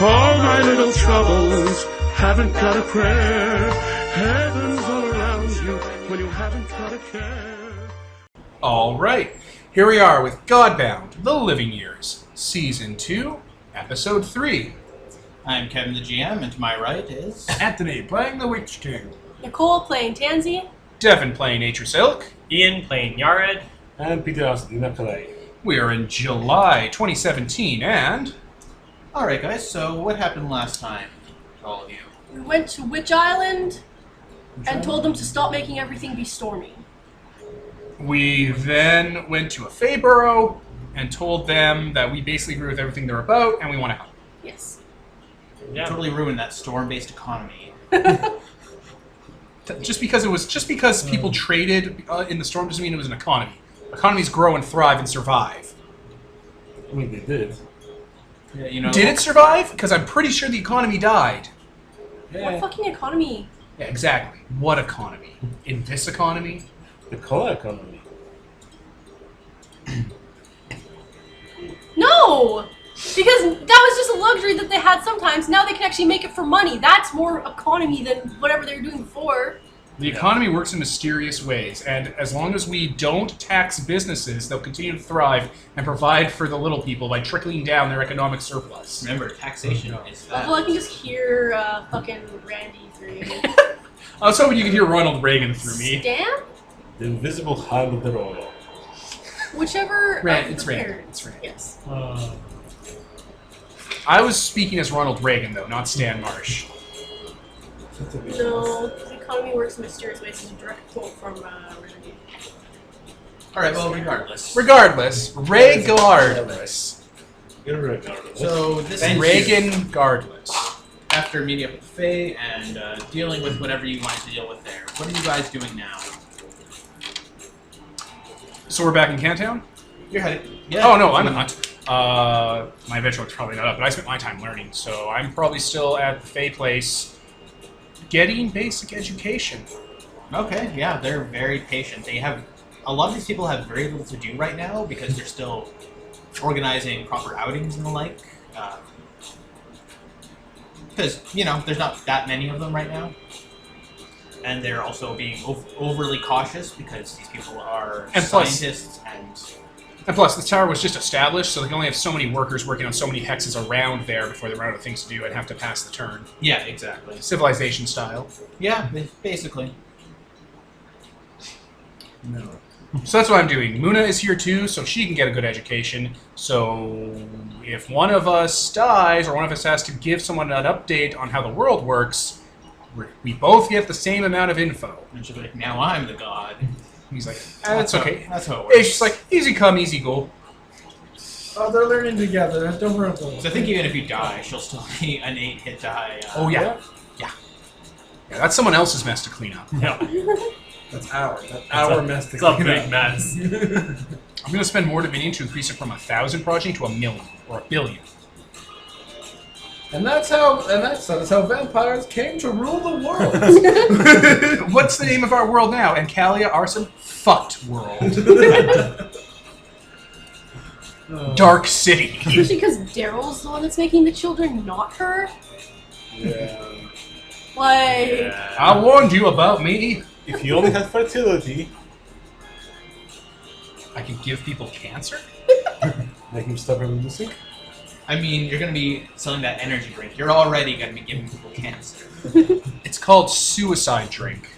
All my little troubles haven't got a prayer. Heaven's all around you when you haven't got a care. All right, here we are with Godbound, The Living Years, Season 2, Episode 3. I'm Kevin the GM, and to my right is... Anthony, playing the Witch King. Nicole playing Tansy. Devin playing Nature Silk. Ian playing Yared. And Peter Asdina. We are in July 2017, and... Alright guys, so what happened last time, all of you? We went to Witch Island and told them to stop making everything be stormy. we then went to a Fey Burrow and told them that we basically agree with everything they're about, and we want to help. Yes. Yeah. Totally ruined that storm-based economy. Just because people traded in the storm doesn't mean it was an economy. Economies grow and thrive and survive. I mean, they did. Yeah, you know, Did it survive? Because I'm pretty sure the economy died. What fucking economy? Yeah, exactly. What economy? In this economy? The color economy. No! Because that was just a luxury that they had sometimes. Now they can actually make it for money. That's more economy than whatever they were doing before. The economy works in mysterious ways, and as long as we don't tax businesses, they'll continue to thrive and provide for the little people by trickling down their economic surplus. remember, taxation is that. Well, I can just hear fucking Randy through you. I was hoping you could hear Ronald Reagan through me. Stamp? The invisible hand of the royal. Whichever. It's the Rand. parents. It's Rand. Yes. I was speaking as Ronald Reagan, though, not Stan Marsh. No, the economy works in mysterious ways. It's a direct quote from Randy. Alright, well, regardless. Regardless. Irregardless. So, this is Reagan-gardless. after meeting up with Faye and dealing with whatever you wanted to deal with there. What are you guys doing now? So we're back in Cantown? You're headed... Yeah. Oh, no, I'm not. My benchmark's probably not up, but I spent my time learning, so I'm probably still at the Fey place getting basic education. Okay, yeah, they're very patient. They have... A lot of these people have very little to do right now because they're still organizing proper outings and the like. Because, you know, there's not that many of them right now. And they're also being overly cautious because these people are And plus- scientists And plus, the tower was just established, so they can only have so many workers working on so many hexes around there before they run out of things to do and have to pass the turn. Yeah, exactly. Civilization style. Yeah, basically. No. So that's what I'm doing. Muna is here too, so she can get a good education. So if one of us dies, or one of us has to give someone an update on how the world works, we both get the same amount of info. And she'll be like, now I'm the god. He's like, that's okay. That's how it works. It's just like, easy come, easy go. Oh, they're learning together. Don't worry about it. So I think even if you die, she'll still be an 8-hit die. Oh, yeah. Yeah, that's someone else's mess to clean up. Yeah. That's ours. That's our mess to It's a clean big up. mess. I'm going to spend more Dominion to increase it from 1,000 progeny to 1,000,000 or 1,000,000,000. And that's how vampires came to rule the world. What's the name of our world now? Ancalia, Arson, fucked world. Dark City. Especially because Daryl's the one that's making the children, not her. Yeah. Like, Yeah. I warned you about me. If you only had fertility, I can give people cancer? make him stop reproducing. I mean, you're going to be selling that energy drink. You're already going to be giving people cancer. It's called suicide drink.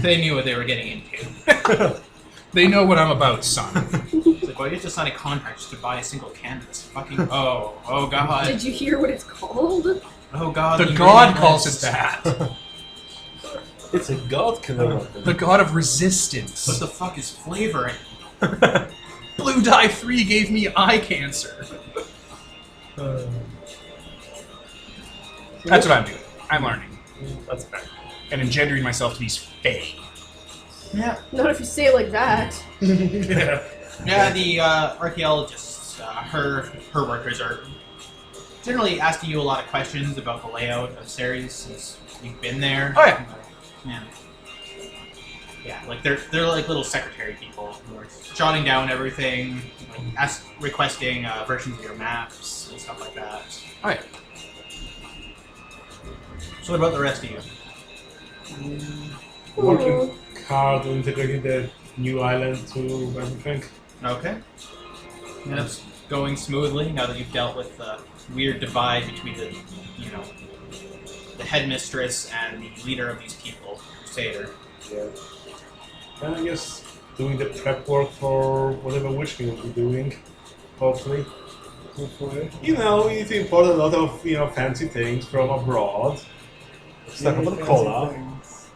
They knew what they were getting into. They know what I'm about, son. It's like, well, you have to sign a contract just to buy a single can. That's fucking... Oh god. did you hear what it's called? Oh god. The god calls it that. It's a god killer weapon. The god of resistance. What the fuck is flavoring? Blue Dye 3 gave me eye cancer. That's what I'm doing. I'm learning. That's fair. And engendering myself to these Fae. Yeah. Not if you say it like that. Yeah, the archaeologists, her workers are generally asking you a lot of questions about the layout of Ceres since you've been there. Oh, yeah. Yeah. Yeah, like they're like little secretary people who are jotting down everything, like requesting versions of your maps and stuff like that. Oh, yeah. So what about the rest of you? Working hard on integrating the new island to everything. Okay. And it's going smoothly now that you've dealt with the weird divide between the, the headmistress and the leader of these people, Crusader. Yeah. And I guess doing the prep work for whatever Witch King will be doing, hopefully. You know, we need to import a lot of, fancy things from abroad. Stuck up on cola. Things.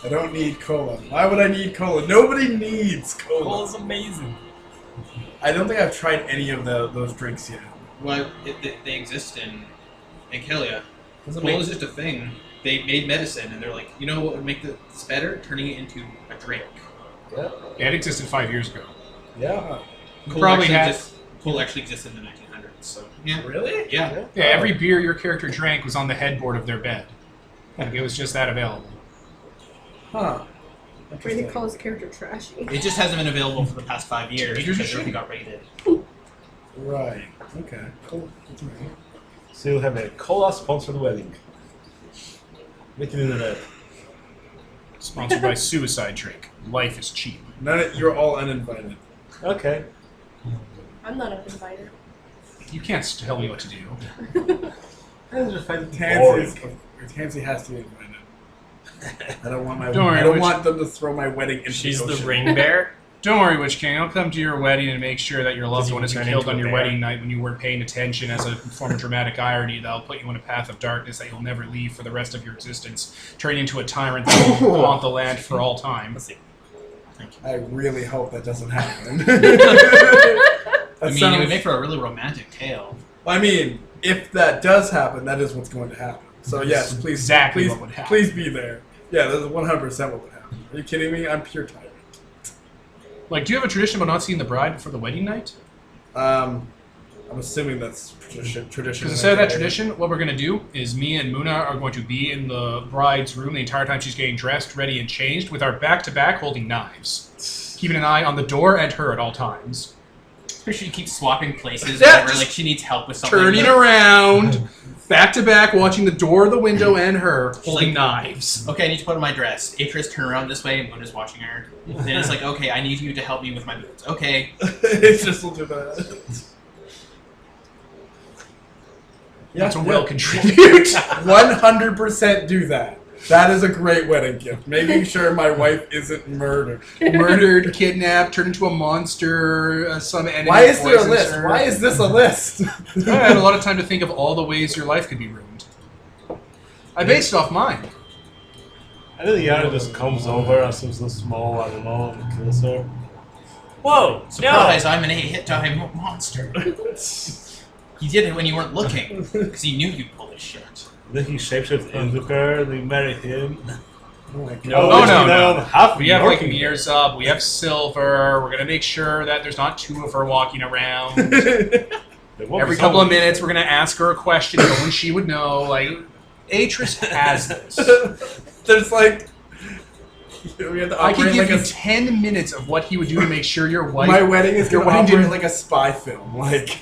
I don't need cola. Why would I need cola? Nobody needs cola. Cola's amazing. I don't think I've tried any of those drinks yet. Well, they exist in Ancalia. Cola is just a thing. They made medicine, and they're like, you know what would make this better? Turning it into a drink. Yeah. Yeah, it existed 5 years ago. Yeah. Cola actually existed in the 1900s. So yeah. Really? Yeah. Yeah, every beer your character drank was on the headboard of their bed. Like, it was just that available. Huh. Brady calls character trashy. It just hasn't been available for the past 5 years Teenagers because are everything shitty. got raided. Right. Okay. Cool. That's right. So you'll have a cola-sponsored wedding. Make it in the red. Sponsored by Suicide Drink. Life is cheap. You're all uninvited. Okay. I'm not uninvited. You can't tell me what to do. That's just like Tansy has to be invited. I don't want Don't worry, I don't Witch- want them to throw my wedding into She's the the ocean. ring bear. Don't worry, Witch King. I'll come to your wedding and make sure that your loved Does he one isn't turn killed into on a your bear? wedding night when you weren't paying attention as a form of dramatic irony that'll put you on a path of darkness that you'll never leave for the rest of your existence, turning into a tyrant that will haunt the land for all time. I really hope that doesn't happen. I mean, it would make for a really romantic tale. I mean, if that does happen, that is what's going to happen. So yes, please, Exactly please, what would happen. please be there. Yeah, that's 100% what would happen. Are you kidding me? I'm pure tyrant. Like, do you have a tradition about not seeing the bride before the wedding night? I'm assuming that's tradition. Because instead of that tradition, what we're going to do is me and Muna are going to be in the bride's room the entire time she's getting dressed, ready, and changed, with our back-to-back holding knives. Keeping an eye on the door and her at all times. Pretty sure you keep swapping places Yeah, whenever just like she needs help with something. Turning around, back-to-back, watching the door, the window, and her, holding knives. Okay, I need to put on my dress. Atris, turn around this way, and Luna's watching her. Then it's like, okay, I need you to help me with my boots. Okay. It's just will do that. That's a Yeah. will contribute. 100% do that. That is a great wedding gift. Making sure my wife isn't murdered. Murdered, kidnapped, turned into a monster, some enemy. Why is there a poisons list? her. Why is this a list? I had a lot of time to think of all the ways your life could be ruined. I based it off mine. And then the Yara just comes over and seems so small animal and kills her. Whoa! Surprise, I'm an 8-hit-die monster. He did it when you weren't looking, because he knew you'd pull this shit. Then he shapeshifts into her, they marry him. Oh my God. No. We have like mirrors up, we have silver, we're gonna make sure that there's not two of her walking around. Every couple of minutes we're gonna ask her a question, only she would know. Like, Atris has this. There's like... We have to I could operate give like you 10 minutes of what he would do to make sure your wife... My wedding is your going to wedding operate didn't- like a spy film. Like...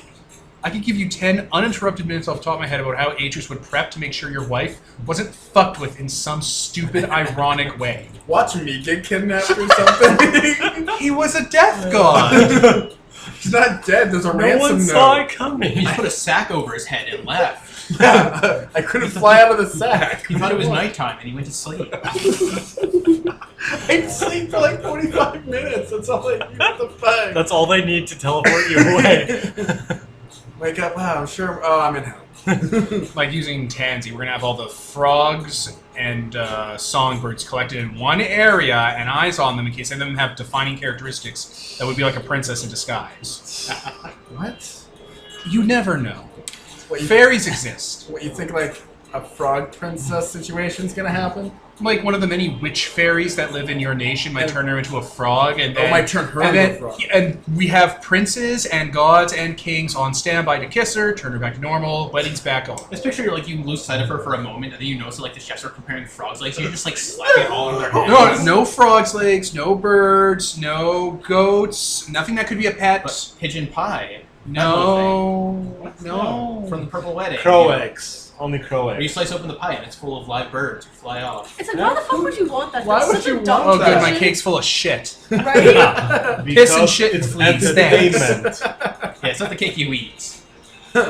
I could give you 10 uninterrupted minutes off the top of my head about how Atris would prep to make sure your wife wasn't fucked with in some stupid, ironic way. Watch me get kidnapped or something. He was a death god! He's not dead. There's a No ransom one note. saw it coming. He just put a sack over his head and left. Yeah, I couldn't fly out of the sack. He thought it was nighttime and he went to sleep. I'd sleep for like 45 minutes. That's all I need. What the fuck? That's all they need to teleport you away. Wake up. Wow, I'm sure. Oh, I'm in hell. Like using Tansy, we're gonna have all the frogs and songbirds collected in one area and eyes on them in case any of them have defining characteristics that would be like a princess in disguise. What? You never know. What you, Fairies exist. what you think like a frog princess situation's gonna happen? like one of the many witch fairies that live in your nation might turn her into a frog, and then, might turn her into a frog. And we have princes and gods and kings on standby to kiss her, turn her back to normal, wedding's back on. This picture, like, you lose sight of her for a moment, and then you notice that, like, the chefs are preparing frogs' legs, so you're just, like, slapping it all in their hands. No frogs' legs, no birds, no goats, nothing that could be a pet. But pigeon pie. No. From the Purple Wedding. Crow eggs. Only crow Where you eggs. slice open the pie and it's full of live birds who fly off. It's like, why the fuck would you want that? Why That's would such you a dumb want Oh, good, that? my question. cake's full of shit. Right? Piss and shit and it's fleas. entertainment. Yeah, it's not the cake you eat. I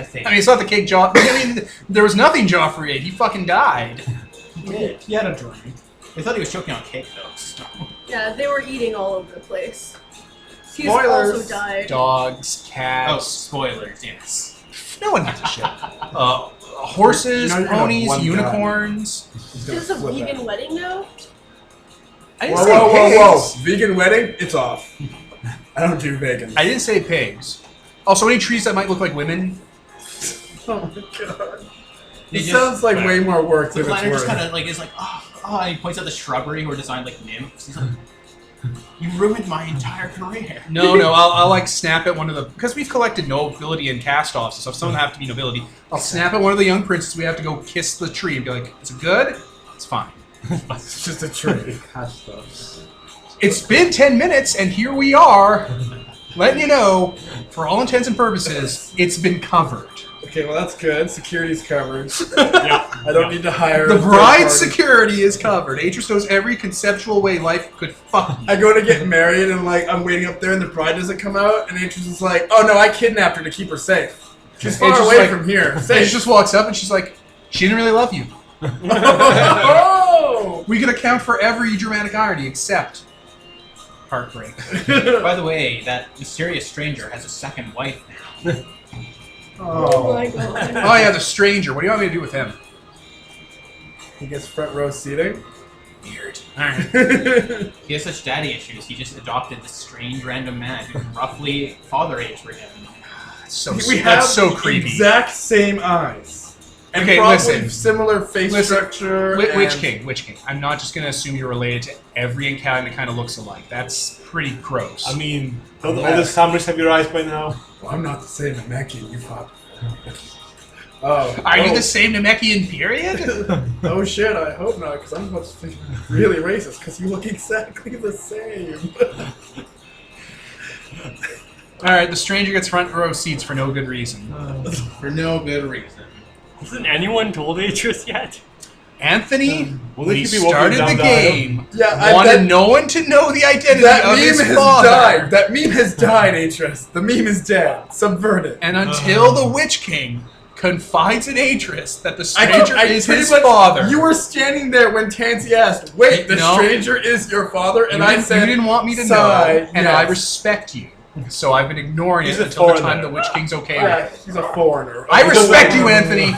think. I mean, it's not the cake Joffrey. I mean, there was nothing Joffrey ate. He fucking died. He did. He had a drink. They thought he was choking on cake, though. So. Yeah, they were eating all over the place. He's Spoilers. also died. Dogs, Oh, cats. spoilers, yes. No one gives a shit. Horses, You know you're gonna have ponies, one guy. unicorns. He's gonna Is this a flip vegan out. wedding now? I didn't Whoa, say whoa, pigs. whoa, whoa. Vegan wedding? It's off. I don't do vegan. I didn't say pigs. Also, any trees that might look like women. Oh my god. They It just- sounds like way more work The than it's planner just worth. kind of like is like, and he points out the shrubbery who are designed like nymphs. He's like, you ruined my entire career. No, I'll like snap at one of the, because we've collected nobility and cast-offs and stuff, some have to be nobility. I'll snap at one of the young princes, we have to go kiss the tree and be like, is it good? It's fine. It's just a tree. It's been 10 minutes and here we are, letting you know, for all intents and purposes, it's been covered. Okay, well that's good. Security's covered. I don't need to hire The a third bride's party. security is covered. Atris knows every conceptual way life could fuck you. I go to get married and like I'm waiting up there and the bride doesn't come out and Atris is like, oh no, I kidnapped her to keep her safe. She's far Atris is away like- from here. She Safe. just walks up and she's like, she didn't really love you. Oh! We can account for every dramatic irony except heartbreak. By the way, that mysterious stranger has a second wife now. Oh my god. Oh yeah, the stranger. What do you want me to do with him? He gets front row seating. Weird. Alright. He has such daddy issues, he just adopted this strange random man who's roughly father age for him. We have That's so the creepy. exact same eyes. And Okay, probably listen. similar face structure. Witch and- King, Witch King. I'm not just gonna assume you're related to every encounter that kind of looks alike. That's pretty gross. I mean, all the summers have your eyes by now. Well, I'm not the same Namekian you fought. Oh. Are you oh. the same Namekian period? Oh shit, I hope not, because I'm about to be really racist, because you look exactly the same. Alright, the stranger gets front row seats for no good reason. For no good reason. Hasn't anyone told Atris yet? Anthony, Will when they he keep me walking started down the the aisle? game, Yeah, wanted no one to know the identity that of meme his has father. died. That meme has died, Atris. The meme is dead. Subverted. And until the Witch King confides in Atris that the I stranger is pretty his much- father. You were standing there when Tansy asked, "Wait, the No. stranger is your father?" And you I didn't, said, you didn't want me to "Sigh, know, and I yes." respect you. So I've been ignoring He's it a until the time foreigner. the Witch King's okay Yeah, with it. he's a foreigner. I respect you, Anthony.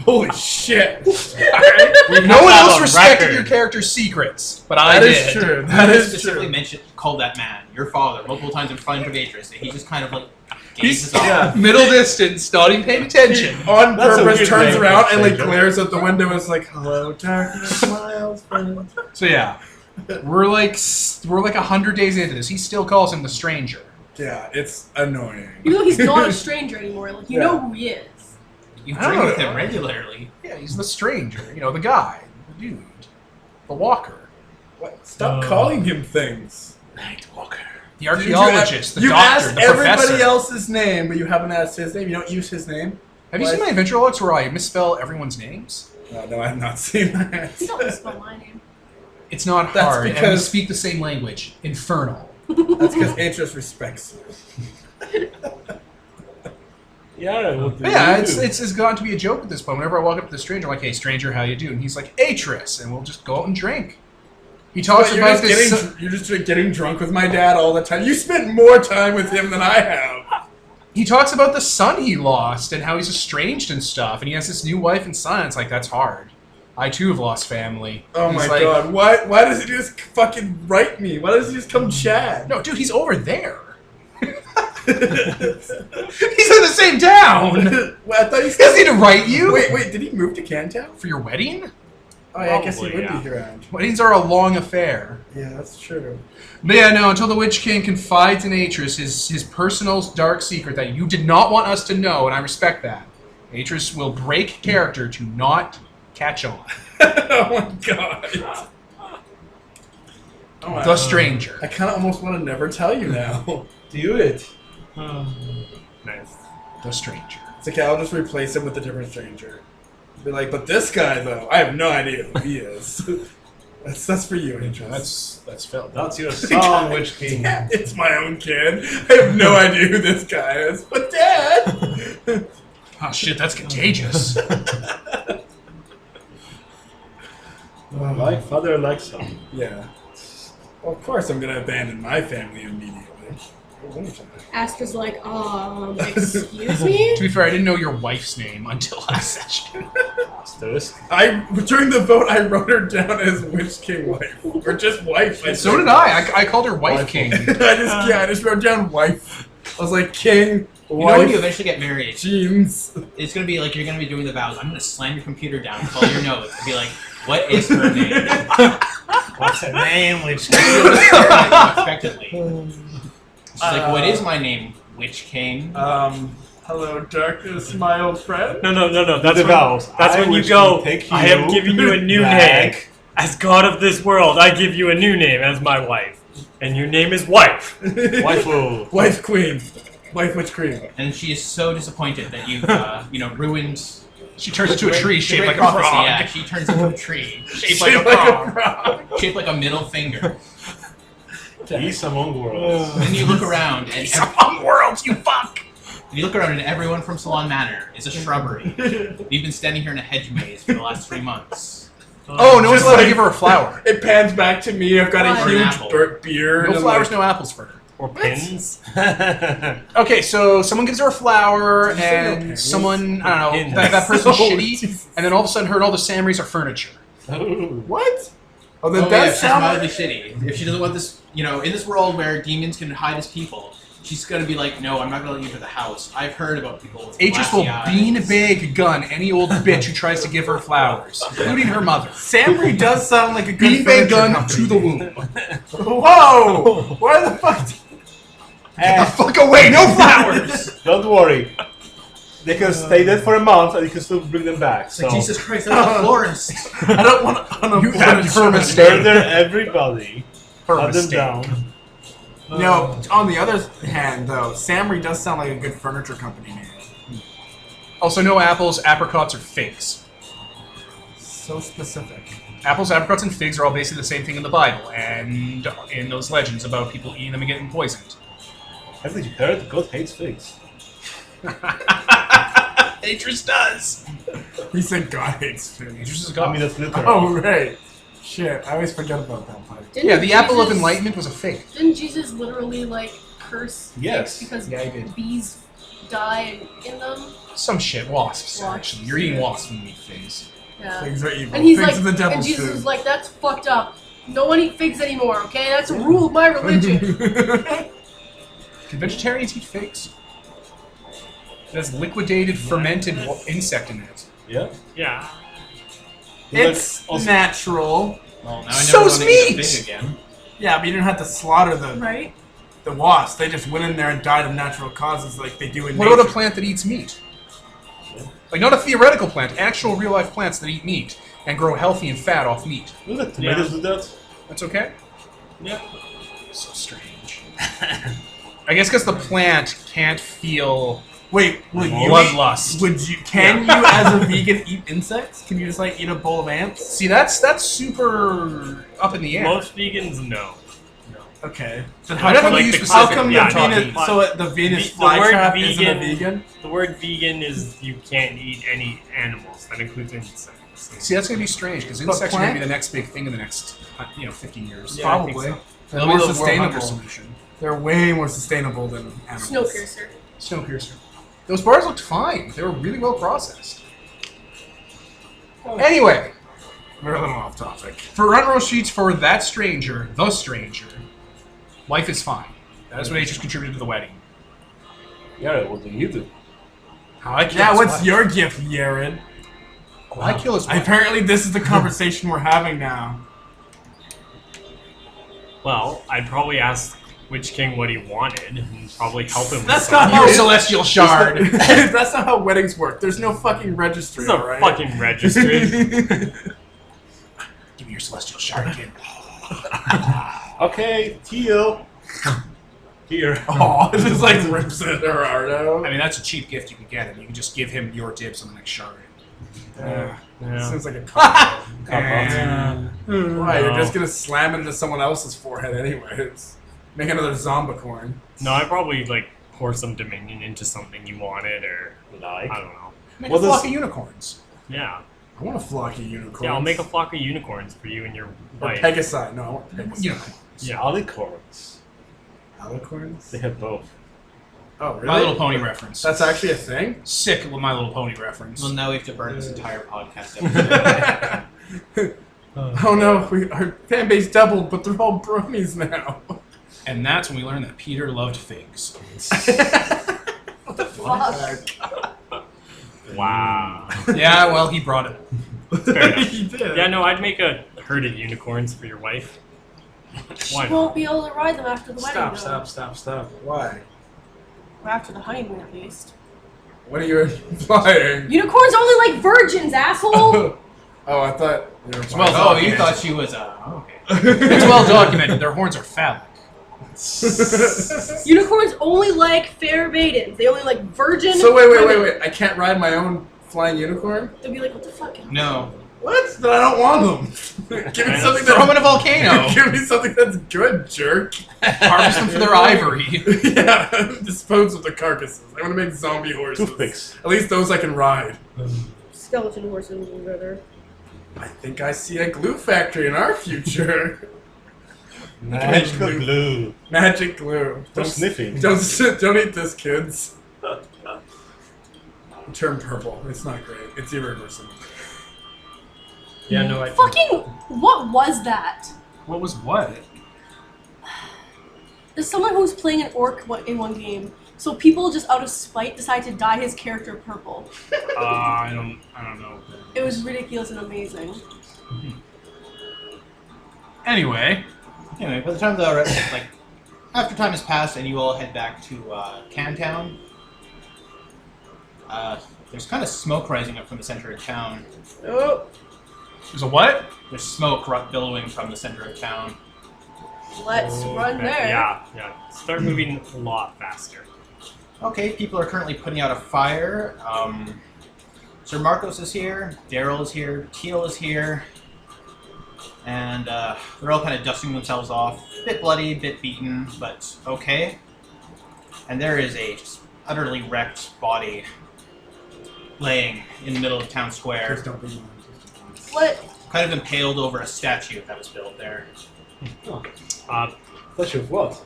Holy shit. No one else respected your character's secrets, but I That did. is true. I That is specifically true. mentioned, called that man, your father, multiple times in front of Atris, and he just kind of like gazes off. Yeah. Middle distance, not even paying attention. On That's a purpose weird turns name around for a and like stranger. glares out the window and is like, "Hello, darkness, miles friend." So yeah, we're like 100 days into this. He still calls him the stranger. Yeah, it's annoying. Even though he's not a stranger anymore, like, you Yeah. know who he is. You I don't drink with know. him regularly. Yeah, he's the stranger. You know, the guy, the dude, the walker, What? Stop calling him things. Night Walker, the archaeologist, the you doctor, asked the everybody professor. else's name, but you haven't asked his name. You don't use his name. Have you seen my adventure logs where I misspell everyone's names? No, I have not seen that. You don't spell my name. It's not That's hard, and we because- speak the same language. Infernal. That's because Atris respects you. Yeah, what But yeah, it's gotten to be a joke at this point. Whenever I walk up to the stranger, I'm like, "Hey, stranger, how you doing?" And he's like, "Atris," and we'll just go out and drink. He talks But about this. you're just getting drunk with my dad all the time. You spent more time with him than I have. He talks about the son he lost and how he's estranged and stuff, and he has this new wife and son. It's like, that's hard. I too have lost family. Oh He's my like, god, why does he just fucking write me? Why does he just come chat? No, dude, he's over there. He's in the same town. Well, I thought he He doesn't need to write you Wait, did he move to Cantown? for your wedding. Oh, yeah, I guess he Probably, would yeah. be around. Weddings are a long affair. Yeah, that's true. But yeah, no, until the Witch King confides in Atris his personal dark secret that you did not want us to know, and I respect that. Atris will break character to not catch on. Oh my god. Oh, The Stranger. I kind of almost want to never tell you now. Do it. Nice. The Stranger. It's okay, I'll just replace him with a different stranger. Be like, but this guy though, I have no idea who he is. That's for you, Atris. That's Phil. That's your song, Witch King. Yeah, it's my own kid. I have no idea who this guy is. But Dad! Oh shit, that's contagious. Like father, like son. Yeah. Well, of course I'm gonna abandon my family immediately. Astra's like, excuse me? To be fair, I didn't know your wife's name until last session. Asterisk. During the vote, I wrote her down as Witch King wife. Or just wife. So did I. I called her Wife King. I just wrote down wife. I was like, King, You know when you wife, eventually get married, jeans. it's gonna be like you're gonna be doing the vows. I'm gonna slam your computer down, call your notes, and be like, "What is her name?" What's her name, Witch You'll just stare at you expectantly. She's like, "What is my name, Witch King?" Hello, darkness, my old friend. No. That's the when, vows. that's I when you wish go. to take I have you given you a new back." name. As God of this world, I give you a new name as my wife. And your name is Wife. Waifu. Wife queen. Wife witch queen. And she is so disappointed that you've, ruined. She turns into a tree the shaped great like a prophecy. frog. Yeah, she turns into a tree shaped like a frog, shaped like a middle finger. Peace among worlds. And then you look around, and Peace among worlds, you fuck! you look around, and everyone from Salon Manor is a shrubbery. You've been standing here in a hedge maze for the last 3 months. Oh, no one's Just allowed to like- give her a flower. It pans back to me. I've got Or a an huge apple. beard. No and flowers, like, no apples for her. Or pins. Okay, so someone gives her a flower, Did you say no and pins? someone, I don't know, Pins. that person's Oh, shitty, Jesus. and then all of a sudden her and all the Samurais are furniture. What? Oh, then Oh, yeah, that she's sounds mildly shitty. If she doesn't want this, in this world where demons can hide as people, she's gonna be like, no, I'm not gonna let you into the house. I've heard about people with Atris will glassy bean eyes." bag gun any old bitch who tries to give her flowers, including her mother. Samry does sound like a good Bean bag furniture gun company to the name. womb. Whoa! Why the fuck? Get the fuck away! No flowers! Don't worry. They can stay there for a month and you can still bring them back. It's So like, Jesus Christ, that's a florist. I don't want to. You had her mistake. murder everybody. Her Cut them mistake. down. No, on the other hand, though, Samry does sound like a good furniture company name. Also, no apples, apricots, or figs. So specific. Apples, apricots, and figs are all basically the same thing in the Bible, and in those legends about people eating them and getting poisoned. Haven't you heard? God hates figs. Atris does! He said God hates Atris figs. is a god. I mean, that's literal. Oh, right. Shit, I always forget about that part. Didn't Yeah, the apple of Jesus- enlightenment was a fig. Didn't Jesus literally, curse Yes. pigs because Yeah, he did. bees die in them? Some shit. Wasps, Wasps. actually. You're eating wasps when you eat figs. Yeah. Figs are evil. And he's figs like, are the and devil's Jesus food. is like, that's fucked up. No one eat figs anymore, okay? That's a rule of my religion. Can vegetarians eat figs? It has liquidated, fermented insect in it. Yeah. Yeah. It's Also- natural. Well, now I So never want to eat a meat! pig again. Yeah, but you didn't have to slaughter the Right? wasps. They just went in there and died of natural causes like they do in What nature. about a plant that eats meat? Like, not a theoretical plant, actual real-life plants that eat meat and grow healthy and fat off meat. Look at tomatoes do that. That's okay? Yeah. So strange. I guess because the plant can't feel Wait, would you bloodlust. Would you? Can you, as a vegan, eat insects? Can you just eat a bowl of ants? See, that's super up in the air. Most vegans, no. Okay. Then I don't know like you the How specifically. come Yeah, the not Venus? vegan. So the Venus The word flytrap isn't a vegan- vegan? The word vegan is you can't eat any animals. That includes insects. See, that's going to be strange, because But insects are going to be plant- the next big thing in the next 50 years. Yeah, I think Probably. so. They're They'll more be the world hunger sustainable. solution. They're way more sustainable than animals. Snowpiercer. Snowpiercer. Those bars looked fine. They were really well processed. Anyway, We're a little off topic. for front row sheets for That Stranger, The Stranger, life is fine. That's what Atris contributed to the wedding. Yeah, what do you do? How I killed Yeah, his what's wife. your gift, Yared? Why kill his wife? Apparently, this is the conversation we're having now. Well, I'd probably ask Witch King what he wanted and probably help him with That's something. not Oh, Celestial Shard. That's not how weddings work. There's no fucking registry, This is a alright? fucking registry. Give me your Celestial Shard, kid. Okay, Teal. Here. Oh, it just like rips it, Gerardo. I mean, that's a cheap gift you can get him. You can just give him your dibs on the next shard. Yeah. Seems like a cop. Yeah. Why? You're just gonna slam it into someone else's forehead anyways. Make another zombicorn. No, I'd probably like pour some Dominion into something you wanted, or Like. I don't know. Make What a flock does- of unicorns. Yeah. I want a flock of unicorns. Yeah, I'll make a flock of unicorns for you and your Or wife. Pegasi. No, I want Pegasi. Unicorns. Yeah. Alicorns. Alicorns? They have both. Oh, really? My Little Pony reference. That's actually a thing? Sick with My Little Pony reference. Well, now we have to burn this entire podcast episode. Oh no, our fan base doubled, but they're all bronies now. And that's when we learned that Peter loved figs. What the fuck? Wow. Yeah, well, he brought it. Fair enough. He did. Yeah, no, I'd make a herd of unicorns for your wife. Why She not? won't be able to ride them after the wedding, Stop. Why? Or after the honeymoon, at least. What are you implying? Unicorns are only like virgins, asshole! Oh, I thought you were well Oh, you documented. thought she was okay. It's well documented. Their horns are phallic. Unicorns only like fair maidens. They only like virgin So women. wait. I can't ride my own flying unicorn? They'll be like, what the fuck? No. What? Then I don't want them. Give me something Throw them in a that. volcano. Give me something that's good, jerk. Harvest them for their ivory. Yeah, dispose of the carcasses. I want to make zombie horses. Toothpicks. At least those I can ride. Skeleton horses would be better. I think I see a glue factory in our future. Magical glue. glue. Magic glue. Stop sniffing. Don't eat this, kids. Turn purple. It's not great. It's irreversible. Yeah, no, I Fucking, what was that? What was what? There's someone who's playing an orc in one game. So people just out of spite decide to dye his character purple. I don't know. It was ridiculous and amazing. Anyway, Anyway, by the time after time has passed and you all head back to Cantown, there's kind of smoke rising up from the center of town. Oh, there's a what? There's smoke billowing from the center of town. let's run there. Yeah. Start moving a lot faster. Okay, people are currently putting out a fire. Sir Marcos is here, Daryl is here, Teal is here, and they're all kind of dusting themselves off. Bit bloody, bit beaten, but okay. And there is a utterly wrecked body laying in the middle of town square, Please don't be mine. What? kind of impaled over a statue that was built there. Such of what?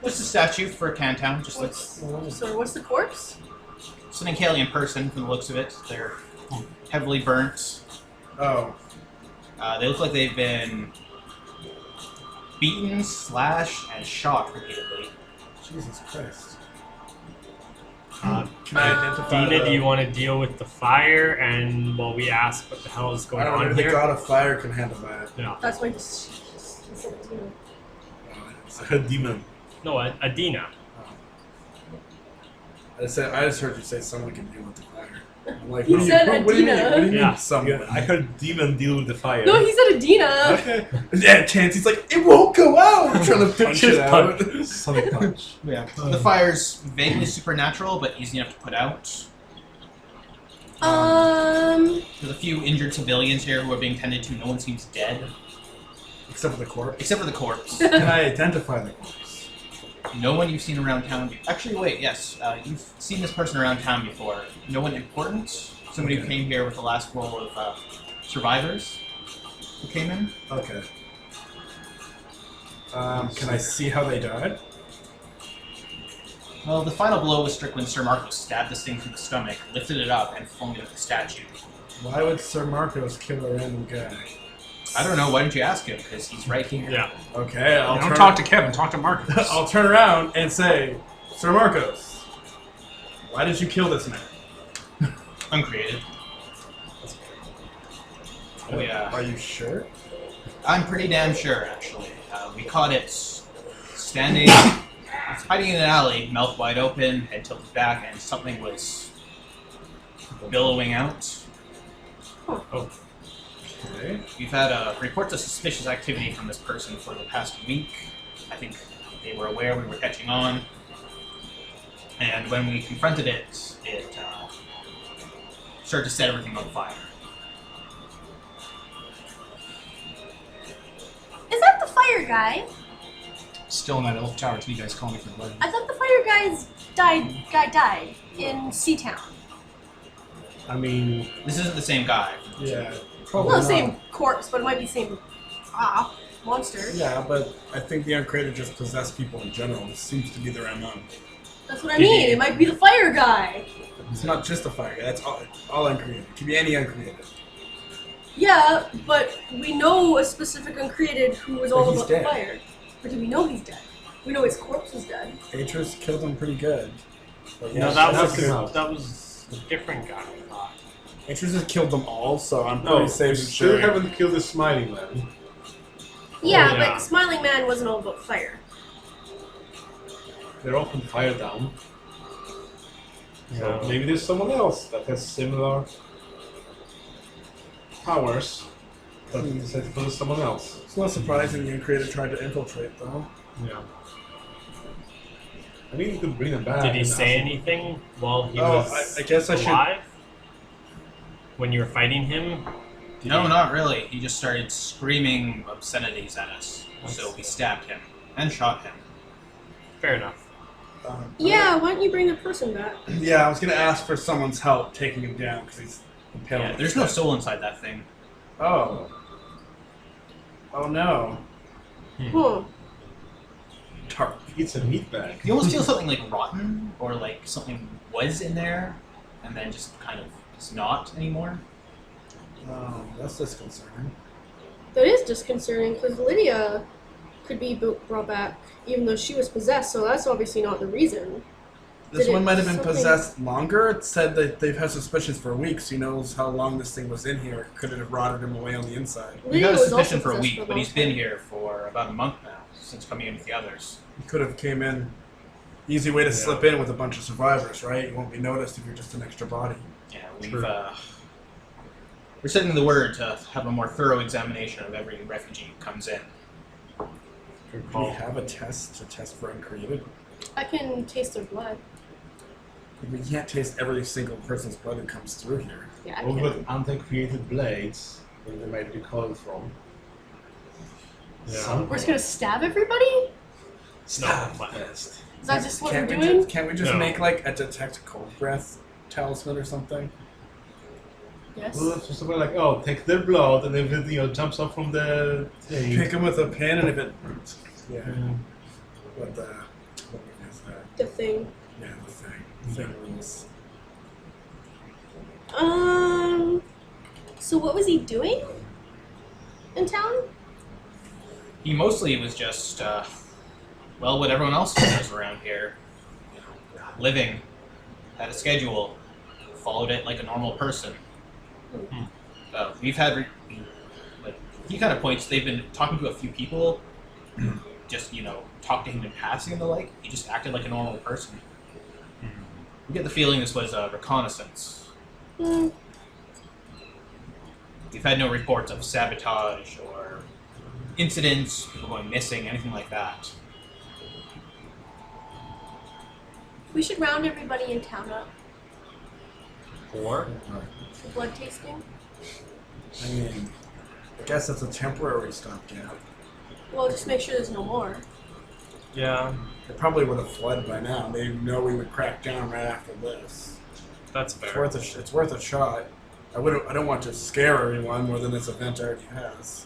Just a statue for Cantown, just like So what's the corpse? it's an Ancalian person from the looks of it. They're heavily burnt. Oh. They look like they've been beaten, slashed, and shot repeatedly. Jesus Christ. Uh, Can I identify Dina, the- do you want to deal with the fire? And while we ask what the hell is I going don't know, on maybe here? the god of fire can handle that. No, That's my. A demon. no, Adina. I just heard you say someone can deal with the fire. I'm like, He what do said what do you mean? Adina. What do you mean Yeah. someone? Yeah, I heard demon deal with the fire. No, he said Adina. Okay. Yeah, Chancey's like, it won't go out! I'm trying to punch it out. Sonic punch. Yeah. The fire's vaguely supernatural, but easy enough to put out. There's a few injured civilians here who are being tended to. No one seems dead, Except for the corpse. except for the corpse. Can I identify the corpse? No one you've seen around town. Actually, wait, yes. You've seen this person around town before. No one important. Somebody who came here with the last roll of survivors who came in. Okay. Can I see how they died? Well, the final blow was struck when Sir Marcos stabbed this thing through the stomach, lifted it up, and flung it at the statue. Why would Sir Marcos kill a random guy? I don't know. Why didn't you ask him? Because he's right here. Yeah. Okay, Don't talk to Kevin, talk to Marcus. I'll turn around and say, Sir Marcos, why did you kill this man? Uncreated. Oh yeah. Are you sure? I'm pretty damn sure, actually. We caught it standing, it's hiding in an alley, mouth wide open, head tilted back, and something was billowing out. Oh. Okay. We've had reports of suspicious activity from this person for the past week. I think they were aware we were catching on. And when we confronted it, it started to set everything on fire. Is that the fire guy? Still in that elf tower till you guys call me for the wedding. I thought the fire guy died in Seatown. I mean, This isn't the same guy. Yeah. Well, Probably the not. same corpse, but it might be the same monster. Yeah, but I think the uncreated just possess people in general. It seems to be their MO. That's what I mean. It might be the fire guy. It's not just a fire guy. That's all uncreated. It can be any uncreated. Yeah, but we know a specific uncreated who was all he's about dead. the fire. But do we know he's dead? We know his corpse is dead. Atris killed him pretty good. But yeah, No, that that's good. was a different guy. I thought. Atris has killed them all, so I'm pretty no, safe we in still sharing. haven't killed the smiling man. Yeah, yeah. but the Smiling Man wasn't all about fire. They're often fire down. So Yeah. maybe there's someone else that has similar powers, but decided to kill someone else. It's not surprising the uncreated tried to infiltrate, though. Yeah. I mean, you could bring them back. Did he and say ask them- anything while he Oh, was I guess I should. alive? When you were fighting him? No, not really. He just started screaming obscenities at us. So we stabbed him and shot him. Fair enough. Yeah, why don't you bring the person back? Yeah, I was gonna ask for someone's help taking him down because he's impaled. Yeah, there's no soul inside that thing. Oh. Oh no. Hmm. Tarp. It's a meat bag. You almost feel something like rotten, or like something was in there, and then just kind of is not anymore. Oh, that's disconcerting. That is disconcerting because Lydia could be brought back even though she was possessed, so that's obviously not the reason. This Did one it- might have been something- possessed longer. It said that they've had suspicions for weeks. Who knows how long this thing was in here? Could it have rotted him away on the inside? We Lydia got a was suspicion also for a possessed week, a but long he's been time. here for about a month now, since coming in with the others. He could have came in. Easy way to slip in with a bunch of survivors, right? You won't be noticed if you're just an extra body. Yeah, we've True. we're setting the word to have a more thorough examination of every refugee who comes in. Do we have a test to test for uncreated? I can taste their blood. We can't taste every single person's blood that comes through here. Yeah, I Or can. with anti-created blades, where they might be called from. Yeah. We're just gonna stab everybody? Stab but- test. Is that just what we're Can't we doing? can't we just No. make like a detect cold breath talisman or something? Yes. Well, that's just something like, oh, take their blood, and if it jumps up from the thing. Pick them with a pin, and if it, yeah, Yeah. what is that? The thing. Yeah, the thing rules. So what was he doing in town? He mostly was just, well, what everyone else does around here. You know, living, had a schedule, followed it like a normal person. We've had, like, he kind of points, they've been talking to a few people, just, you know, talk to him in passing and the like. He just acted like a normal person. We get the feeling this was a reconnaissance. Hmm. We've had no reports of sabotage or incidents, people going missing, anything like that. We should round everybody in town up Or? for blood tasting. I mean, I guess it's a temporary stopgap. Well, just make sure there's no more. Yeah, It probably would have fled by now. They know we would crack down right after this. that's It's fair. it's worth a shot. I don't want to scare everyone more than this event already has.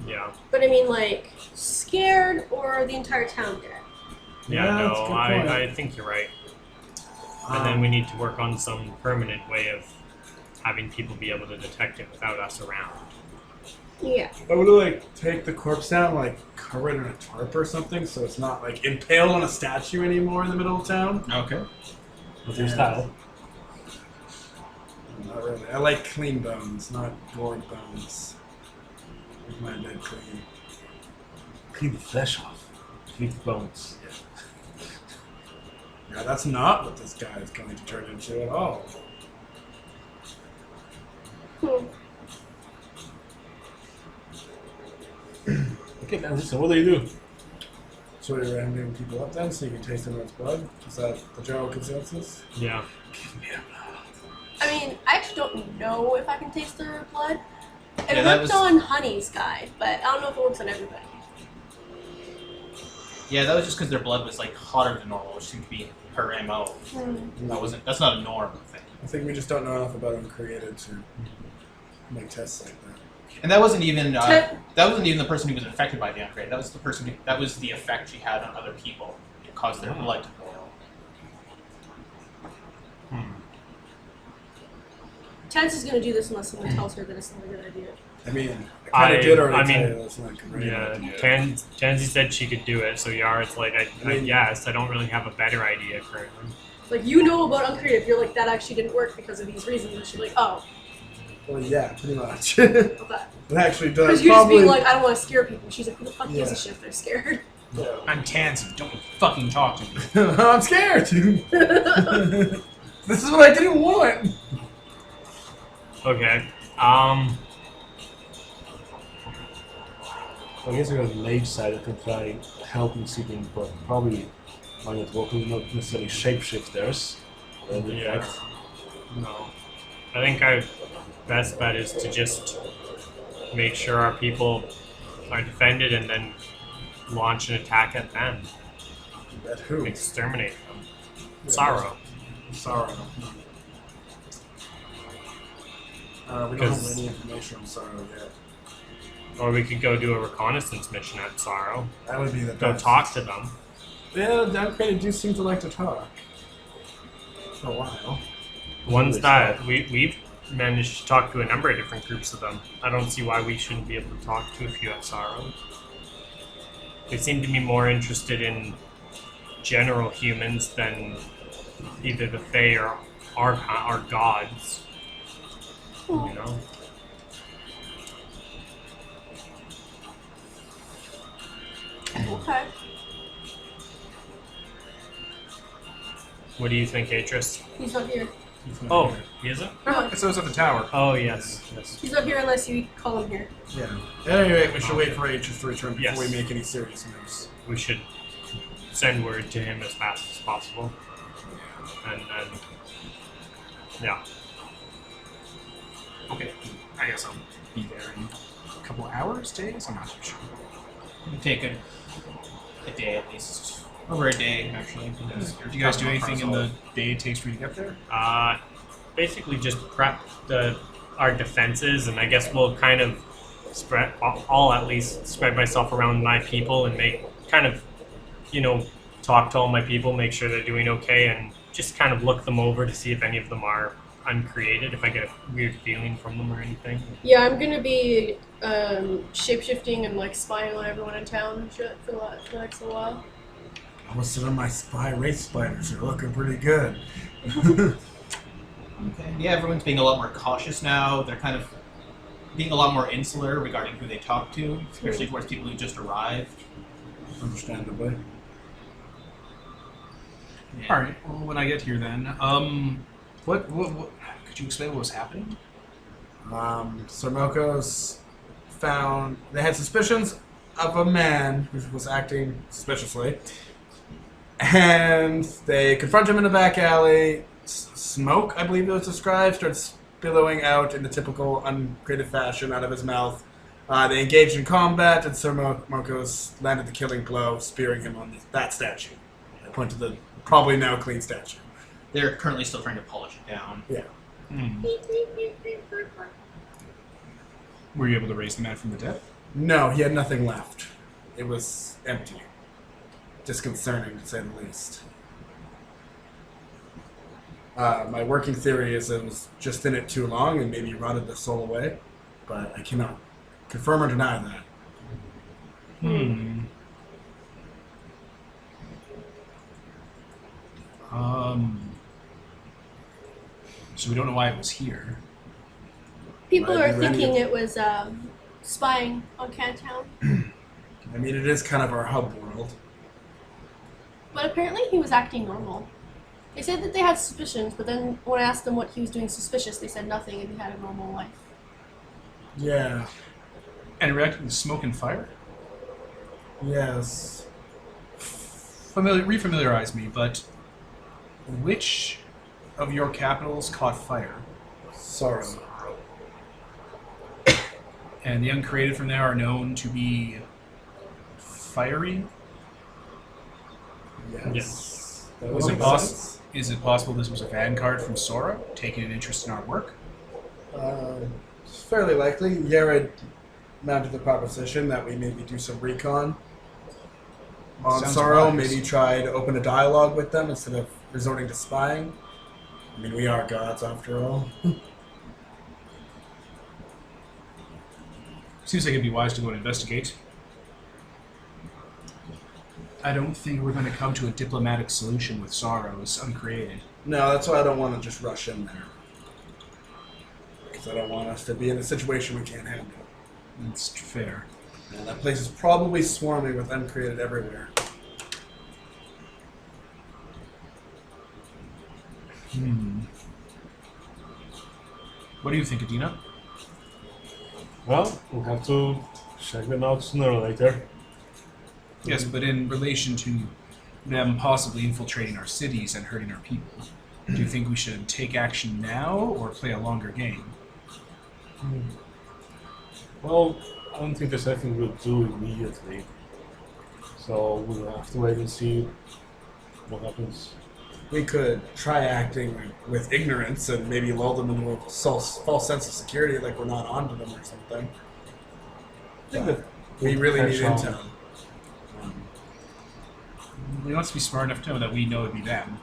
Yeah. But I mean, like, scared or the entire town dead? Yeah, Yeah, no, that's a good point. I think you're right. And then we need to work on some permanent way of having people be able to detect it without us around. Yeah. I would like take the corpse down, like cover it in a tarp or something, so it's not like impaled on a statue anymore in the middle of town. Okay. With your style. Not really. I like clean bones, not gored bones. Make my dead clean. Clean the flesh off. Clean the bones. Now that's not what this guy is going to turn into at all. Okay, now listen, what do you do? So you're rounding people up then, so you can taste everyone's blood? Is that the general consensus? Yeah. I mean, I actually don't know if I can taste their blood. It Yeah, that worked was- on Honey's guy, but I don't know if it works on everybody. Yeah, that was just because their blood was like hotter than normal, which seemed to be her MO. That's not a norm thing. I think we just don't know enough about Uncreated to make tests like that. And that wasn't even Te- the person who was infected by the Uncreated. That was the person that was the effect she had on other people. It caused their blood to boil. Tense is gonna do this unless someone tells her that it's not a good idea. I mean, I kind of did already I tell mean, you that's not a great Yeah, idea. Tansy said she could do it, so Yara's like, I mean- guess. I don't really have a better idea currently. Like, you know about Uncreative, you're like, that actually didn't work because of these reasons, and she's like, oh, Well, yeah, pretty much. okay. It actually does. Because you're just probably. being like, I don't want to scare people. She's like, who the fuck gives Yeah. a shit if they're scared? I'm Tansy. Don't fucking talk to me. I'm scared, dude. This is what I didn't want. Okay. I guess you're on the mage side, I can try helping Seeping, but probably my network will not necessarily shapeshifters. Yeah. No. I think our best bet is to just make sure our people are defended and then launch an attack at them. At who? Exterminate them. Yeah, Saro. Saro. We don't have Because- any information on Saro yet. Or we could go do a reconnaissance mission at Saro. That would be the Go best. talk to them. Yeah, the Uncreated do seem to like to talk. For a while. Ones that we've managed to talk to a number of different groups of them. I don't see why we shouldn't be able to talk to a few at Saro. They seem to be more interested in general humans than either the Fae or our gods. You know? Okay. What do you think, Atris? He's not here. Oh, he isn't? So it's at the tower. Oh, yes. Yes. He's not here unless you call him here. Yeah. Anyway, we should wait for Aegis to return before Yes. we make any serious moves. We should send word to him as fast as possible. And yeah. Okay. I guess I'll be there in a couple of hours, days. I'm not too sure. It would take a day at least. Over a day, actually. Do you guys do anything in the day it takes for you to get there? Basically just prep our defenses, and I guess we'll kind of spread. I'll at least spread myself around my people and make kind of, talk to all my people, make sure they're doing okay, and just kind of look them over to see if any of them are uncreated. If I get a weird feeling from them or anything. Yeah, I'm gonna be shapeshifting and like spying on everyone in town and shit for the next little while. I was sitting on my spy race spiders. They're looking pretty good. Okay. Yeah, everyone's being a lot more cautious now. They're kind of being a lot more insular regarding who they talk to, especially towards people who just arrived. Understandably. Yeah. All right. Well, when I get here, then, what could you explain what was happening? Sir Moko's found they had suspicions of a man who was acting suspiciously, and they confront him in a back alley. Smoke, I believe it was described, starts billowing out in the typical uncreative fashion out of his mouth. They engaged in combat, and Sir Moko's landed the killing blow, spearing him on that statue. I point to the probably now clean statue. They're currently still trying to polish it down. Yeah. Were you able to raise the man from the dead? No, he had nothing left. It was empty. Disconcerting, to say the least. My working theory is it was just in it too long and maybe rotted the soul away, but I cannot confirm or deny that. So we don't know why it was here. People Might are be ready. thinking it was spying on Cantown. I mean, it is kind of our hub world. But apparently he was acting normal. They said that they had suspicions, but then when I asked them what he was doing suspicious, they said nothing and he had a normal life. Yeah. And reacting to smoke and fire? Yes. Refamiliarize me, but which of your capitals caught fire? Saro. And the uncreated from there are known to be fiery? Yes. That Is would it, make sense. is it possible this was a vanguard from Sora, taking an interest in our work? It's fairly likely. Yared mounted the proposition that we maybe do some recon on Sounds Saro, wise. maybe try to open a dialogue with them instead of resorting to spying. I mean, we are gods after all. Seems like it'd be wise to go and investigate. I don't think we're going to come to a diplomatic solution with Saro's uncreated. No, that's why I don't want to just rush in there. Because I don't want us to be in a situation we can't handle. That's fair. And that place is probably swarming with uncreated everywhere. What do you think, Adina? Well, we'll have to check them out sooner or later. Yes, but in relation to them possibly infiltrating our cities and hurting our people, do you think we should take action now or play a longer game? Well, I don't think there's anything we'll do immediately. So we'll have to wait and see what happens. We could try acting with ignorance and maybe lull them into a false sense of security, like we're not onto them or something. I think that We really need catch intel. on. We must be smart enough to know that we know it'd be them.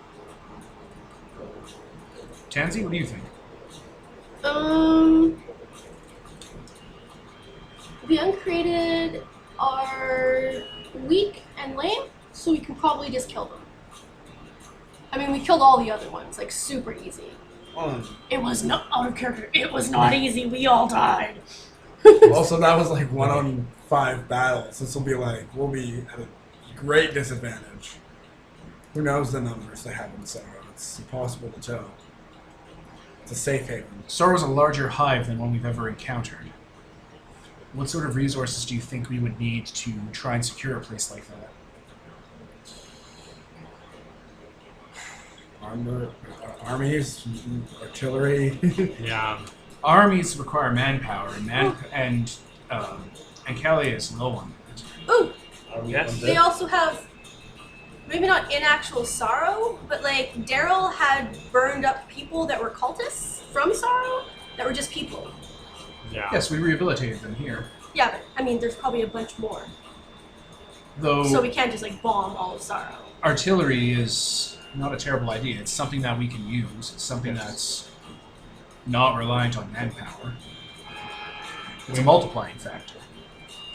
Tansy, what do you think? The uncreated are weak and lame, so we can probably just kill them. I mean, we killed all the other ones, like, super easy. It was not out of character. It was not easy. We all died. Also, that was like 1 on 5 battles. This will be like, we'll be at a great disadvantage. Who knows the numbers they have in Saro? It's impossible to tell. It's a safe haven. Saro's a larger hive than one we've ever encountered. What sort of resources do you think we would need to try and secure a place like that? Armies, artillery. Yeah. Armies require manpower, and Ancalia is low on that. Ooh, Are we Yes. on they that? also have, maybe not in actual Saro, but like Daryl had burned up people that were cultists from Saro that were just people. Yeah. Yes, we rehabilitated them here. Yeah, but I mean, there's probably a bunch more. Though So we can't just like bomb all of Saro. artillery is not a terrible idea. It's something that we can use. It's something that's not reliant on manpower. It's a multiplying factor.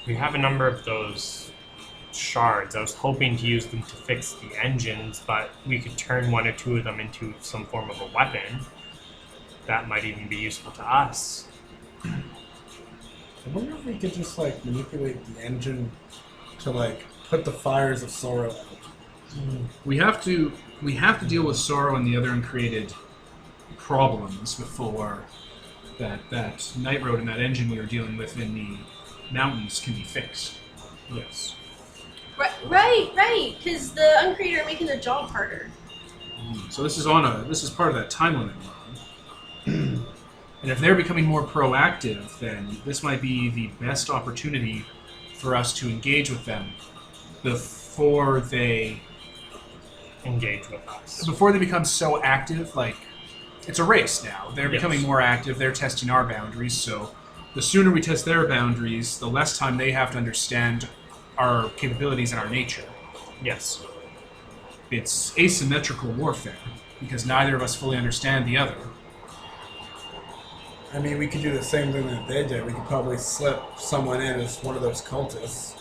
We have a number of those shards. I was hoping to use them to fix the engines, but we could turn 1 or 2 of them into some form of a weapon. That might even be useful to us. I wonder if we could just like manipulate the engine to like put the fires of Saro out. We have to deal with Saro and the other uncreated problems before that night road and that engine we were dealing with in the mountains can be fixed. Yes. Right. Because the uncreated are making their job harder. So this is part of that time limit line. And if they're becoming more proactive, then this might be the best opportunity for us to engage with them before they Engage with us. become so active. Like, it's a race now. They're Yes. becoming more active. They're testing our boundaries. So the sooner we test their boundaries, the less time they have to understand our capabilities and our nature. Yes. It's asymmetrical warfare because neither of us fully understand the other. I mean, we could do the same thing that they did. We could probably slip someone in as one of those cultists.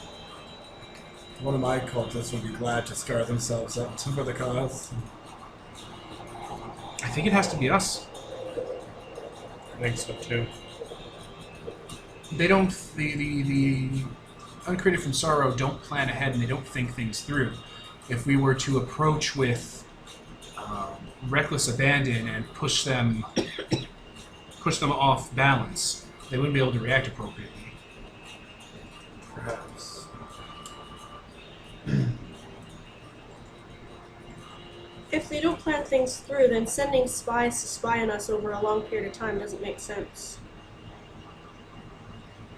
One of my cultists would be glad to scar themselves up for the cause. I think it has to be us. I think so too. They don't. The uncreated from Saro don't plan ahead and they don't think things through. If we were to approach with reckless abandon and push them off balance, they wouldn't be able to react appropriately. Perhaps. If they don't plan things through, then sending spies to spy on us over a long period of time doesn't make sense.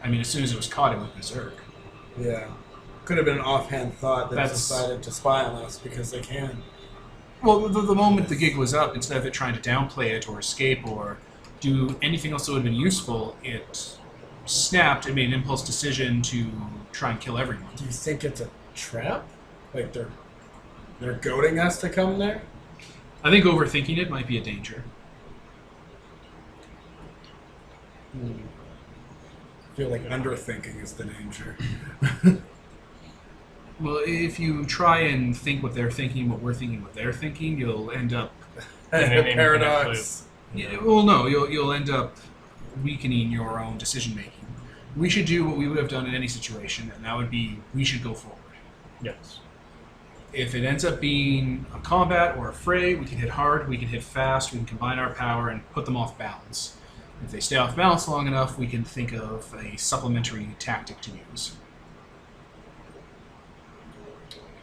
I mean, as soon as it was caught, it went berserk. Yeah. Could have been an offhand thought that That's- decided to spy on us because they can. Well, the moment the gig was up, instead of it trying to downplay it or escape or do anything else that would have been useful, it snapped and made an impulse decision to try and kill everyone. Do you think it's a trap? Like they're goading us to come there? I think overthinking it might be a danger. I feel like underthinking is the danger. Well, if you try and think what they're thinking, what we're thinking, what they're thinking, you'll end up. In an infinite Paradox. Well, no, you'll end up weakening your own decision making. We should do what we would have done in any situation, and that would be we should go forward. Yes. If it ends up being a combat or a fray, we can hit hard, we can hit fast, we can combine our power and put them off balance. If they stay off balance long enough, we can think of a supplementary tactic to use.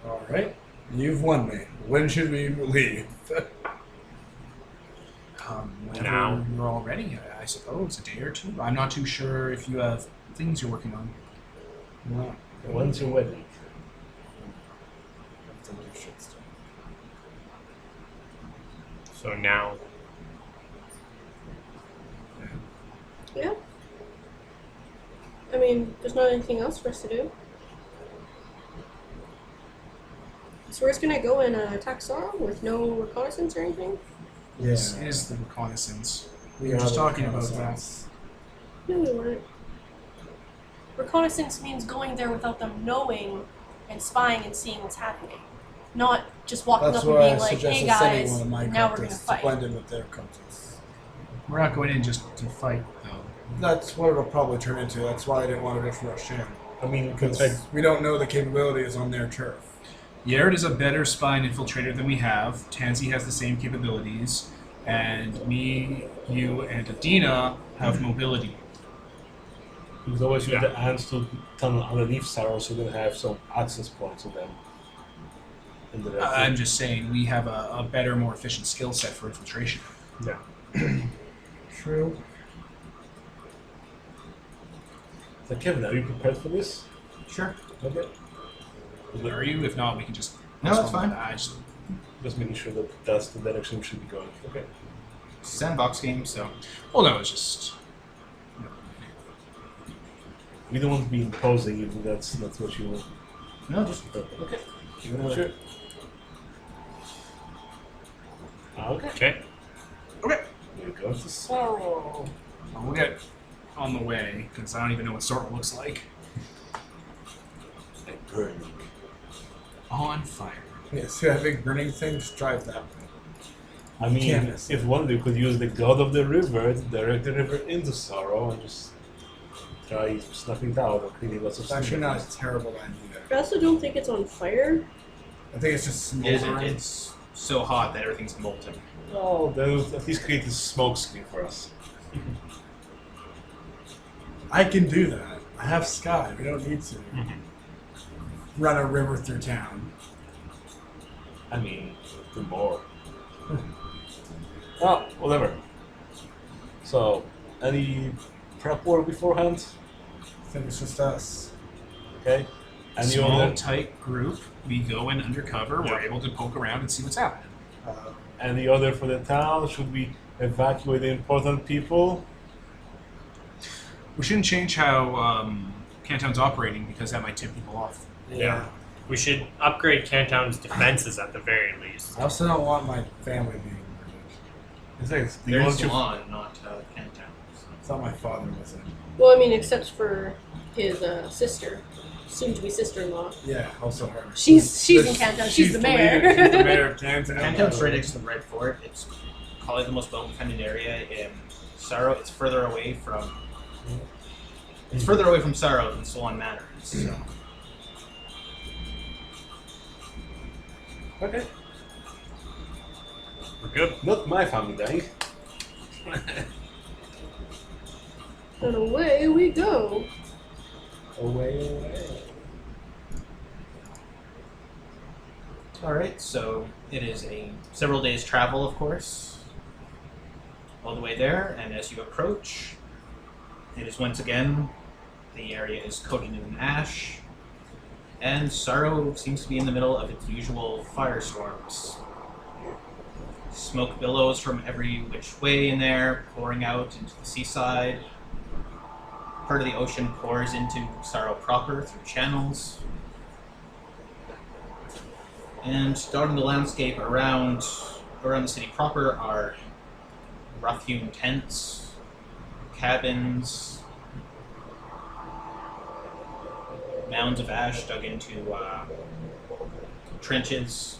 All right. You've won me. When should we leave? Whenever Now. you're all ready, I suppose, a day or two. I'm not too sure if you have things you're working on. No. When's your wedding? So now. Yeah. I mean, there's not anything else for us to do. So we're just gonna go and attack Saro with no reconnaissance or anything? This is the reconnaissance. We were are just the talking about reconnaissance. No, we weren't. Reconnaissance means going there without them knowing and spying and seeing what's happening. Not just walking That's up and why I being like, hey suggested sending guys, one of my now we're gonna cultists to fight. blend in with their cultists. We're not going in just to fight, though. That's what it'll probably turn into. That's why I didn't want to just rush in. I mean, Because we don't know the capabilities on their turf. Yared is a better spy and infiltrator than we have. Tansy has the same capabilities. And me, you, and Adina have mobility. you could always use the ants to tunnel underneath Saro so you can have some access points to them. In the I'm just saying, we have a better, more efficient skill set for infiltration. Yeah. True. So Kevin, are you prepared for this? Sure. Okay. Are you? If not, we can just... No, that's fine. Just making sure that that's the direction we should be going. Okay. Sandbox game, so. Well, no, it's just... We don't want to be imposing if that's what you want. No, just. Okay. Sure. Sure. Okay. Okay. Okay. We're going to Saro. Well, we'll get on the way, because I don't even know what Saro looks like. And burning. On fire. Yes, so having burning things drive that way. I mean, Canvas. if one day could use the god of the river to direct the river into Saro and just try snuffing it out or creating lots of It's actually not smoke. a terrible idea. I also don't think it's on fire. I think it's just It is, smoldering. it's so hot that everything's molten. Oh, they'll at least create a smoke screen for us. I can do that. I have Sky. We don't need to run a river through town. I mean, do more. Oh, whatever. So, any prep work beforehand? I think it's just us. Okay. And you Small, other, tight group. We go in undercover. We're able to poke around and see what's happening. and the other for the town? Should we evacuate the important people? We shouldn't change how Cantown's operating, because that might tip people off. Yeah. We should upgrade Cantown's defenses at the very least. I also don't want my family being murdered. It's like, do you There's want your Salon, not Cantown. I thought my father was in. Well, I mean, except for his sister, soon-to-be sister-in-law. Yeah, also her. She's in Cantown. She's the mayor. She's the mayor of Canton. Cantown's right next to the Red Fort. It's probably the most well-defended area in Saro. It's further away from It's further away from Saro than Solon Manor is. So. Okay. We're good. Not my family dying. And away we go. Away. Alright, so it is a several days travel, of course, all the way there, and as you approach, it is once again, the area is coated in ash, and Saro seems to be in the middle of its usual firestorms. Smoke billows from every which way in there, pouring out into the seaside. Part of the ocean pours into Saro proper through channels. And dotting the landscape around the city proper are rough-hewn tents, cabins, mounds of ash dug into trenches.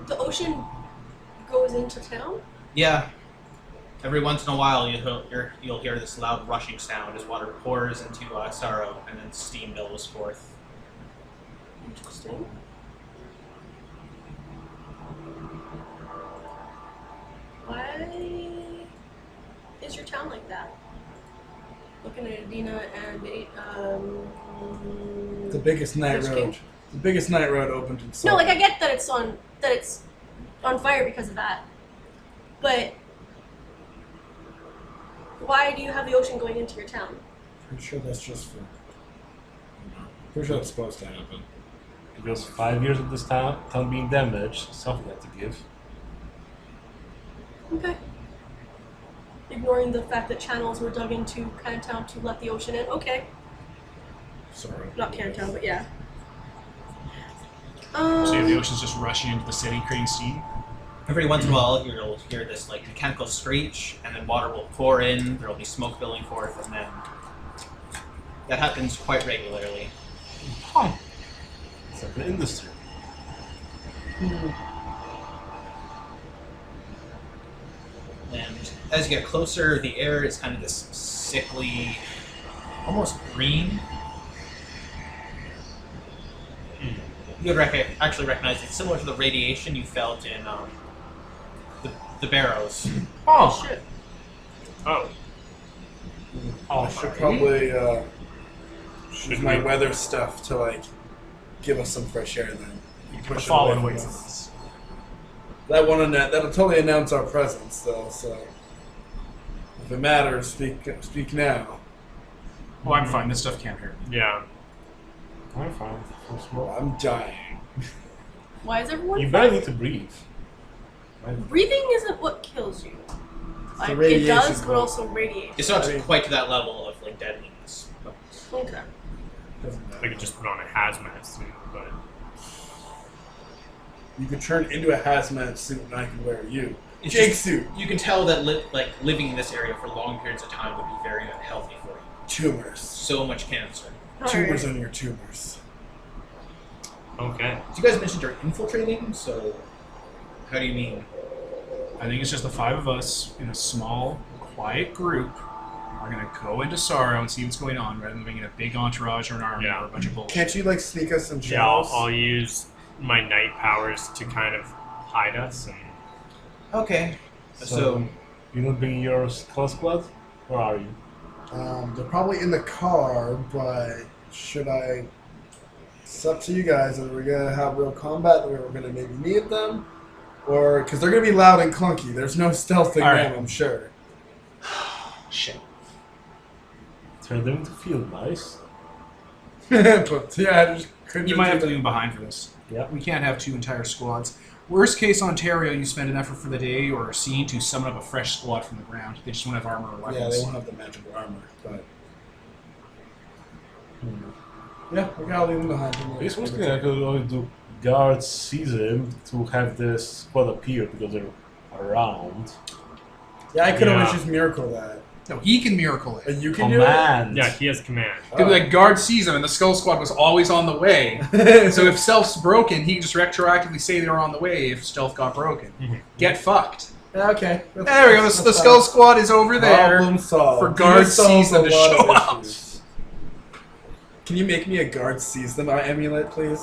The ocean goes into town? Yeah. Every once in a while, you'll hear this loud rushing sound as water pours into Saro, and then steam billows forth. Interesting. Why is your town like that? Looking at Adina and The biggest night Witch road. King? The biggest night road opened in No, like I get that it's on fire because of that, but why do you have the ocean going into your town? Pretty sure that's just for. Pretty sure that's supposed to happen. Because 5 years of this town being damaged, something had to give. Okay. Ignoring the fact that channels were dug into Cantown to let the ocean in. Okay. Sorry. Not Cantown, but yeah. So yeah, the ocean's just rushing into the city, creating steam. Every once in a while, you'll hear this like mechanical screech, and then water will pour in. There will be smoke billowing forth, and then that happens quite regularly. Huh. It's like an industry. And as you get closer, the air is kind of this sickly, almost green. You would actually recognize it, similar to the radiation you felt in the barrows. Oh, Shit. Oh. I should probably use my weather stuff to like give us some fresh air then. Push it fallen away away from from us. us. That'll totally announce our presence though, so if it matters, speak now. Well, I'm fine. This stuff can't hurt me. Yeah. I'm fine. Well, I'm dying. Why is everyone? You better need to breathe. Breathing isn't what kills you. Like, it radiation does, but part. also radiation. It's not quite to that level of like deadliness. But Okay. Doesn't matter. I could just put on a hazmat suit, but You could turn into a hazmat suit and I can wear you. it's Jake just- suit. you can tell that living in this area for long periods of time would be very unhealthy for you. Tumors. So much cancer. Tumors on your tumors. okay. So you guys mentioned you're infiltrating, so how do you mean? I think it's just the five of us in a small, quiet group. We're gonna go into Saro and see what's going on, rather than being in a big entourage or an army Yeah. or a bunch of bullshit. Can't you like sneak us some Yeah, I'll shadows? use my night powers to kind of hide us. And Okay. So you don't bring your skull squad? Where are you? They're probably in the car, but should I? It's up to you guys. Are we gonna have real combat? Or we're gonna maybe need them, or because they're gonna be loud and clunky. There's no stealthing All right. them, I'm sure. Shit. Turn them into field mice. But yeah, I just couldn't. You might have to leave them behind for this. Yeah. We can't have two entire squads. Worst case, Ontario, you spend an effort for the day or a scene to summon up a fresh squad from the ground. They just won't have armor or weapons. Yeah, they won't have the magical armor, but yeah, we gotta leave them behind. This was good. I could only do guard season to have this squad appear because they're around. Yeah, I could always Yeah. just miracle that. No, he can miracle it. And you can do it. Command. yeah, he has command. Could be like guard sees him and the Skull Squad was always on the way. So if stealth's broken, he can just retroactively say they were on the way if stealth got broken. Mhm. Get fucked. Okay. There we go. The Skull Squad is over there. Problem solved. For guard season to show up. Can you make me a guard season amulet, please?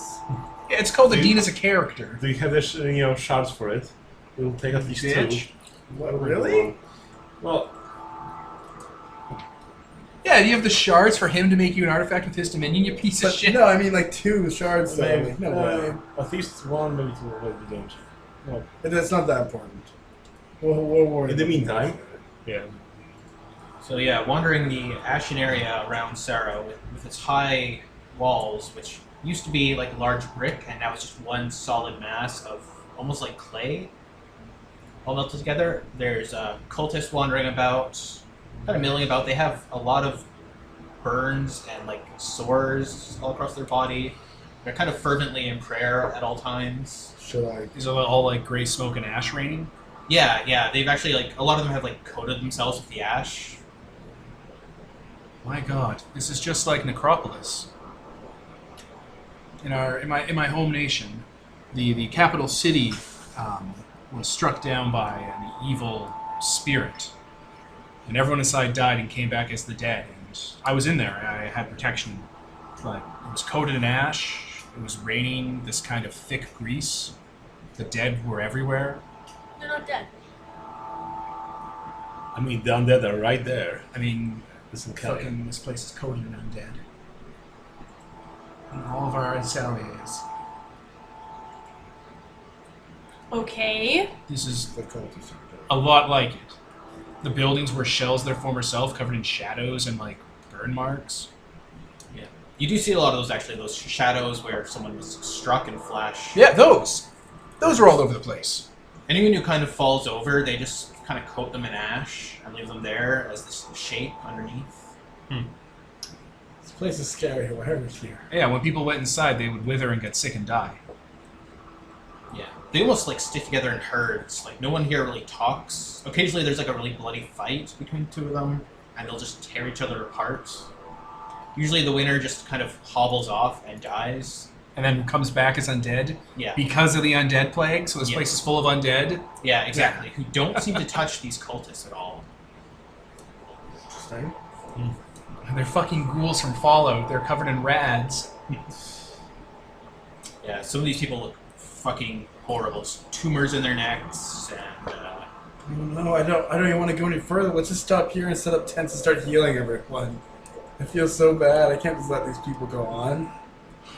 Yeah, it's called the Dean as a character. Do you have the shards for it? It will take at least Bitch. 2. What, really? Well, Yeah, do you have the shards for him to make you an artifact with his dominion, you piece of But shit? no, I mean like 2 shards. Though. maybe, Like, no way. at least 1, maybe 2. Maybe you don't. No. It's not that important. We'll worry. In the meantime, Yeah. So yeah, wandering the ashen area around Saro with its high walls, which used to be like a large brick, and now it's just one solid mass of almost like clay, all melted together. There's cultists wandering about, kind of milling about. They have a lot of burns and like sores all across their body. They're kind of fervently in prayer at all times. Should I? Is it all like gray smoke and ash raining? Yeah. They've actually like a lot of them have like coated themselves with the ash. My God, this is just like Necropolis. In my home nation, the capital city was struck down by an evil spirit, and everyone inside died and came back as the dead. And I was in there. I had protection, but it was coated in ash. It was raining this kind of thick grease. The dead were everywhere. They're not dead. I mean, the undead are right there. I mean, This Ancalia. fucking this place is coated in undead. And all of our Ancalia is. Okay. This is The cultists are dead. a lot like it. The buildings were shells of their former self, covered in shadows and like burn marks. Yeah, you do see a lot of those actually. Those shadows where someone was struck and flash. Yeah, those are all over the place. Anyone who kind of falls over, they just kind of coat them in ash and leave them there as this shape underneath. This place is scary. Why are we here? Yeah, when people went inside, they would wither and get sick and die. Yeah, they almost like stick together in herds. Like no one here really talks. Occasionally, there's like a really bloody fight between the two of them, and they'll just tear each other apart. Usually, the winner just kind of hobbles off and dies. And then comes back as undead Yeah, because of the undead plague. So this Yeah. place is full of undead. yeah, exactly. Who don't seem to touch these cultists at all. Interesting. And they're fucking ghouls from Fallout. They're covered in rads. Yeah, some of these people look fucking horrible. Just tumors in their necks, and No, I don't even want to go any further. Let's just stop here and set up tents and start healing everyone. I feel so bad. I can't just let these people go on.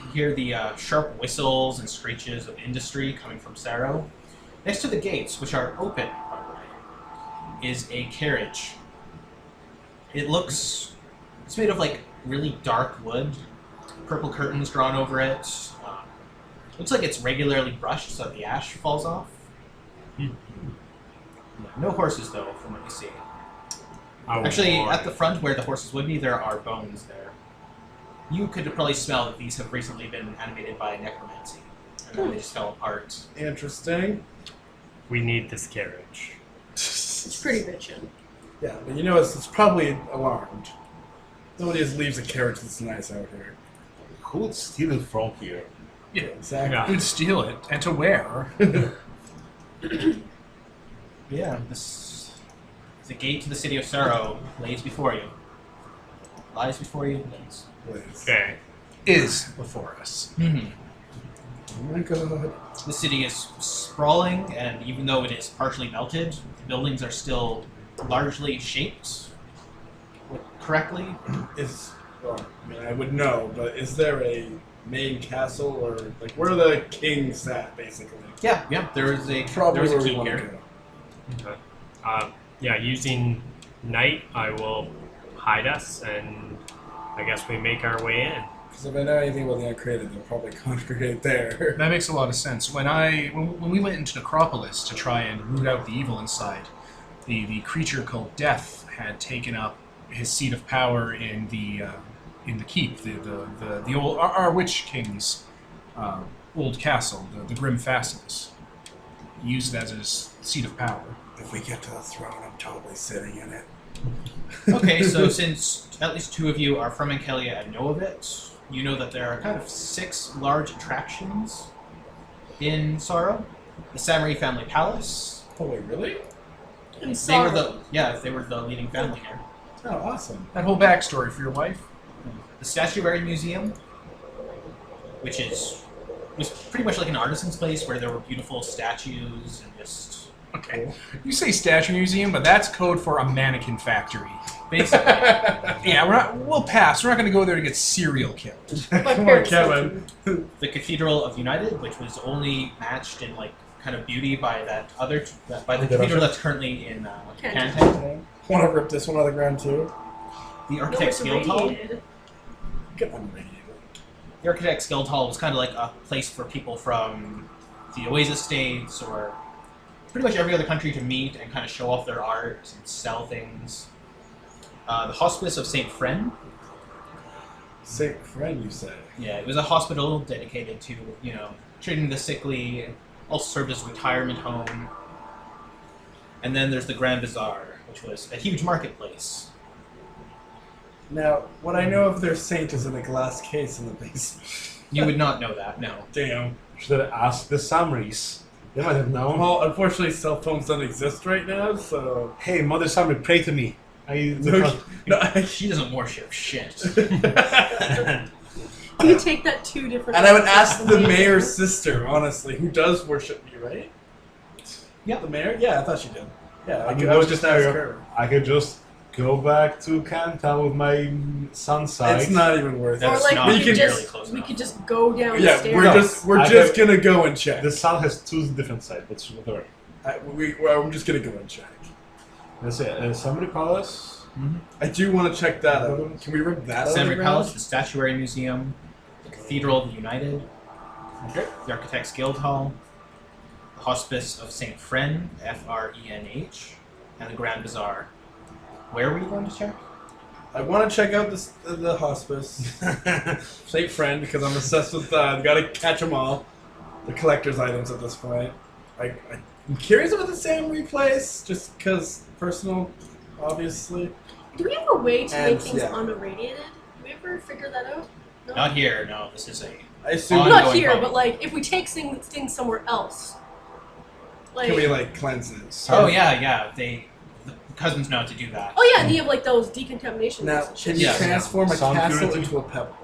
you hear the sharp whistles and screeches of industry coming from Saro. Next to the gates, which are open, by the way, is a carriage. It's made of like really dark wood, purple curtains drawn over it. Looks like it's regularly brushed so that the ash falls off. No horses though, from what you see. Actually, at the front where the horses would be, there are bones there. You could probably smell that these have recently been animated by necromancy, and then they just fell apart. Interesting. We need this carriage. It's pretty bitchin'. Yeah, but you know, it's probably alarmed. Nobody just leaves a carriage that's nice out here. Who would steal it from here? Yeah, Exactly. Yeah. who'd steal it and to where? Yeah, this the gate to the city of Saro lays before you. Lies before you, lays. Please. Okay. Is before us. Oh my god. The city is sprawling, and even though it is partially melted, the buildings are still largely shaped correctly. Well, I mean, I would know, but is there a main castle, or like where are the kings at, basically? Yeah, there is a Probably there is where a we key want to here. go. Okay. Yeah, using night, I will hide us, and I guess we make our way in. Because if I know anything about the uncreated, they'll probably congregate there. That makes a lot of sense. When we went into Necropolis to try and root out the evil inside, the creature called Death had taken up his seat of power in the keep, the old our witch king's old castle, the Grim Fastness. He used it as his seat of power. If we get to the throne, I'm totally sitting in it. Okay, so since at least two of you are from Ancalia and know of it, you know that there are kind of 6 large attractions in Saro. The Samurai family palace. Oh wait, really? And They were Saro. they were the leading family here. Oh, awesome. That whole backstory for your wife. The Statuary Museum, which was pretty much like an artisan's place where there were beautiful statues and just Okay. You say statue museum, but that's code for a mannequin factory. basically. Yeah, we'll pass. We're not going to go there to get serial killed. My Come on, parents Kevin. The Cathedral of United, which was only matched in like kind of beauty by by the cathedral that's currently in Canton. Canton. Want to rip this one out of the ground too? The No, Architect's it's Guild Hall. irradiated. Get unradiated. The Architect's Guild Hall was kind of like a place for people from the Oasis states or pretty much every other country to meet and kind of show off their art and sell things. The Hospice of St. Friend. Saint friend, you say? Yeah, it was a hospital dedicated to, treating the sickly, also served as a retirement home. And then there's the Grand Bazaar, which was a huge marketplace. Now, what I know of their saint is in a glass case in the basement. You would not know that, no. Damn. Should have asked the Summaries. They might have known. Well, unfortunately, cell phones don't exist right now, so... Hey, Mother Summary, pray to me. She doesn't worship shit. You could take that two different. And I would ways. ask the Amazing. mayor's sister, honestly, who does worship me, right? Yeah. The mayor? Yeah, I thought she did. Yeah, I I, mean, I would what's just the ask scenario? her. I could just go back to Canton with my son's side. It's not even worth That's Or like not we we could can- nearly just close we enough. could just go it. downstairs. Yeah, we're No, we're I just have- gonna go and check. The sun has two different sides, but whatever. I'm just gonna go and check. Let's say Summary Palace. I do want to check that out. Can we rip that out of the Assembly ground? Palace, the Statuary Museum, the Cathedral of the United, the Architect's Guild Hall, the Hospice of St. Friend, F-R-E-N-H, and the Grand Bazaar. Where were you going to check? I want to check out the hospice. Saint Friend, because I'm obsessed with gotta catch them all. The collector's items at this point. I'm curious about the Samurai place, just because personal, obviously. Do we have a way to And, make things yeah. unirradiated? Did we ever figure that out? No. Not here, no. This is a... I assume. On- Not ongoing here, problem. but like if we take things somewhere else. Like, Can we cleanse it? Oh, yeah. The cousins know how to do that. oh yeah, and you have like those decontamination. Now, and shit. can you Yeah. transform a Sound castle purity. into a pebble?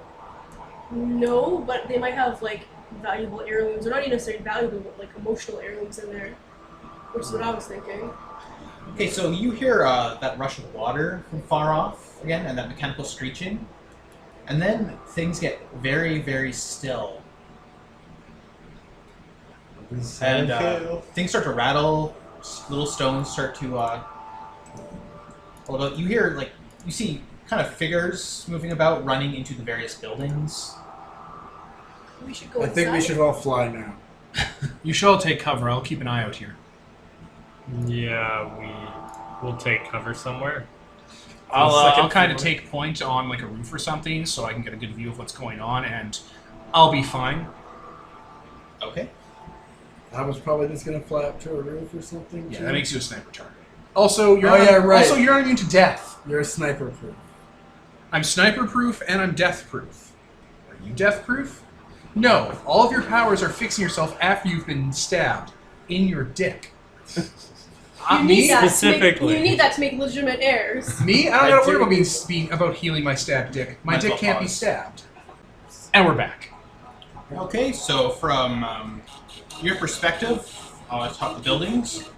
No, but they might have like valuable heirlooms, or not even necessarily valuable, but like emotional heirlooms in there. Which is what I was thinking. Okay, so you hear that rush of water from far off again, and that mechanical screeching, and then things get very, very still, and things start to rattle. Little stones start to. Although you hear you see kind of figures moving about, running into the various buildings. We should go I think we inside. should all fly now. You should all take cover. I'll keep an eye out here. Yeah, we'll take cover somewhere. I'll kind of take point on like a roof or something so I can get a good view of what's going on, and I'll be fine. Okay. I was probably just gonna fly up to a roof or something. Yeah, too. that makes you a sniper target. Also, you're Oh, yeah, right. Also, you're immune to death. You're a sniper proof. I'm sniper proof and I'm death proof. Are you death proof? No. All of your powers are fixing yourself after you've been stabbed in your dick. You need Me? that Specifically. you need that to make legitimate heirs. Me? I don't I gotta worry do. about being about healing my stabbed dick. My Might as dick well can't be pause. stabbed. And we're back. Okay, so from your perspective, atop the buildings,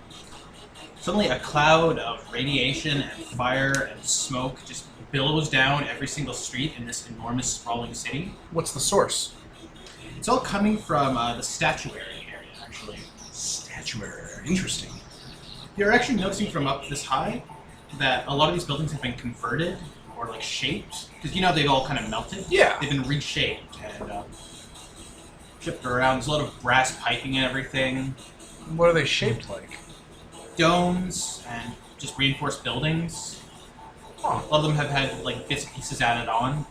suddenly a cloud of radiation and fire and smoke just billows down every single street in this enormous, sprawling city. What's the source? It's all coming from the statuary area, actually. Statuary. Interesting. You're actually noticing from up this high that a lot of these buildings have been converted or shaped, because they've all kind of melted. Yeah. They've been reshaped and shifted around. There's a lot of brass piping and everything. What are they shaped like? Domes and just reinforced buildings. Huh. A lot of them have had bits and pieces added on.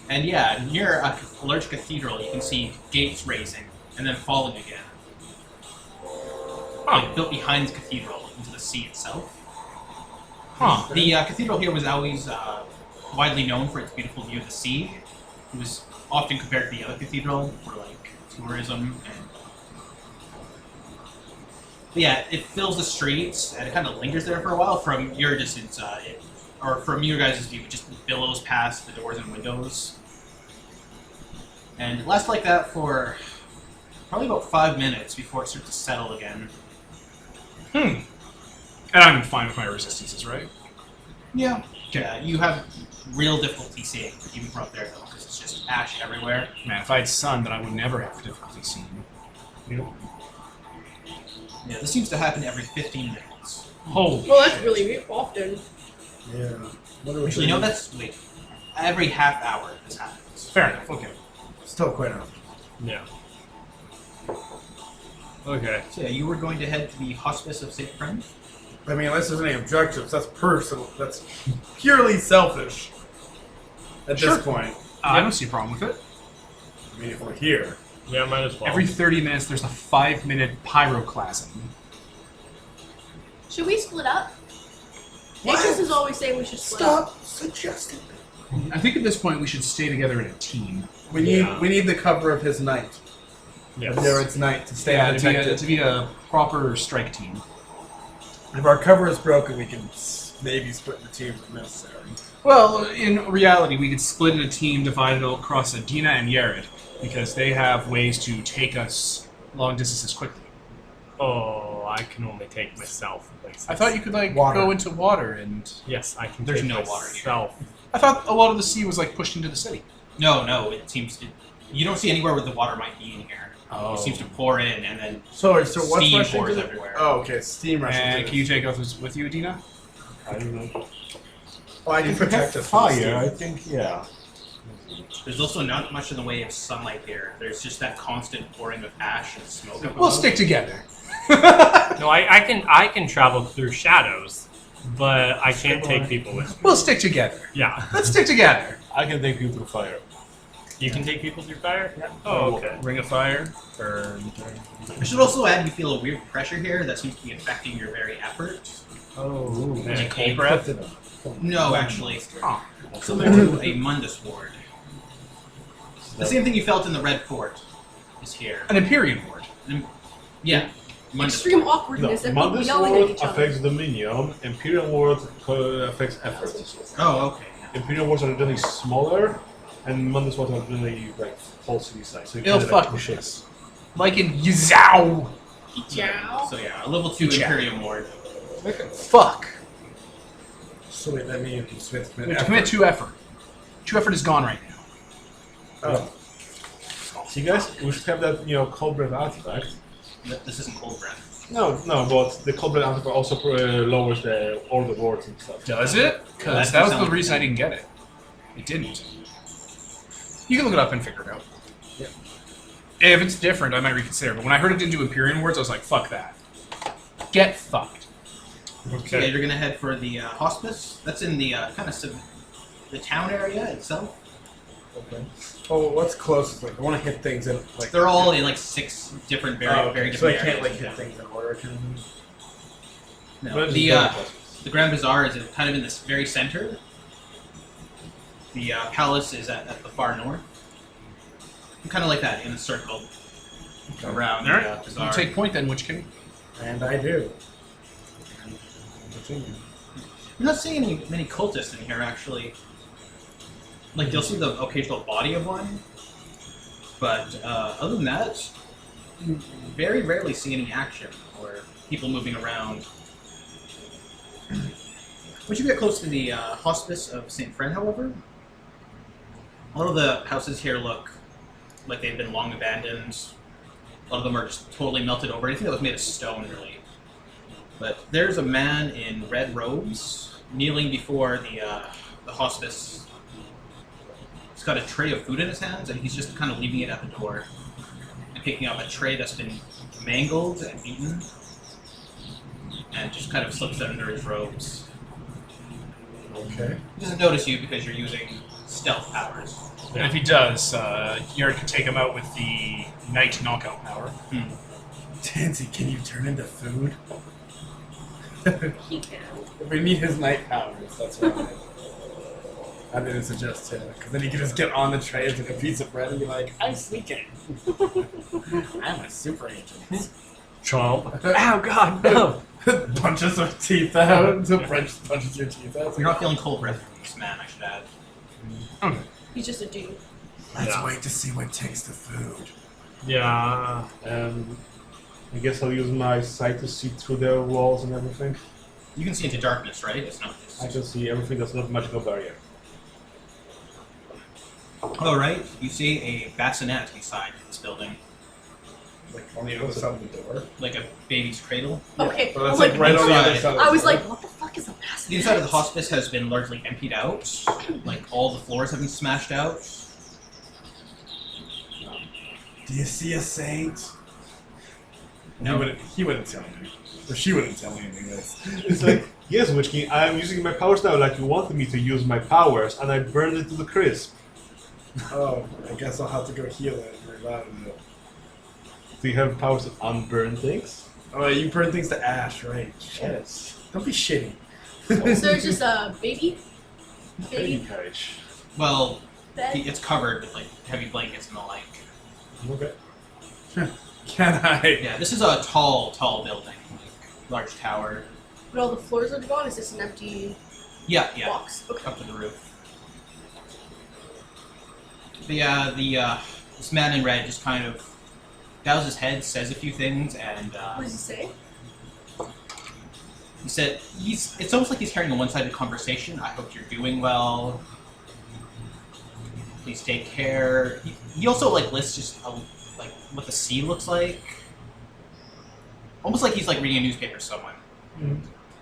And yeah, near a large cathedral, you can see gates raising and then falling again. Built behind the cathedral into the sea itself. Huh. The cathedral here was always widely known for its beautiful view of the sea. It was often compared to the other cathedral for tourism and But yeah, it fills the streets and it kind of lingers there for a while from your distance, or from your guys' view. It just billows past the doors and windows. And it lasts like that for probably about 5 minutes before it starts to settle again. And I'm fine with my resistances, right? Yeah. Yeah, you have real difficulty seeing, even from up there, though, because it's just ash everywhere. Man, if I had sun, then I would never have difficulty seeing. Yep. Yeah, this seems to happen every 15 minutes. Holy Well, that's shit. really often. Yeah. Actually, no, that's... Wait. Every half hour this happens. Fair enough, okay. Still quite often. Yeah. Okay. So yeah, you were going to head to the Hospice of St. Friend? I mean, unless there's any objectives, that's personal. That's purely selfish. At Sure. this point. I don't see a problem with it. I mean, if we're here. Yeah, might as well. Every 30 minutes, there's a 5-minute pyroclasm. Should we split up? What? Aegis is always saying we should split up. Stop suggesting. I think at this point we should stay together in a team. We need the cover of his knight. Yes. Of Jared's knight to stay Yeah, undetected. to be a proper strike team. If our cover is broken, we can maybe split the teams if necessary. Well, in reality, we could split in a team divided across Adina and Yared, because they have ways to take us long distances quickly. Oh, I can only take myself places. I thought you could like Water. go into water, and Yes, I can. There's take no water here. myself. I thought a lot of the sea was like pushed into the city. No, it seems to... You don't see anywhere where the water might be in here. Oh. It seems to pour in and then... So what's Steam rushing pours to the... everywhere. Oh, okay, steam rushing And to can you take us with you, Adina? I don't know. Oh, I can If we protect have us from the fire, I steam. think, yeah. There's also not much in the way of sunlight here. There's just that constant pouring of ash and smoke. up We'll above. stick together. No, I can travel through shadows, but I can't take people with me. We'll stick together. Yeah. Let's stick together. I can take you through fire. You can take people through fire? Yeah. Oh, okay. Ring of fire. Burn. I should also add you feel a weird pressure here that seems to be affecting your very effort. Oh, Like cold breath. No, actually. Oh. Similar to a Mundus ward. The same thing you felt in the Red Fort is here. An Empyrean ward. Yeah. Mundus Extreme ward. no, awkwardness and people Mundus yelling at word each other. affects the minion, Imperial word affects effort. Oh, okay. Imperial words are generally smaller, and Mundus words are generally like whole city size. So you It'll kind of, fuck with us. Like in Yizao. Ciao. So yeah, a level 2 Ciao. Imperium ward. Fuck. So wait, that means we have to We have to commit 2 effort. 2 effort is gone right now. Oh. See, guys, we should have that, cold breath artifact. This isn't cold breath. No, but the cold breath artifact also lowers all the words and stuff. Does it? Because that was the reason I didn't get it. It didn't. You can look it up and figure it out. Yeah. If it's different, I might reconsider. But when I heard it didn't do Empyrean words, I was like, fuck that. Get fucked. So yeah, you're gonna head for the hospice. That's in the kind of the town area itself. Okay. Oh, what's closest? Like, I want to hit things in like. They're all in like 6 different, very So I different can't like areas. hit things in order. Can No. Where's The Grand Bazaar is kind of in this very center. The palace is at the far north. Kind of like that, in a circle around the Alright. bazaar. You take point then, Witch King. And I do. Continue. You're not seeing many cultists in here, actually. Like, you'll see the occasional body of one, but other than that, you very rarely see any action or people moving around. Once you get close to the Hospice of St. Friend, however, all of the houses here look like they've been long abandoned. A lot of them are just totally melted over. Anything that was made of stone, really. But there's a man in red robes kneeling before the hospice. He's got a tray of food in his hands, and he's just kind of leaving it at the door and picking up a tray that's been mangled and eaten, and just kind of slips it under his robes. Okay. He doesn't notice you because you're using stealth powers. And if he does, Yard can take him out with the Knight knockout power. Tansy, can you turn into food? He can. We need his night powers. That's right. I didn't suggest him, because then he can just get on the tray with a piece of bread and be like, I'm sneaking. I'm a super agent. Chomp. Ow, God, no! Punches her teeth out. The French punches your teeth out. You're not feeling cold breath from this man, I should add. He's just a dude. Let's Yeah. wait to see what takes the food. Yeah. I guess I'll use my sight to see through the walls and everything. You can see into darkness, right? It's not I just... can see everything that's not magical barrier. Oh, right. You see a bassinet inside this building. Like on the other side of the door. Like a baby's cradle. Okay. But that's I'm like right on the other inside. side. I was like, what the fuck is a The bassinet? inside of the hospice has been largely emptied out. Like, all the floors have been smashed out. Do you see a saint? No. He wouldn't tell me. Or she wouldn't tell me any of this. It's like, yes, Witch King, I am using my powers now like you wanted me to use my powers, and I burned it to the crisp. Oh, I guess I'll have to go heal it and revive it. Do you have powers to unburn things? Oh, you burn things to ash, right? Yes. Don't be shitty. So it's just a baby Baby carriage. Well, bed. it's covered with, like, heavy blankets and the like. Okay. Can I? Yeah, this is a tall building. Like, large tower. But all the floors are gone. Is this an empty Yeah. box? Okay. Up to the roof. But yeah, this man in red just kind of bows his head, says a few things, and What does he say? he said it's almost like he's carrying a one-sided conversation. I hope you're doing well. Please take care. He also like lists just like what the sea looks like. Almost like he's like reading a newspaper to someone.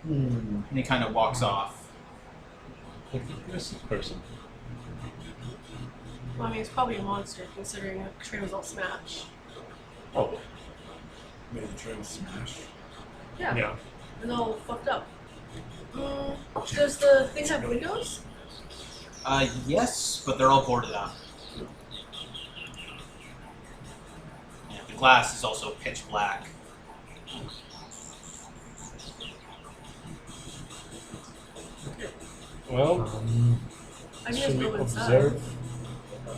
And he kind of walks off. Yes, person. Well, I mean, it's probably a monster considering the train was all smashed. Oh. Maybe try to smash. Yeah. Yeah. And all fucked up. Does the thing have windows? Yes, but they're all boarded up. Yeah, the glass is also pitch black. Well, I just should we go inside. observe?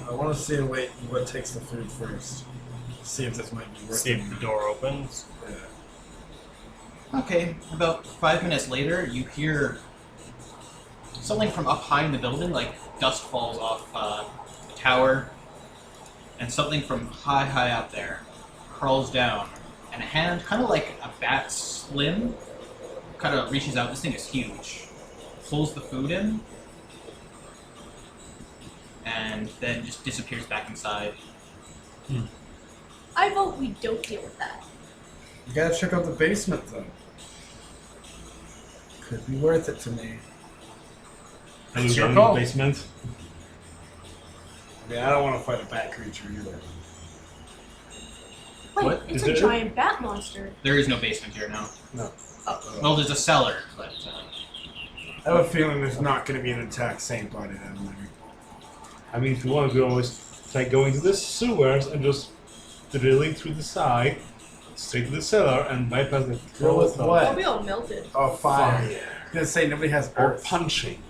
I want to see what takes the food first. See if this might be worth See it. if the door opens. Yeah. Okay, about 5 minutes later, you hear something from up high in the building, like dust falls off the tower, and something from high up there crawls down, and a hand, kind of like a bat's limb, kind of reaches out. This thing is huge. Pulls the food in, and then just disappears back inside. I vote we don't deal with that. You gotta check out the basement though. Could be worth it to me. Have It's you your gone in the call. basement? I mean, I don't want to fight a bat creature either. Wait, What? it's Is a it- giant bat monster. There is no basement here now. No. Well, there's a cellar, but I have a feeling there's not going to be an attack saint body down there. I mean, if you want, we can always try going to the sewers and just drilling through the side, straight to the cellar, and bypass the Drill with tunnel. what? I'll be all melted. Oh, fire. Fire. I was gonna say nobody has Or earth punching.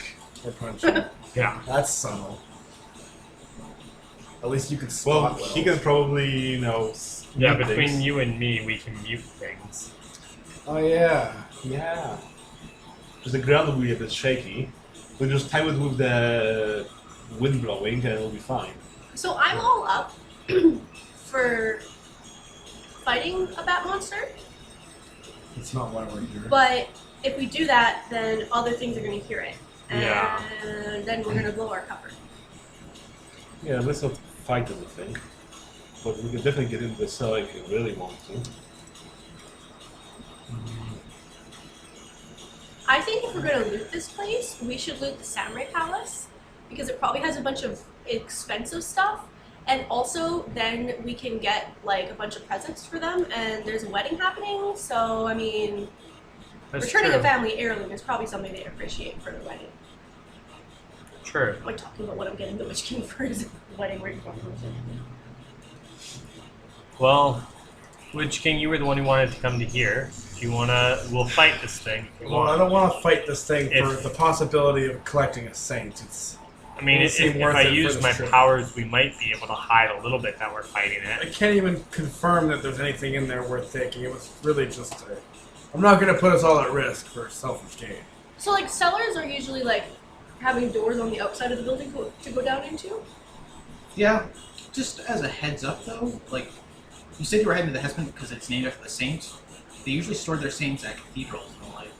or punching. Yeah. That's subtle. At least you could Well, spot he can probably, Yeah, mute between things. you and me, we can mute things. Oh yeah. Yeah. Because the ground will be a bit shaky. We just time it with the wind blowing and it'll be fine. So I'm all up for fighting a bat monster, That's not why we're here. but if we do that, then other things are going to hear it. And Yeah. then we're going to blow our cover. Yeah, let's not fight anything. But we can definitely get into the cellar if you really want to. I think if we're going to loot this place, we should loot the Samurai Palace because it probably has a bunch of expensive stuff. And also, then we can get like a bunch of presents for them, and there's a wedding happening. So, I mean, That's returning true. a family heirloom is probably something they appreciate for the wedding. True. I'm like talking about what I'm getting the Witch King for his wedding ring. Well, Witch King, you were the one who wanted to come to here. If you wanna, we'll fight this thing. If you Well, I want. don't want to fight this thing for If- the possibility of collecting a saint. It's I mean, Doesn't if seem worth I it for use this my trip. powers, we might be able to hide a little bit that we're fighting I it. can't even confirm that there's anything in there worth taking. It was really just I'm not going to put us all at risk for selfish gain. So like cellars are usually like having doors on the outside of the building to go down into. Yeah. Just as a heads up, though, like you said, you were heading to the Hespen because it's named after the saints. They usually store their saints at cathedrals and the like.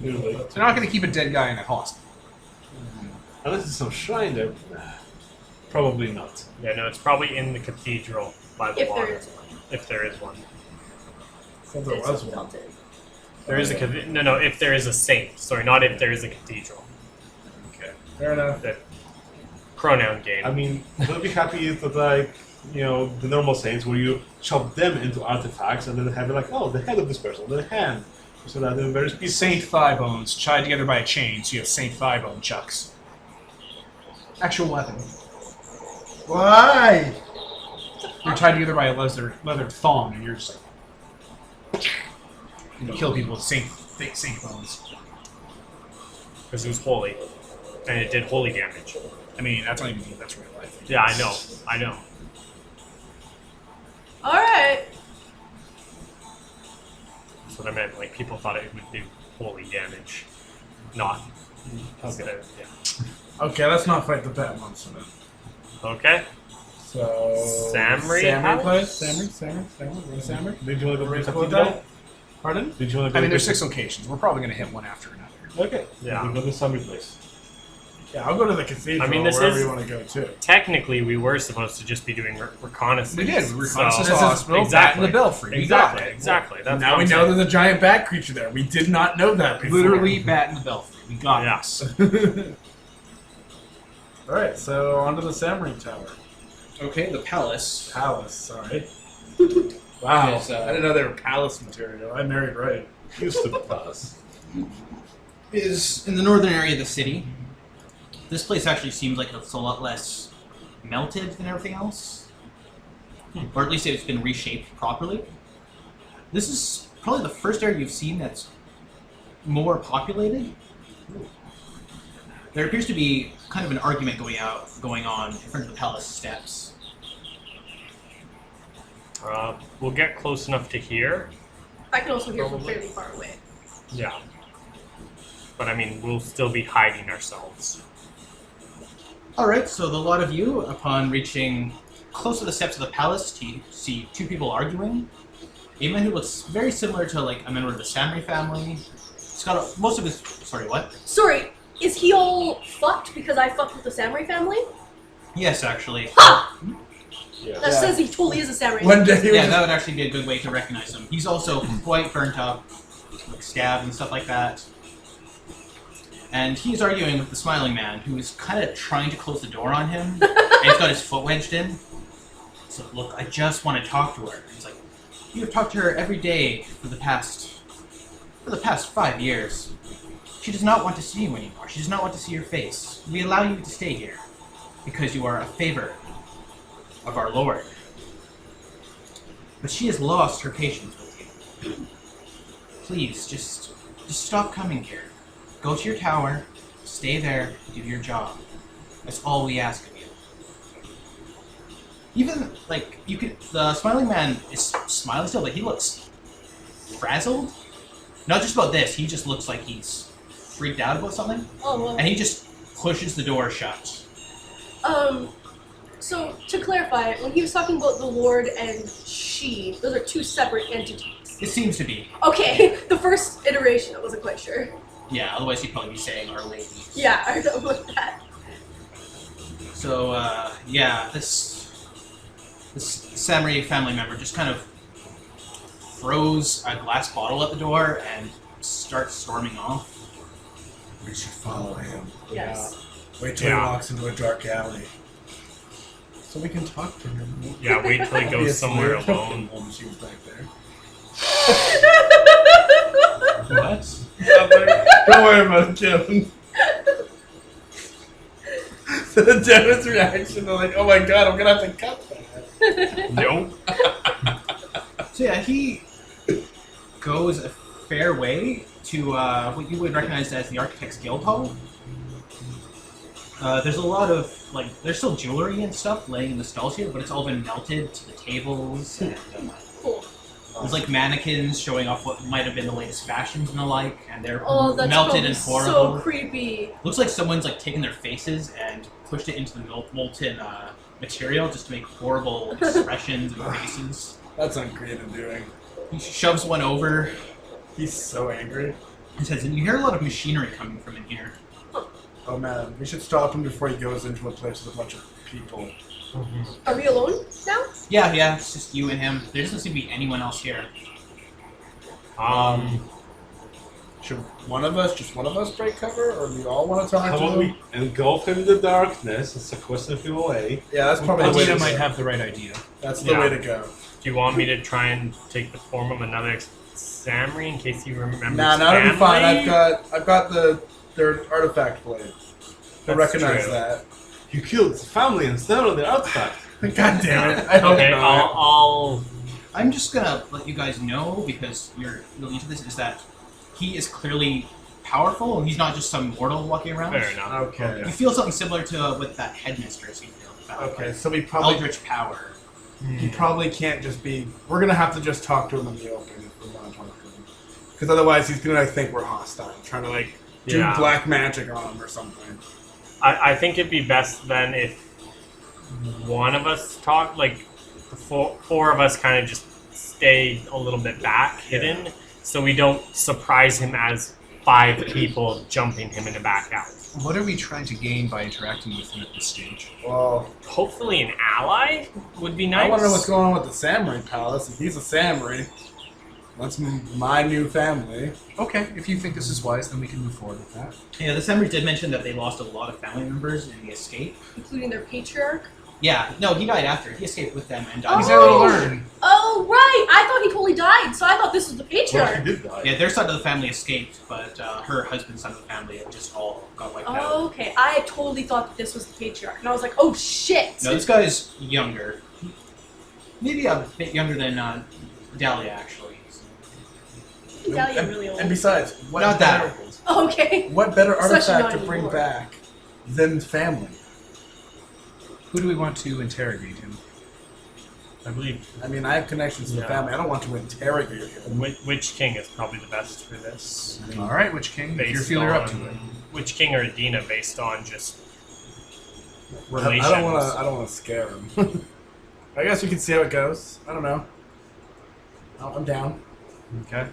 Usually. They're not going to keep a dead guy in a hospital. Unless it's some shrine there. Probably not. Yeah, no, it's probably in the cathedral by the If water. there is one. If there is one. So there It's was one. built in. There is a no, if there is a saint. Sorry, not if there is a cathedral. Okay, fair enough. The pronoun game. I mean, don't be happy that, like, you know, the normal saints where you chop them into artifacts and then have it like, oh, the head of this person, the hand. So that they're very specific. Saint thigh bones tied together by a chain, so you have Saint thigh bone chucks. Actual weapon. Why? You're tied together by a leather thong, and you're just like, and you kill people with Saint bones. Because it was holy. And it did holy damage. I mean, that's not even that's real life. Yeah, I know. I know. All right. That's what I meant. Like, people thought it would do holy damage. Not. Okay. Yeah. Okay, let's not fight the bat monster then. Okay. So... Samri Samri house? plays? Samri? Did you want to go Raise to about the that? Pardon? Did you want to go I mean, to there's 6 locations. We're probably going to hit one after another. Okay. Yeah. We go to some place. Yeah, I'll go to the cathedral I mean, this wherever is- you want to go to. Technically, we were supposed to just be doing reconnaissance. We did. We So- reconnaissance This is- hospital, exactly. bat in the belfry. We got Exactly. it. Exactly. That's Now what we I'm know saying. there's a giant bat creature there. We did not know that before. Literally bat in the belfry. We got Yeah. this. Alright, so on to the Samri Tower. Okay, the palace. Palace, sorry. Wow, Yes, I didn't know they were palace material. I married right. Used to pass. Is in the northern area of the city. This place actually seems like it's a lot less melted than everything else. Or at least it's been reshaped properly. This is probably the first area you've seen that's more populated. There appears to be kind of an argument going on in front of the palace steps. We'll get close enough to hear. I can also hear from Probably. fairly far away. Yeah. But I mean, we'll still be hiding ourselves. Alright, so the lot of you, upon reaching close to the steps of the palace, see 2 people arguing. A man who looks very similar to like a member of the Samri family. He's got most of his... Sorry, what? Sorry, is he all fucked because I fucked with the samurai family? Yes, actually. Ha! Yeah. That says he totally is a samurai. One day he was Yeah, that would actually be a good way to recognize him. He's also quite burnt up, like stabbed and stuff like that. And he's arguing with the smiling man, who is kind of trying to close the door on him, and he's got his foot wedged in. So, look, I just want to talk to her. He's like, you have talked to her every day for the past 5 years. She does not want to see you anymore. She does not want to see your face. We allow you to stay here because you are a favor of our Lord. But she has lost her patience with you. Please, just stop coming here. Go to your tower, stay there, do your job. That's all we ask of you. Even, like, the smiling man is smiling still, but he looks frazzled. Not just about this, he just looks like he's freaked out about something. Oh, well. And he just pushes the door shut. So, to clarify, when he was talking about the Lord and she, those are 2 separate entities. It seems to be. Okay, the first iteration, I wasn't quite sure. Yeah, otherwise he'd probably be saying Our Lady. Yeah, I know about that. So, yeah, this Samri family member just kind of throws a glass bottle at the door and starts storming off. We should follow him. Yes. Wait till Yeah. he walks into a dark alley. So we can talk to him. Yeah, wait till he goes somewhere alone. She was back there. What? Don't worry about it, Kevin. So Devin's reaction, they're like, oh my god, I'm gonna have to cut that. Nope. So yeah, he goes a fair way to what you would recognize as the Architects Guild Hall. There's a lot of, there's still jewelry and stuff laying in the stalls here, but it's all been melted to the tables. And, Cool. there's mannequins showing off what might have been the latest fashions and the like, and they're Oh, that's melted probably and horrible. so creepy. Looks like someone's taken their faces and pushed it into the molten material just to make horrible expressions and faces. That's uncreative doing. He shoves one over He's so angry. and says, "And you hear a lot of machinery coming from in here." Oh man, we should stop him before he goes into a place with a bunch of people. Are we alone now? Yeah, it's just you and him. There doesn't seem to be anyone else here. Should one of us break cover, or do we all want to talk How to about him? we engulf him in the darkness and sequester him away? Yeah, that's probably the way Adina to might go. have the right idea. That's the Yeah. way to go. Do you want me to try and take the form of another Samri in case you remember? Nah, that'll be fine. I've got their artifact blade. I That's recognize true. that. You killed his family instead of the artifact. God damn it! I hope Okay, not. I'll I'm just gonna let you guys know, because you're really into this, is that he is clearly powerful, and he's not just some mortal walking around. fair enough. Okay. You feel something similar to with that headmistress you feel about. Okay, so we probably Eldritch power. he probably can't just be. We're gonna have to just talk to him in the open if we want to talk to him, because otherwise he's gonna think we're hostile, trying to do Yeah. black magic on him or something. I think it'd be best then if one of us talk, the four of us kind of just stay a little bit back, hidden, so we don't surprise him as 5 people jumping him in the back out. What are we trying to gain by interacting with him at this stage? Well, Hopefully an ally would be nice. I want to know what's going on with the Samurai Palace. If he's a Samurai, that's my new family. Okay, if you think this is wise, then we can move forward with that. Yeah, the Samurai did mention that they lost a lot of family members in the escape. Including their patriarch? Yeah, no, he died after. He escaped with them and died. He's able to learn. Oh, right! I thought he totally died, so I thought this was the Well, patriarch. he did die. Yeah, their side of the family escaped, but her husband's side of the family had just all got wiped out. Oh, okay. I totally thought that this was the patriarch, and I was like, oh shit! No, this guy's younger. Maybe a bit younger than Dahlia, actually. Dahlia really old. And besides, what Not better, that old. Oh, okay. what better Especially artifact not to bring anymore. back than family? Who do we want to interrogate him? I believe I mean, I have connections to the Yeah. family. I don't want to interrogate him. Witch King is probably the best for this. All right, Witch King, if you Based feel you're up on to it. Witch King or Adina, based on just I relations. don't want to scare him. I guess we can see how it goes. I don't know. I'm down. Okay.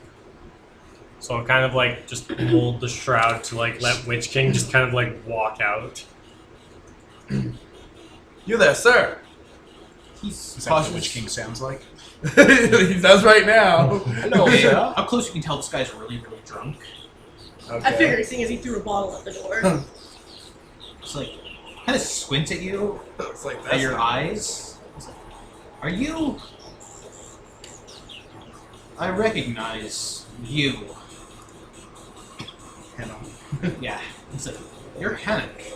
So I'll kind of just hold the shroud to let Witch King just kind of walk out. You there, sir? He's Is that what the Witch King sounds like? He does right now. Hello, sir. How close you can tell this guy's really, really drunk. Okay. I figured, seeing as he threw a bottle at the door. Just kind of squint at you, It's like at that's your not- eyes. He's like, "Are you? I recognize you." You know. Yeah. He's like, "You're Hank."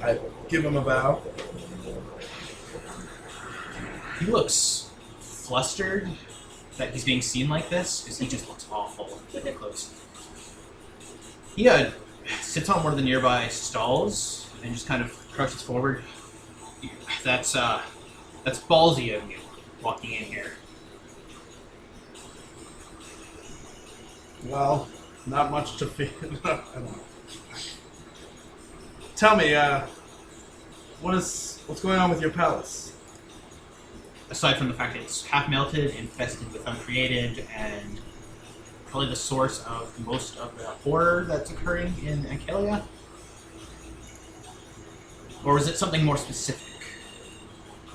I give him a bow. He looks flustered that he's being seen like this, because he just looks awful really close. He sits on one of the nearby stalls and just kind of crouches forward. That's ballsy of you, walking in here. Well, not much to feel. I don't know. Tell me, what's going on with your palace? Aside from the fact that it's half melted, infested with uncreated, and probably the source of most of the horror that's occurring in Ancalia? Or is it something more specific?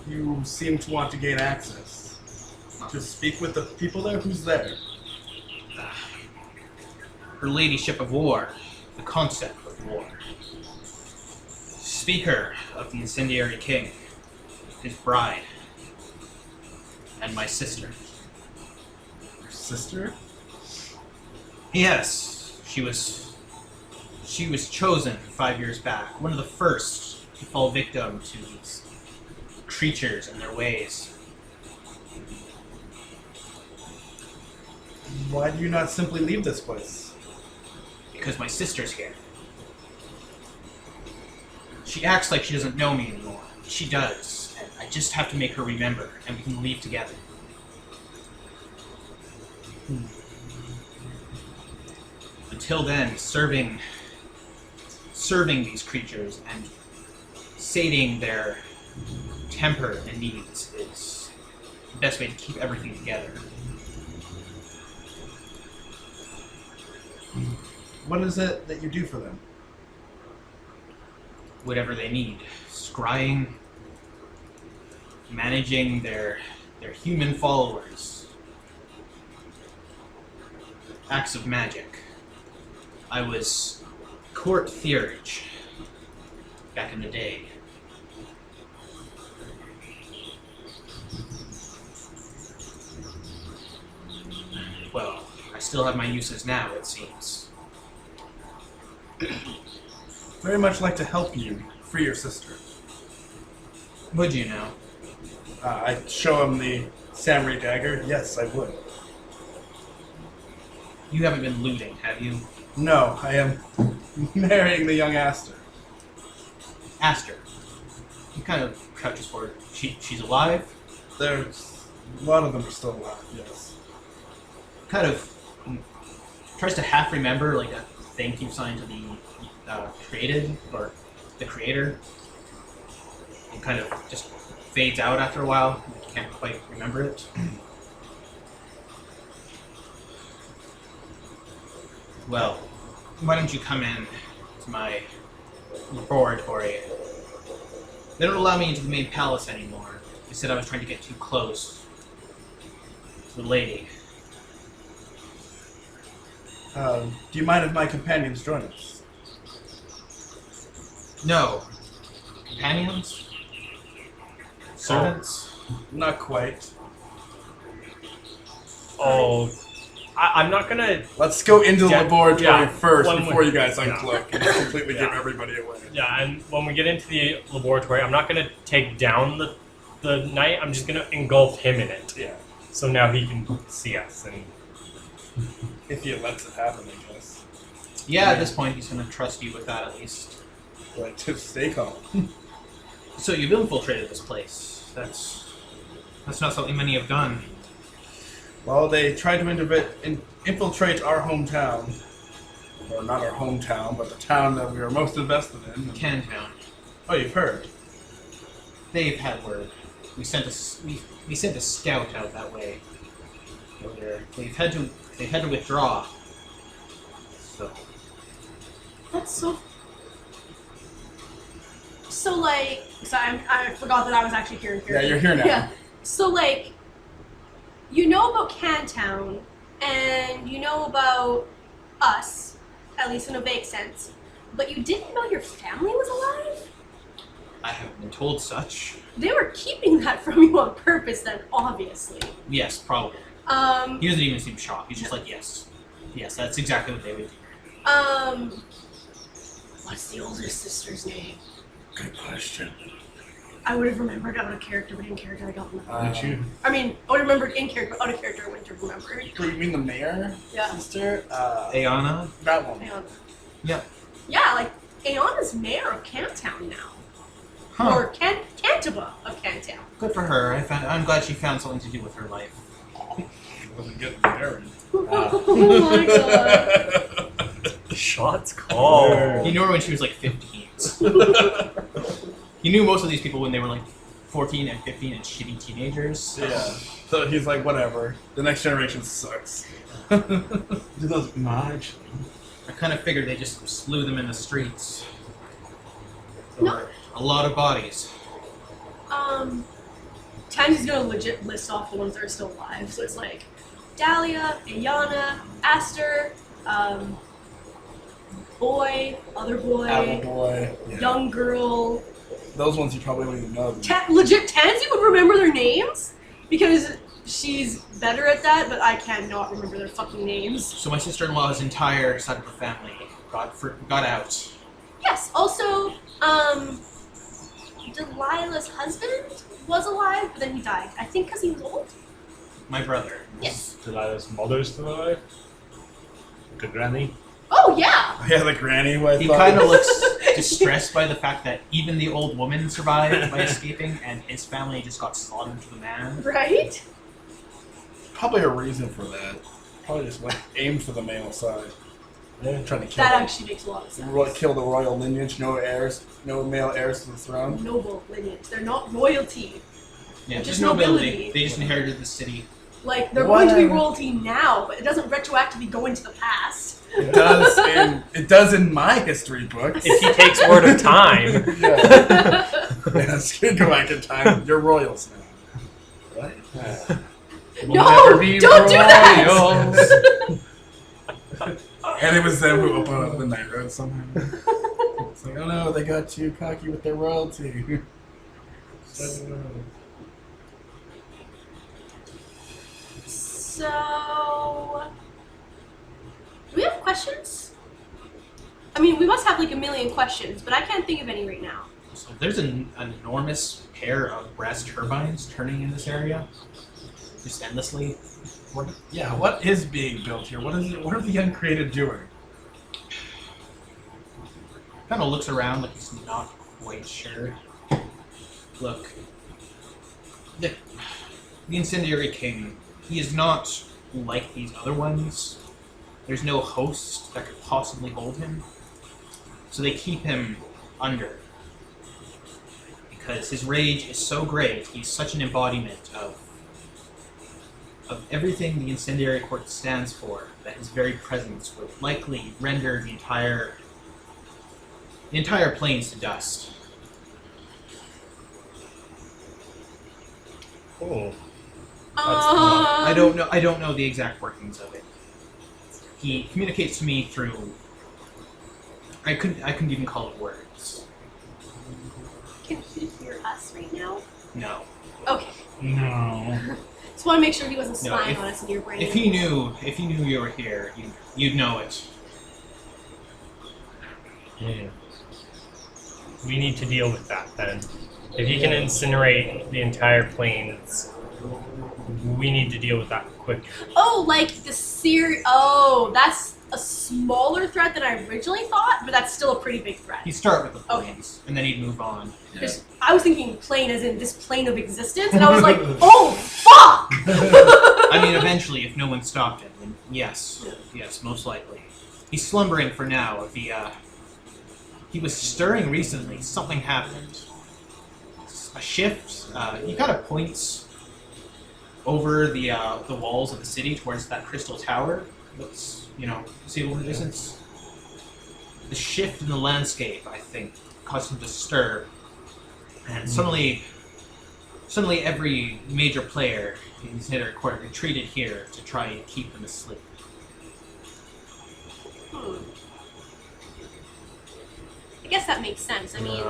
You seem to want to gain access. To speak with the people there? Who's there? Her ladyship of war, the concept of war. Speaker of the incendiary king, his bride, and my sister. Your sister? Yes, she was chosen 5 years back, one of the first to fall victim to these creatures and their ways. Why do you not simply leave this place? Because my sister's here. She acts like she doesn't know me anymore. She does. And I just have to make her remember, and we can leave together. Until then, serving these creatures and sating their temper and needs is the best way to keep everything together. What is it that you do for them? Whatever they need. Scrying, managing their human followers. Acts of magic. I was court theurge back in the day. Well, I still have my uses now, it seems. Very much like to help you free your sister. Would you know? I show him the samurai dagger. Yes, I would. You haven't been looting, have you? No, I am marrying the young Aster. Aster. He kind of crouches forward. She's alive? There's a lot of them are still alive. Yes. Kind of tries to half remember like a thank you sign to the created or the creator, and kind of just fades out after a while. Can't quite remember it. Well, why don't you come in to my laboratory? They don't allow me into the main palace anymore. They said I was trying to get too close to the lady. Do you mind if my companions join us? No. Companions? Servants? Not quite. Oh, I'm not gonna. Let's go into the Yeah, laboratory yeah, first one before would- you guys yeah. uncloak and just completely give Yeah. everybody away. Yeah, and when we get into the laboratory, I'm not gonna take down the knight. I'm just gonna engulf him in it. Yeah. So now he can see us. And If he lets it happen, I guess. Yeah, at this point he's going to trust you with that at least. Like, to stay calm. So you've infiltrated this place. That's not something many have done. Well, they tried to infiltrate our hometown. Or not our hometown, but the town that we are most invested in. Cantown. Oh, you've heard. They've had word. We sent a scout out that way. Earlier. They've had to withdraw. So That's so. So like, so I forgot that I was actually here. Yeah, you're here now. Yeah. So like, you know about Cantown, and you know about us, at least in a vague sense, but you didn't know your family was alive? I haven't been told such. They were keeping that from you on purpose then, obviously. Yes, probably. He doesn't even seem shocked. He's just like, yes. Yes, that's exactly what they would do. What's the oldest sister's name? Good question. I would have remembered out of character, but in character I don't remember. Did you? I mean, I would have remembered in character, but out of character I wouldn't have remembered. You mean the mayor? Yeah. Sister? Ayana? That one. Aeon. Yep. Yeah, like, Aeon's mayor of Cantown now. Huh. Or Cantaba of Cantown. Good for her. I'm glad she found something to do with her life. Wasn't getting married. Oh my god. shots called. He knew her when she was like 15. He knew most of these people when they were like 14 and 15 and shitty teenagers. Yeah. So he's like, whatever. The next generation sucks. It doesn't matter. I kind of figured they just slew them in the streets. No. A lot of bodies. Tansy's gonna legit list off the ones that are still alive. So it's like Dahlia, Ayana, Aster, boy, other boy, Apple boy. Yeah. young girl. Those ones you probably don't even know. Legit, Tansy would remember their names because she's better at that, but I cannot remember their fucking names. So my sister-in-law's entire side of her family got out. Yes, also, Delilah's husband was alive, but then he died. I think because he was old. My brother. Yes. Delilah's mother is still alive? Like a granny? Oh, yeah! Yeah, the granny was. He kind of looks. distressed by the fact that even the old woman survived by escaping, and his family just got slaughtered to the man. Right? Probably a reason for that. Probably just like aimed for the male side. Yeah. Trying to kill That them. actually makes a lot of sense. Kill the royal lineage, no heirs, no male heirs to the throne. Noble lineage. They're not royalty. Yeah, Just just nobility. nobility. They just inherited the city. Like, they're going to be royalty now, but it doesn't retroactively go into the past. It does it does in my history books. If he takes Word of Time. Yeah. Yes, go back in time. You're royals now. Right? We'll No! never be Don't do that! royals. And it was them who opened up the night road somehow. It's like, oh no, they got too cocky with their royalty. So, do we have questions? I mean, we must have like a million questions, but I can't think of any right now. So there's an enormous pair of brass turbines turning in this area, just endlessly. What is being built here? What are the uncreated doing? Kind of looks around like he's not quite sure. Look, the incendiary king, he is not like these other ones. There's no host that could possibly hold him. So they keep him under. Because his rage is so great, he's such an embodiment of everything the incendiary court stands for, that his very presence would likely render the entire plains to dust. Oh. I don't know the exact workings of it. He communicates to me through. I couldn't even call it words. Can he hear us right now? No. Okay. No. Just want to make sure he wasn't No, spying on us in your brain. If he knew you were here, you'd know it. Hmm. We need to deal with that then. If he can incinerate the entire plains, we need to deal with that quick. Oh, like the Oh, that's a smaller threat than I originally thought, but that's still a pretty big threat. He'd start with the Okay. plains, and then he'd move on. Because I was thinking plane as in this plane of existence, and I was like, oh, fuck! I mean, eventually, if no one stopped him, then yes, most likely. He's slumbering for now. He was stirring recently. Something happened. A shift. He kind of points over the walls of the city towards that crystal tower. Looks, see in the distance. The shift in the landscape, I think, caused him to stir, and suddenly every major player in the incendiary court retreated here to try and keep him asleep. I guess that makes sense. I mean,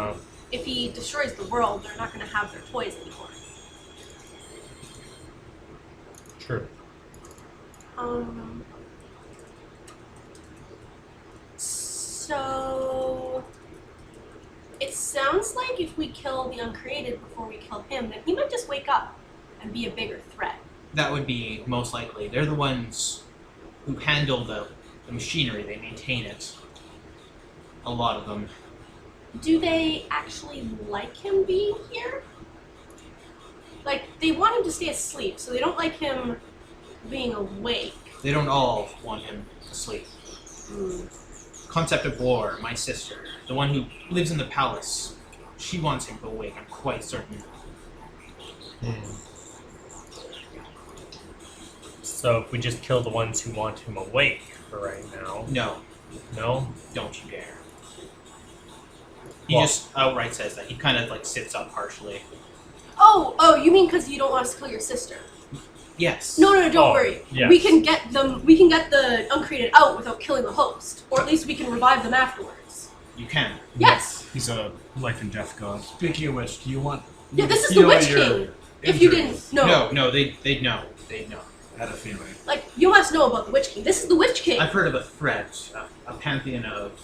if he destroys the world, they're not going to have their toys anymore. True. So it sounds like if we kill the uncreated before we kill him, then he might just wake up and be a bigger threat. That would be most likely. They're the ones who handle the machinery. They maintain it. A lot of them. Do they actually like him being here? Like, they want him to stay asleep, so they don't like him being awake. They don't all want him asleep. Concept of War, my sister, the one who lives in the palace, she wants him to awake, I'm quite certain. So if we just kill the ones who want him awake for right now. No, No? don't you dare. He just outright says that. He kind of like sits up partially. Oh, you mean because you don't want us to kill your sister? Yes. No, don't worry. yes. We can get the uncreated out without killing the host, or at least we can revive them afterwards. You can. Yes. He's a life and death god. Speaking of which, do you want? Yeah, this is feel the Witch your King. If you injuries? didn't know. No, they'd know. They'd know. I had a feeling. Like, you must know about the Witch King. This is the Witch King. I've heard of a threat, a pantheon of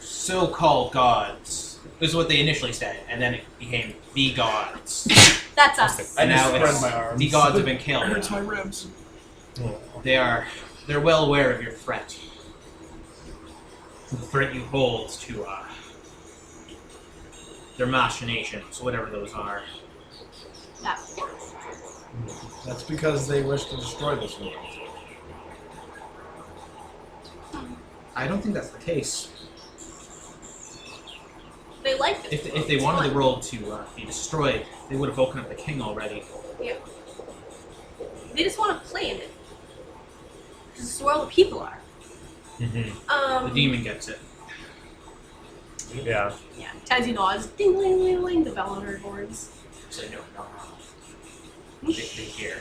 so-called gods. This is what they initially said, and then it became the gods. That's us. And now spread it's my arms. the gods have been killed. It hurts my ribs. They're well aware of your threat. The threat you hold to their machinations, whatever those are. That. That's because they wish to destroy this world. I don't think that's the case. They like it. If they wanted the world to be destroyed, they would have woken up the king already. Yeah. They just want to play in it. This is where all the people are. Mm-hmm. The demon gets it. Yeah. Yeah. Tansy nods. Ding, ding, ding, ding. The bell on her horns. So no. They hear.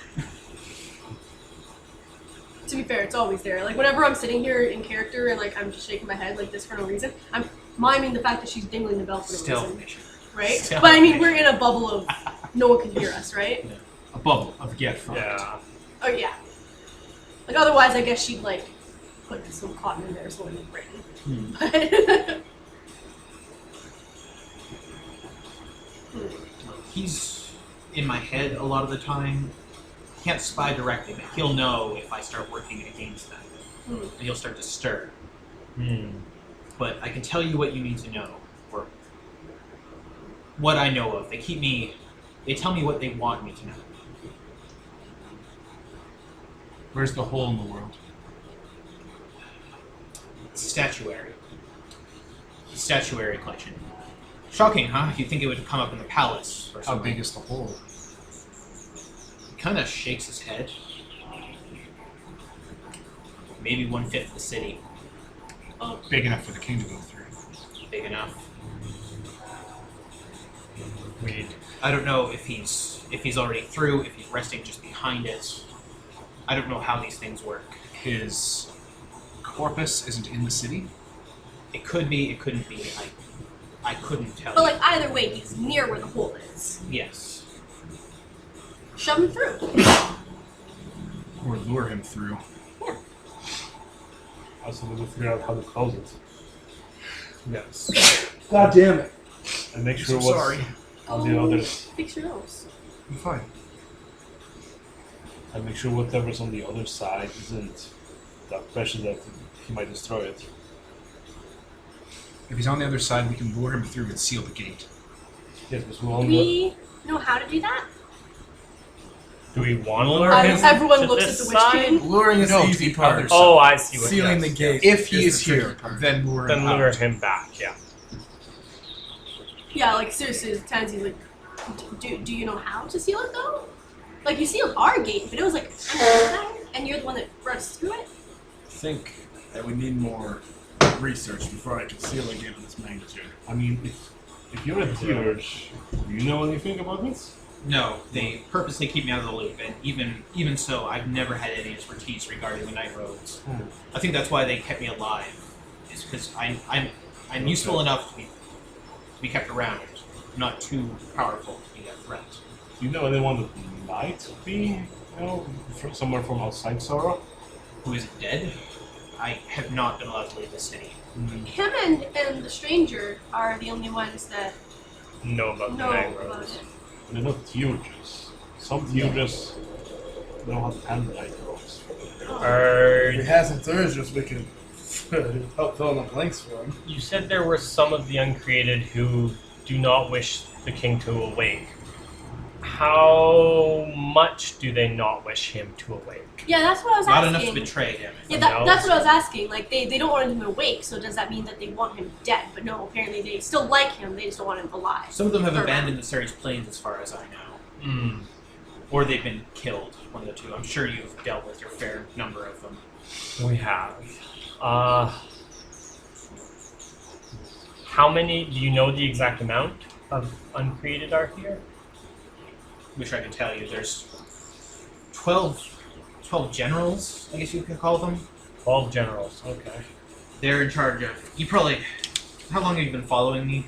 To be fair, it's always there. Like, whenever I'm sitting here in character and, like, I'm just shaking my head like this for no reason, I'm miming the fact that she's dingling the bell for no Stealth reason. mission. Right? Stealth But, I mean, mission. we're in a bubble of no one can hear us, right? A bubble of get fucked. Yeah. Oh, yeah. Like, otherwise, I guess she'd, like, put some cotton in there so it wouldn't rain. But... He's in my head a lot of the time. Can't spy directly, but he'll know if I start working against them. And he'll start to stir. But I can tell you what you need to know, or what I know of. They tell me what they want me to know. Where's the hole in the world? Statuary. Statuary collection. Shocking, huh? You'd think it would come up in the palace or How something. big is the hole? He kind of shakes his head. Maybe 1/5 the city. Big enough for the king to go through. Big enough. Weed. I don't know if he's already through, if he's resting just behind it. I don't know how these things work. His corpus isn't in the city? It could be, it couldn't be. I couldn't tell But, you. like, either way, he's near where the hole is. Yes. Shove him through. Or lure him through? Also, we will figure out how to close it. Yes. God damn it! And make sure So what's sorry. on the others. Fix your nose. I'm fine. And make sure whatever's on the other side isn't that pressure that he might destroy it. If he's on the other side, we can lure him through and seal the gate. Yes, because we Do won't we know how to do that? Do we want to lure him Everyone to looks this at the Witch King. side? Luring is No, the to easy the part. other side. Oh, I see what Sealing yes, the gate. If he is the tricky here, part. then lure Then him lure out. him back, yeah. Yeah, like, seriously, Tansy's like, do you know how to seal it, though? Like, you sealed our gate, but it was like, and you're the one that brought us through it? I think that we need more research before I can seal a gate of this magnitude. I mean, if you're a Tearge, do you know anything about this? No, they purposely keep me out of the loop, and even so, I've never had any expertise regarding the night roads. I think that's why they kept me alive. Is because I'm useful enough to be kept around, not too powerful to be a threat. Do you know anyone that might be, somewhere from outside Saro? Who is dead? I have not been allowed to leave the city. Him and the stranger are the only ones that Know about the know night about roads. it. They're not Tearges. Some Tearges know how to handle night roads. If he has some Thursdays, we can help fill in the blanks for him. You said there were some of the uncreated who do not wish the king to awake. How much do they not wish him to awake? Yeah, that's what I was Not asking. enough to betray him. Yeah, No. that's what I was asking. Like, they don't want him awake, so does that mean that they want him dead? But no, apparently they still like him, they just don't want him alive. Some of them have Or- abandoned the Ceres Plains, as far as I know, or they've been killed. One of the two. I'm sure you've dealt with your fair number of them. We have. How many, do you know the exact amount of uncreated are here? Wish I could tell you. There's 12 generals, I guess you could call them. 12 generals, okay. They're in charge of. You probably. How long have you been following me?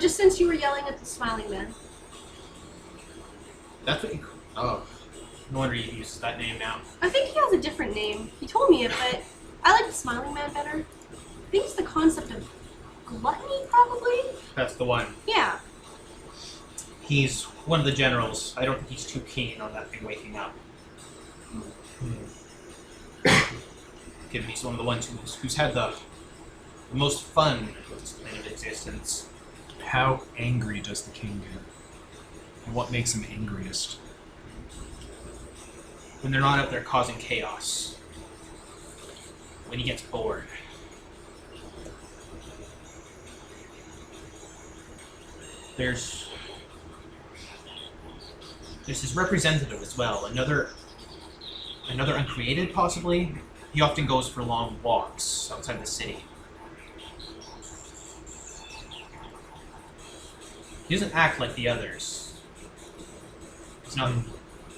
Just since you were yelling at the smiling man. That's what you. Oh, no wonder you use that name now. I think he has a different name. He told me it, but I like the smiling man better. I think it's the concept of gluttony, probably? That's the one. Yeah. He's one of the generals. I don't think he's too keen on that thing waking up. Given he's one of the ones who's had the most fun with this plane of existence. How angry does the king get? And what makes him angriest? When they're not out there causing chaos. When he gets bored. There's his representative as well. Another uncreated, possibly. He often goes for long walks outside the city. He doesn't act like the others.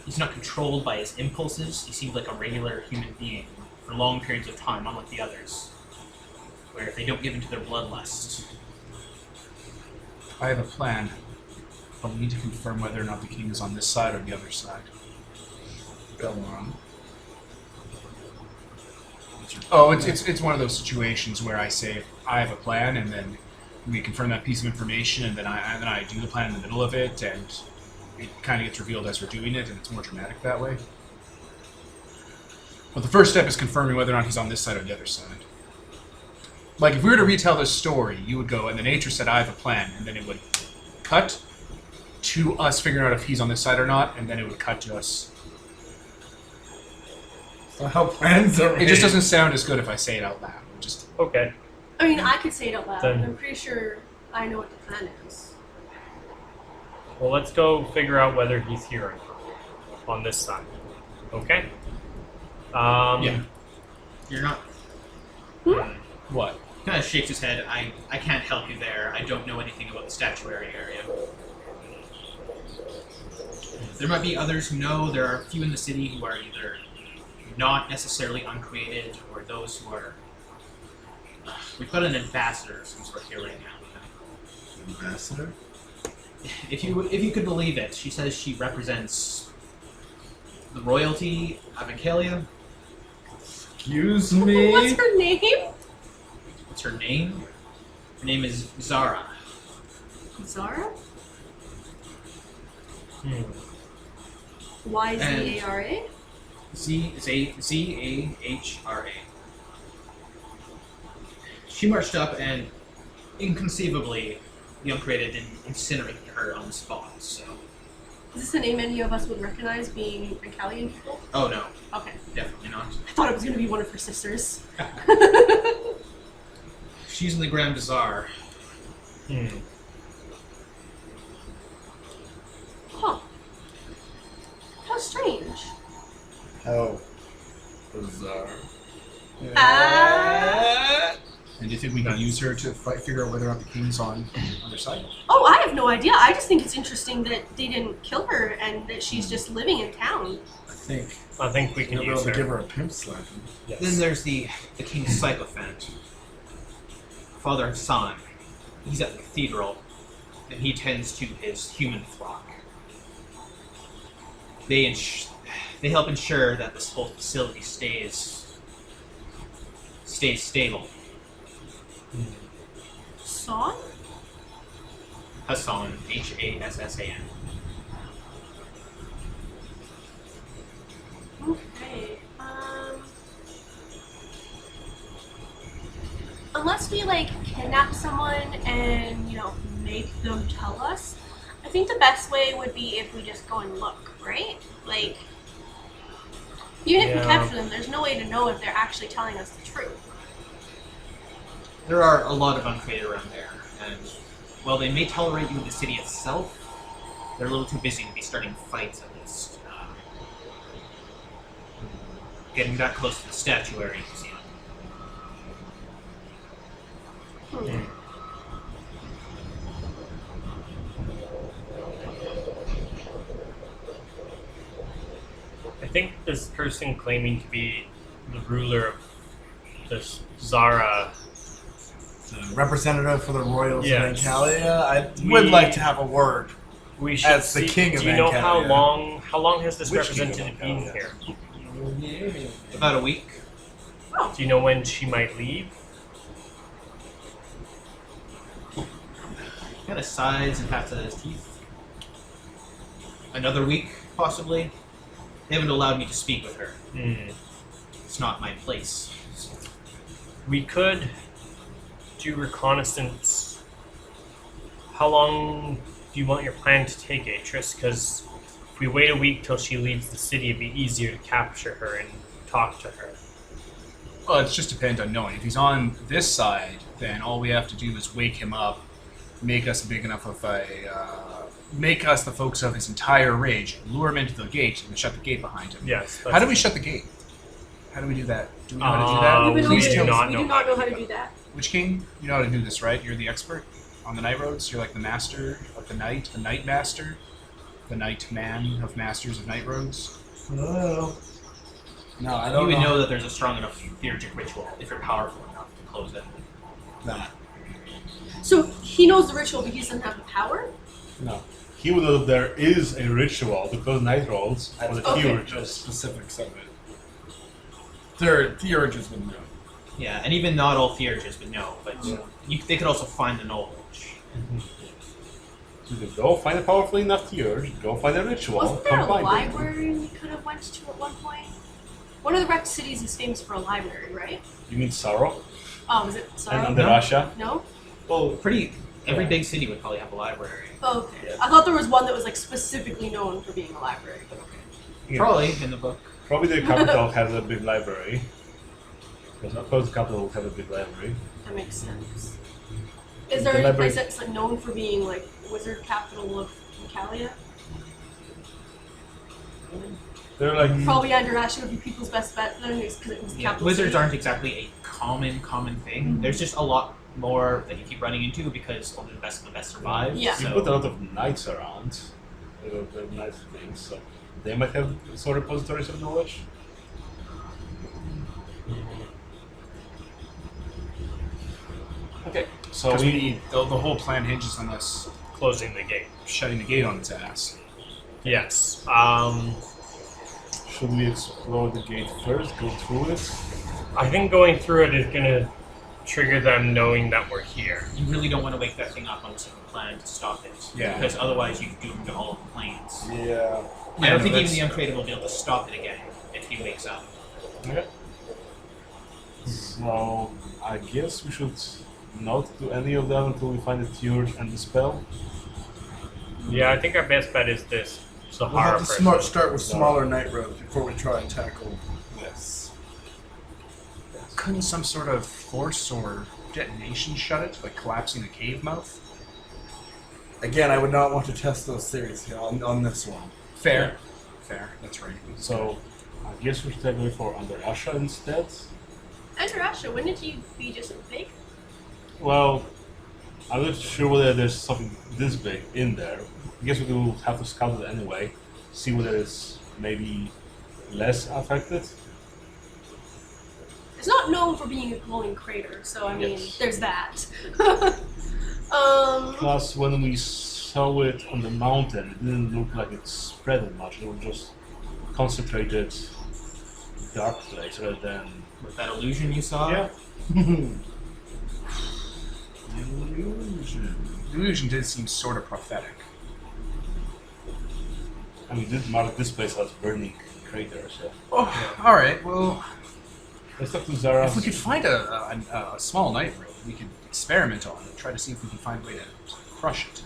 He's not controlled by his impulses. He seems like a regular human being for long periods of time, unlike the others, where if they don't give in to their bloodlust. I have a plan, but we need to confirm whether or not the king is on this side or the other side. Go on. Oh, it's one of those situations where I say I have a plan, and then we confirm that piece of information, and then I do the plan in the middle of it, and it kind of gets revealed as we're doing it, and it's more dramatic that way. But the first step is confirming whether or not he's on this side or the other side. Like, if we were to retell this story, you would go, and the nature said, I have a plan, and then it would cut to us figuring out if he's on this side or not, and then it would cut to us. So how plans are It just doesn't sound as good if I say it out loud. Just Okay. I mean, I could say it out loud, Then- and I'm pretty sure I know what the plan is. Well, let's go figure out whether he's here or not on this side. Okay. Yeah. You're not. what? Kind of shakes his head. I can't help you there. I don't know anything about the statuary area. There might be others who know. There are a few in the city who are either not necessarily uncreated, or those who are. We've got an ambassador of some sort here right now. Ambassador? If you could believe it, she says she represents the royalty of Ancalia. Excuse me? What's her name? What's her name? Her name is Zara. Zara? Hmm. Y-Z-A-R-A? Z-A-H-R-A. She marched up and, inconceivably, the uncreated didn't incinerate her on the spot, so... Is this a name any of us would recognize, being Ancalian people? Oh no, Okay. definitely not. I thought it was going to be one of her sisters. She's in the Grand Bazaar. Hmm. Huh. How strange. How bizarre. And do you think we can use her to figure out whether or not the king's on their side? Oh, I have no idea. I just think it's interesting that they didn't kill her and that she's just living in town. I think we can You'll be able use to her. give her a pimp slap. Yes. Then there's the king's sycophant, Father Hassan. He's at the cathedral, and he tends to his human flock. They help ensure that this whole facility stays stable. Son? Hassan, Hassan. Okay. Unless we kidnap someone and make them tell us, I think the best way would be if we just go and look, right? Even if we capture them, there's no way to know if they're actually telling us the truth. There are a lot of uncreated around there, and while they may tolerate you in the city itself, they're a little too busy to be starting fights at least. Getting that close to the statuary museum. I think this person claiming to be the ruler of this Zara. The representative for the royals Yes. of Ancalia. I would like to have a word. We should As the see- king of Do you know Ancalia. how long has this Which king of representative been Ancalia? here? About a week. Do you know when she might leave? Kind of sighs and taps at his teeth. Another week, possibly. They haven't allowed me to speak with her. It's not my place. We could do reconnaissance how long do you want your plan to take, Atris? Because if we wait a week till she leaves the city, it'd be easier to capture her and talk to her. Well, it's just dependent on knowing. If he's on this side, then all we have to do is wake him up, make us big enough of make us the focus of his entire rage, lure him into the gate, and shut the gate behind him. Yes. How do we shut the gate? How do we do that? Do we know how to do We've that? been Please over tell this. me. We do not know how to do that. Witch King, you know how to do this, right? You're the expert on the night roads. You're like the master of the night master, the night man of masters of night roads. Oh. No, I You don't would know. know that there's a strong enough theurgic ritual if you're powerful enough to close it. That. So he knows the ritual, but he doesn't have the power? No. He would know that there is a ritual to close night rolls for the Okay. The theurgists. specifics of it. Theurgists would know. Yeah, and even not all theurgists would know, but they could also find the knowledge. You could go find a powerful enough theurge, go find a ritual, Wasn't there a combine them. library we could have went to at one point? One of the wrecked cities is famous for a library, right? You mean Saro? Oh, is it Saro? And Russia? No? Well, Every Yeah. big city would probably have a library. Oh, okay. Yeah. I thought there was one that was like specifically known for being a library, but okay. yeah. Probably in the book. Probably the capital has a big library. Because of course the capital will have a big library. That makes sense. Is there The any library- place that's like known for being like wizard capital of Ancalia? They're like Probably Andorasha would be people's best bet then, because it was the Yeah, capital wizards city. aren't exactly a common thing. There's just a lot more that you keep running into because only the best of the best survive. Yeah. we put a lot of knights around. They're nice things, so they might have some repositories of knowledge. Okay. So So we the whole plan hinges on us Closing the gate. shutting the gate on its ass. Yes. should we explore the gate first, go through it? I think going through it is gonna trigger them knowing that we're here. You really don't want to wake that thing up unless you have a plan to stop it. Yeah. Because otherwise you doom to all complaints. Yeah. I don't think even that's- the uncreated will be able to stop it again if he wakes up. Okay. So I guess we should not do any of them until we find the theurge and the spell. Yeah, I think our best bet is this We'll Sahara have to person. start with smaller night roads before we try and tackle this. Couldn't some sort of force or detonation shut it, like collapsing the cave mouth? Again, I would not want to test those theories here on this one. Fair. Fair. That's right. So I guess we should take away for under Asha instead. Andorasha, wouldn't you be just big? Well, I'm not sure whether there's something this big in there. I guess we will have to scout it anyway, see whether it's maybe less affected. It's not known for being a glowing crater, so I mean, Yes. there's that. Plus, when we saw it on the mountain, it didn't look like it spread much. It was just concentrated dark place rather than. With that illusion you saw? Yeah. The illusion did seem sort of prophetic. I mean, this mark this place as burning crater, so. Oh, all right. Well, Let's talk to Zara. if we could find a small night road, we could experiment on it, try to see if we can find a way to crush it.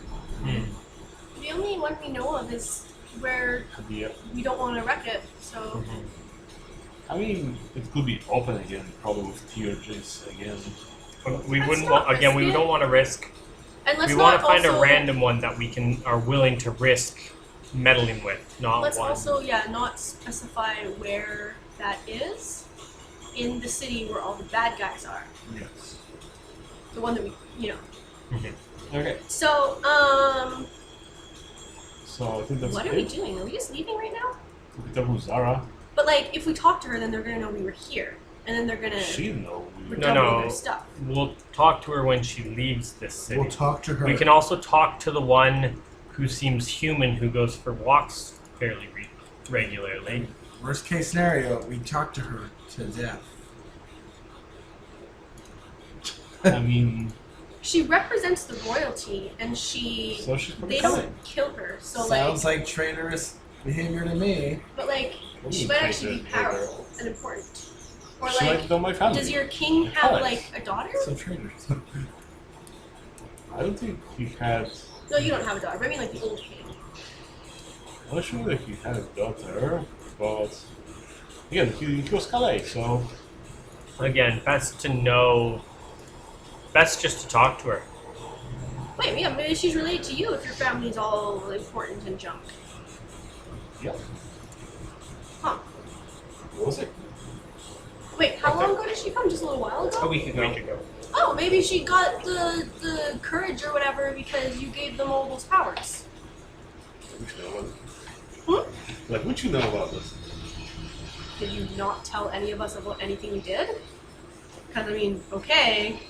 The only one we know of is where Yeah. we don't want to wreck it, so I mean, it could be open again, probably with theurges again. But we Let's wouldn't not want, again, we risk it. don't want to risk. and let's We not want to find also, a random one that we are willing to risk meddling with, not Let's one. also not specify where that is in the city where all the bad guys are. Yes. The one that we Okay. So So I think that's what are it. we doing? Are we just leaving right now? We talk with Zara. But like, if we talk to her, then they're gonna know we were here, and then they're gonna She know. recover No. their stuff. We'll talk to her when she leaves this city. We'll talk to her. We can also talk to the one who seems human, who goes for walks fairly regularly. Worst case scenario, we talk to her to death. I mean, She represents the royalty, and so she's probably they coming. don't kill her. So Sounds like traitorous behavior to me. but like, What she do you might think actually be that- powerful and important. Or She like, might know my family. does your king have Alex. like a daughter? So traitors. I don't think he had. No, you don't have a daughter, but I mean like the old king. I'm not sure that he had a daughter, but again, he was Calais, so Again, best to know. Best just to talk to her. Wait, yeah, maybe she's related to you if your family's all important and junk. yeah. Huh. What was it? Wait, how long ago did she come? Just a little while ago? A week ago. Oh, maybe she got the courage or whatever because you gave them all those powers. What you know about it? Hmm? Like, what you know about this? Did you not tell any of us about anything you did? Because, I mean, okay.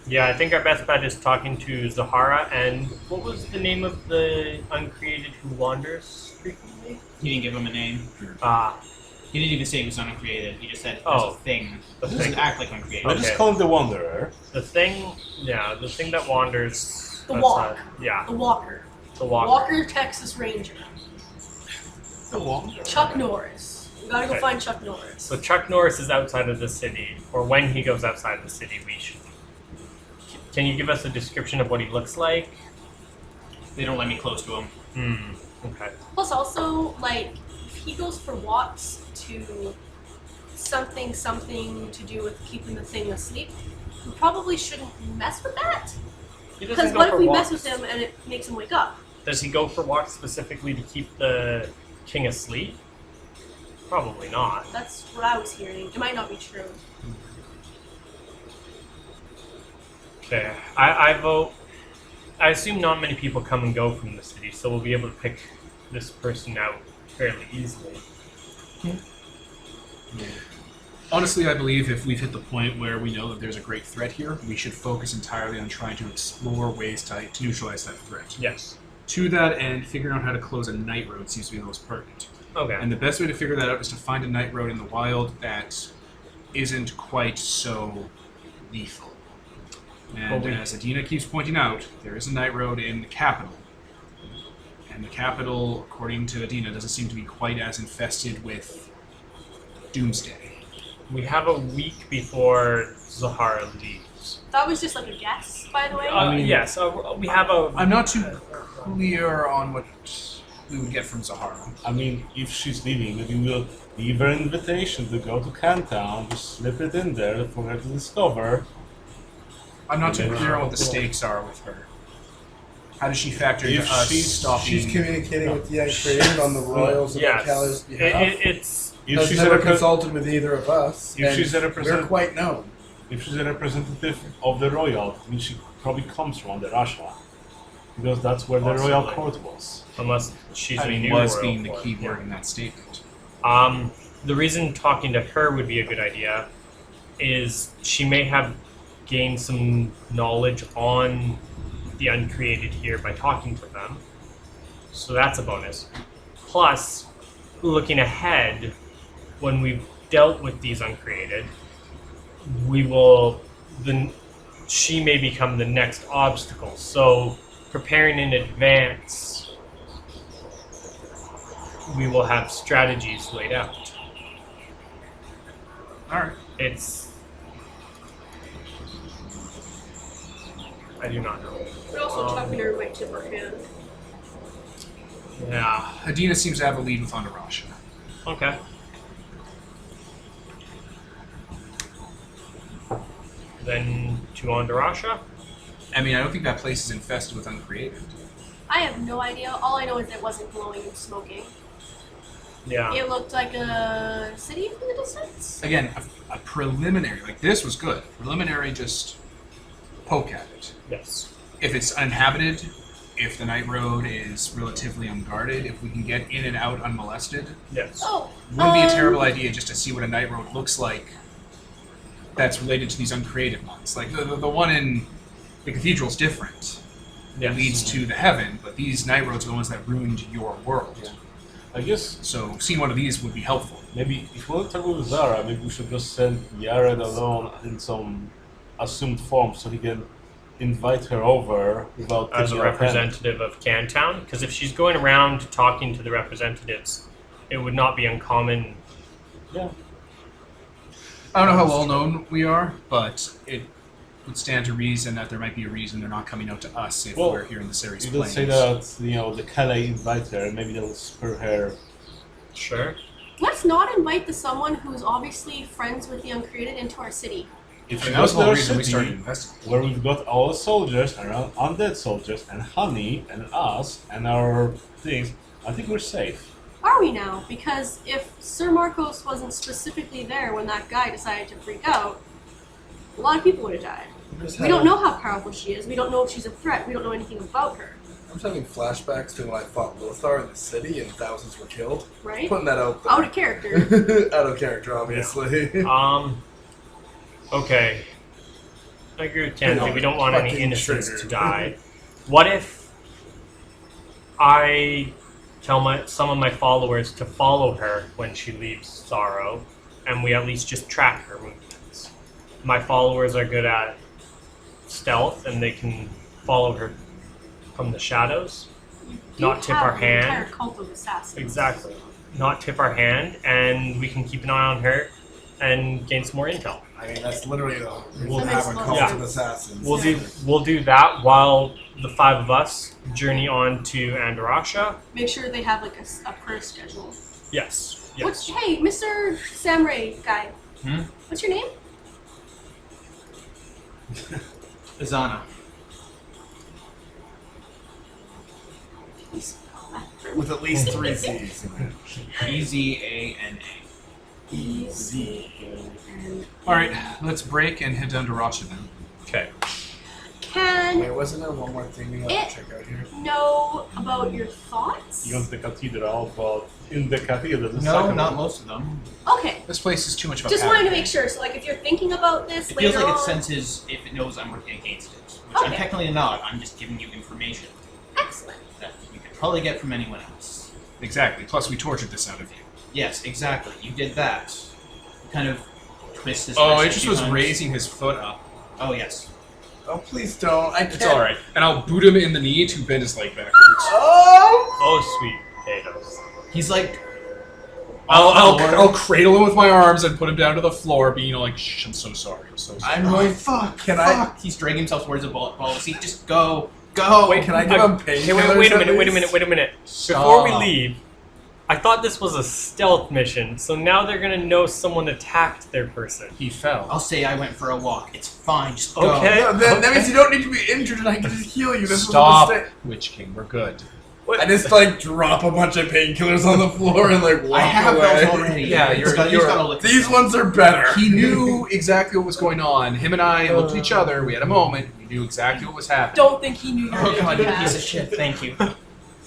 Yeah, I think our best bet is talking to Zahara, and what was the name of the uncreated who wanders frequently? He didn't give him a name. He didn't even say he was uncreated. He just said there's a thing. The It doesn't thing. act like uncreated. I Okay. just call him the Wanderer. The thing, yeah, the thing that wanders. The that's walk. yeah, The Walker. the walker. Walker, Texas Ranger. The Wanderer. Chuck Norris. We gotta go Okay. find Chuck Norris. So Chuck Norris is outside of the city, or when he goes outside of the city, we should. Can you give us a description of what he looks like? They don't let me close to him. Okay. Plus, also, like, if he goes for walks to something to do with keeping the thing asleep, we probably shouldn't mess with that. He doesn't Because go what for if we walks. mess with him and it makes him wake up? Does he go for walks specifically to keep the king asleep? Probably not. That's what I was hearing. It might not be true. Okay. I vote. I assume not many people come and go from the city, so we'll be able to pick this person out fairly easily. Honestly, I believe if we've hit the point where we know that there's a great threat here, we should focus entirely on trying to explore ways to neutralize that threat. Yes. To that end, figuring out how to close a night road seems to be the most pertinent. Okay. And the best way to figure that out is to find a night road in the wild that isn't quite so lethal. And as Adina keeps pointing out, there is a night road in the capital. And the capital, according to Adina, doesn't seem to be quite as infested with doomsday. We have a week before Zahara leaves. That was just like a guess, by the way. Yes, we have a. I'm not too clear on what we would get from Zahara. I mean, if she's leaving, maybe we'll leave her an invitation to go to Cantown, just slip it in there for her to discover. I'm not too And then clear on what the she'll- stakes are with her. How does she factor into If us she's- stopping? She's communicating with the uncreated on the royals of Yes. Ancalia's behalf. It's If Has she's, never a repre- consulted with either of us. If and she's a we're represent- quite known. if she's a representative of the royal, I mean, she probably comes from the Russia, because that's where the royal Possibly. court was. unless she's I a mean, new was royal being the court, key yeah. word in that statement. The reason talking to her would be a good idea is she may have gained some knowledge on the uncreated here by talking to them. So that's a bonus. Plus, looking ahead, when we've dealt with these uncreated, we will then she may become the next obstacle. So preparing in advance, we will have strategies laid out. Alright. I do not know. But also, Chuck and her might tip her hand. Yeah. Adina seems to have a lead with Andarasha. Okay. Then to Andarasha? I mean, I don't think that place is infested with uncreated. I have no idea. All I know is it wasn't glowing and smoking. Yeah. It looked like a city from the distance. Again, a preliminary, like this was good. Preliminary, just poke at it. Yes. If it's uninhabited, if the night road is relatively unguarded, if we can get in and out unmolested, Yes. Oh, wouldn't be a terrible idea just to see what a night road looks like that's related to these uncreated ones. Like the one in the cathedral's different. Yes. It leads to the heaven, but these night roads are the ones that ruined your world. Yeah. I guess So seeing one of these would be helpful. maybe if we want to talk with Zara, maybe we should just send Yared alone in some assumed form so he can invite her over without As a taking her hand. representative of Cantown, because if she's going around talking to the representatives, it would not be uncommon. Yeah. I don't know how well known we are, but it would stand to reason that there might be a reason they're not coming out to us if we're here in the series. You could say that the Calais invite her. Maybe they'll spur her. Sure. Let's not invite the someone who's obviously friends with the Uncreated into our city. If And you that was go the to whole our reason we city, started investigating. where we've got all the soldiers and our undead soldiers and honey and us and our things, I think we're safe. Are we now? Because if Sir Marcos wasn't specifically there when that guy decided to freak out, a lot of people would have died. We don't know how powerful she is. We don't know if she's a threat. We don't know anything about her. I'm just having flashbacks to when I fought Lothar in the city and thousands were killed. Right? Putting that out there. Out of character. Out of character, obviously. Okay. I agree with Tansy. No, We don't want any fucking innocents triggered. to die. What if I tell some of my followers to follow her when she leaves Saro, and we at least just track her movements? My followers are good at stealth, and they can follow her from the shadows. Not tip our An entire hand. cult of assassins. Exactly. Not tip our hand, and we can keep an eye on her and gain some more intel. I mean, that's literally the We'll reason to have a have- cult yeah. of assassins. We'll do that while the 5 of us journey on to Andarasha. Make sure they have like a prayer schedule. Yes. Hey, Mr. Samurai guy. Hmm? What's your name? Izana. With at least 3 Z's in it. EZANA. Easy. All right, let's break and head down to Rasha then. Okay. Can Wait, wasn't there one more thing we have to check out here? know about your thoughts? You want the cathedral, but in the cathedral, the No, second not one. most of them. Okay. This place is too much of a Just pattern. wanted to make sure. So, like, if you're thinking about this It later feels like on, it senses if it knows I'm working against it. Which I'm Okay. technically not. I'm just giving you information excellent. that you could probably get from anyone else. Exactly. Plus, we tortured this out of you. Yes, exactly. You did that. You kind of twist his Oh, wrist it a just few was times. raising his foot up. Oh, yes. Oh, please don't. I can't. It's all right, and I'll boot him in the knee to bend his leg backwards. Oh! Oh, sweet potatoes. He's like... I'll cradle him with my arms and put him down to the floor, being like, "Shh, I'm so sorry. I'm so sorry." I'm Oh, going. fuck. Can fuck. He's dragging himself towards a ball seat. Just go. Go. Wait, can I give him painkillers? Hey, wait a at minute. least? Wait a minute. Before we leave, I thought this was a stealth mission, so now they're gonna know someone attacked their person. He fell. I'll say I went for a walk. It's fine. Just go. Okay. No, that means you don't need to be injured and I can just heal you. This Stop, was a mistake. Witch King. We're good. I just like drop a bunch of painkillers on the floor and like walk I have away. those already. Yeah, He's gotta look These ones are better. He knew exactly what was going on. Him and I looked at each other. We had a moment. We knew exactly what was happening. Don't think he knew you were Oh gonna god, do you that. piece of shit. Thank you.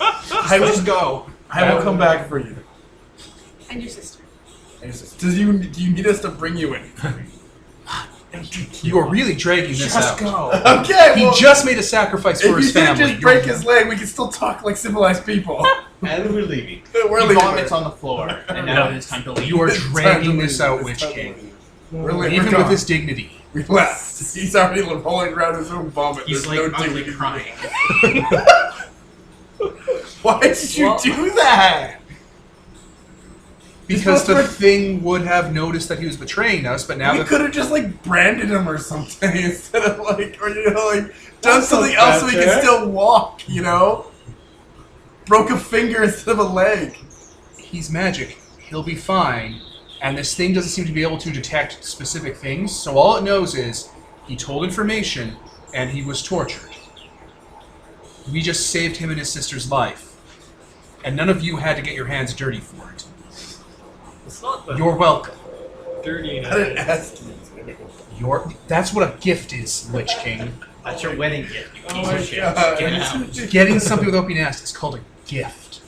I will Just go. I will come back for you. And your sister. Do you need us to bring you in? You are really dragging this out. go. Okay, He well, just made a sacrifice if for you his didn't family. just break his leg, we can still talk like civilized people. And we're leaving. We're He leaving. vomits on the floor, and now it's time to leave. You are It's time to dragging leave. this out, It's Witch time to King. leave. We're leaving. Even We're with gone. his dignity. We left. He's already rolling around his own vomit. He's There's like no ugly dignity. crying. Why did you do that? Because the You're- thing would have noticed that he was betraying us, but now We that could have just like branded him or something instead of like, or you know, like done That's something not else so he bad, can eh? still walk. You know, broke a finger instead of a leg. he's magic, he'll be fine. And this thing doesn't seem to be able to detect specific things, so all it knows is he told information and he was tortured. We just saved him and his sister's life. And none of you had to get your hands dirty for it. It's not the You're welcome. dirty. I didn't ask you. That's what a gift is, Lich King. That's your wedding gift, you piece my of shit. God. Get out. Getting something without being asked is called a gift.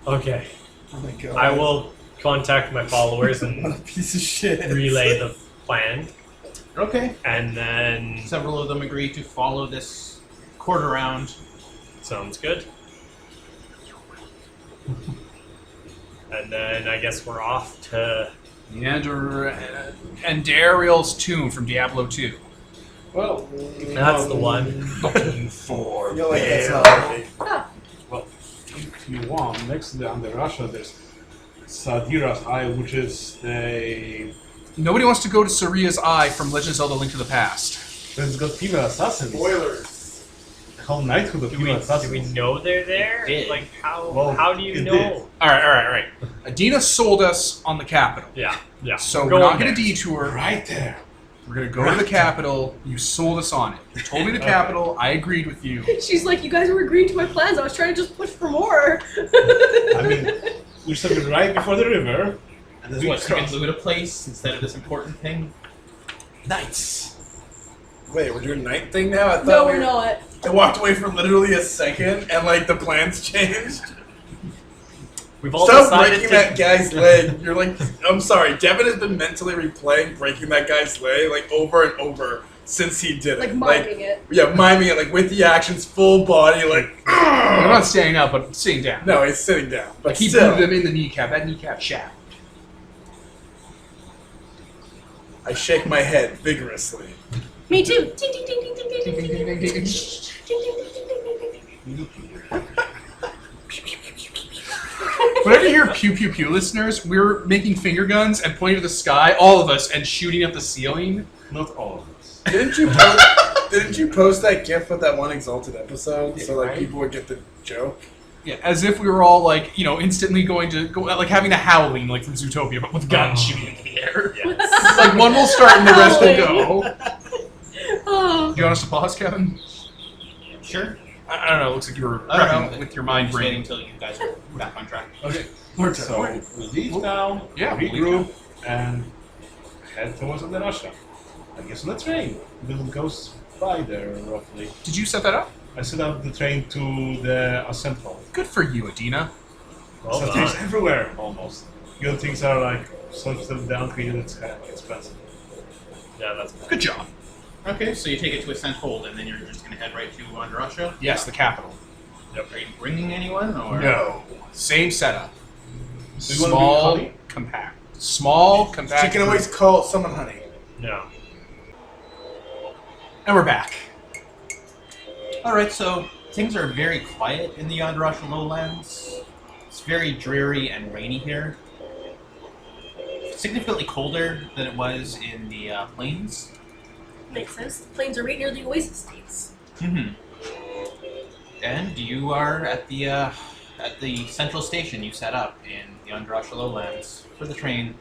Okay. Oh my god. I will contact my followers What a and piece of shit. relay the plan, Okay. and then Several of them agree to follow this quarter round. sounds good. And then I guess we're off to And Dariel's tomb from Diablo 2. Well, that's the one. Looking for I feel like that's not right. Oh, Well, if you want, next to the Under Russia, there's Sadira's Eye, which is the... Nobody wants to go to Saria's Eye from Legend of Zelda: Link to the Past. It's got female assassins. Spoilers. The whole knighthood of female Do assassins. we know they're there? It did. Like how? Well, How do you it know? did. All right. Adina sold us on the capital. Yeah. So we're Going not going to there. detour. Right there. We're going to go to the capital. You sold us on it. You told me the capital. I agreed with you. She's like, you guys were agreeing to my plans. I was trying to just push for more. I mean, we started right before the river. And then we What, so you can crossed. loot a place instead of this important thing? Knights. Wait, we're doing night thing now? I thought No, we we're not. I walked away for literally a second, and like the plans changed. We've all Stop decided breaking to. that guy's leg. You're like, I'm sorry. Devin has been mentally replaying breaking that guy's leg like over and over since he did it. Like miming it. Yeah, miming it like with the actions, full body, like. I'm not standing up, but sitting down. No, he's sitting down. But Like he still, booted him in the kneecap. That kneecap shattered. I shake my head vigorously. Me too. Ding, ding, ding, ding, ding, ding, ding, ding, ding, ding, ding, ding, ding, ding, ding, ding. Whenever you hear pew pew pew, listeners, we're making finger guns and pointing to the sky, all of us, and shooting at the ceiling. Not all of us. Didn't you post that GIF with that one Exalted episode so like right? people would get the joke? Yeah, as if we were all like, instantly going to go, like having a howling like from Zootopia, but with guns shooting into the air. Yes. Like one will start and the rest will go. Oh. Do you want us to pause, Kevin? Sure. I don't know. It looks like you were I don't prepping know. with your mind Just waiting brain. until you guys are back on track. Okay. So we leave now, Yeah, we'll leave regroup, and head towards Russia. I guess on the train. It goes by there roughly. Did you set that up? I set up the train to the ascent point. Good for you, Adina. Well So done. things everywhere almost. Good things are like some stuff downgraded, it's kind of expensive. Yeah, that's Good job. Okay, so you take it to Ascent Hold, and then you're just going to head right to Russia. Yes, the capital. Are you bringing anyone, or No. Same setup. Do you wanna Small, bring honey? compact. Small, compact. She can always call someone honey. no. And we're back. All right, so things are very quiet in the Russia lowlands. It's very dreary and rainy here. Significantly colder than it was in the plains. Makes sense. The plains are right near the oasis states. Mm-hmm. And you are at the central station you set up in the Russia lowlands for the train.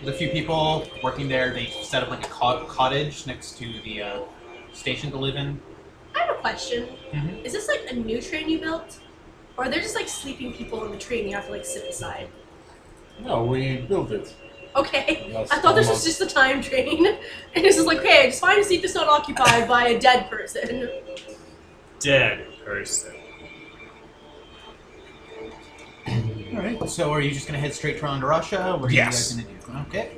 There's a few people working there. They set up like a cottage next to the station to live in. I have a question. Mhm. Is this like a new train you built? Or are there just like sleeping people on the train you have to like sit beside? No, we built it. Okay. That's I thought this was almost- just a time train. And it's just like, hey, just find a seat that's not occupied by a dead person. Dead person. All right. So are you just gonna head straight to Russia? What are Yes. you guys gonna do? Okay.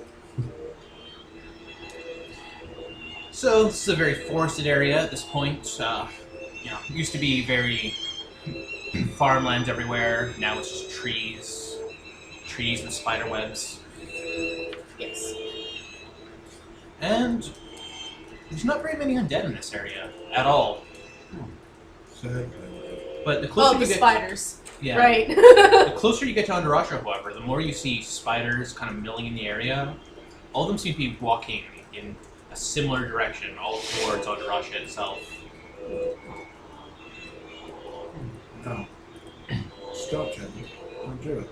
So this is a very forested area at this point. It used to be very farmlands everywhere. Now it's just trees and spider webs. Yes. And there's not very many undead in this area at all. But the closer Oh, the you get, spiders. yeah, Right. the closer you get to Russia, however, the more you see spiders kind of milling in the area. All of them seem to be walking in a similar direction, all towards Russia itself. No. Stop, Jenny. Don't do it.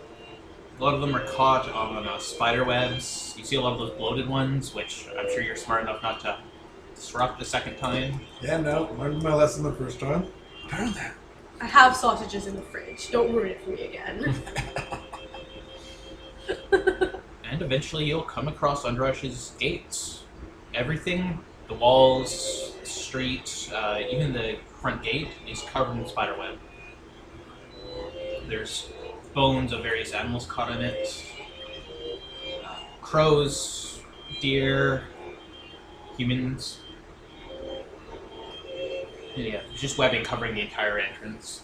A lot of them are caught on spider webs. You see a lot of those bloated ones, which I'm sure you're smart enough not to disrupt the second time. Yeah, no. Learned my lesson the first time. I have sausages in the fridge. Don't ruin it for me again. And eventually you'll come across Russia's gates. Everything, the walls, the street, even the front gate is covered in spider web. There's bones of various animals caught in it. Crows, deer, humans. Yeah, there's just webbing covering the entire entrance.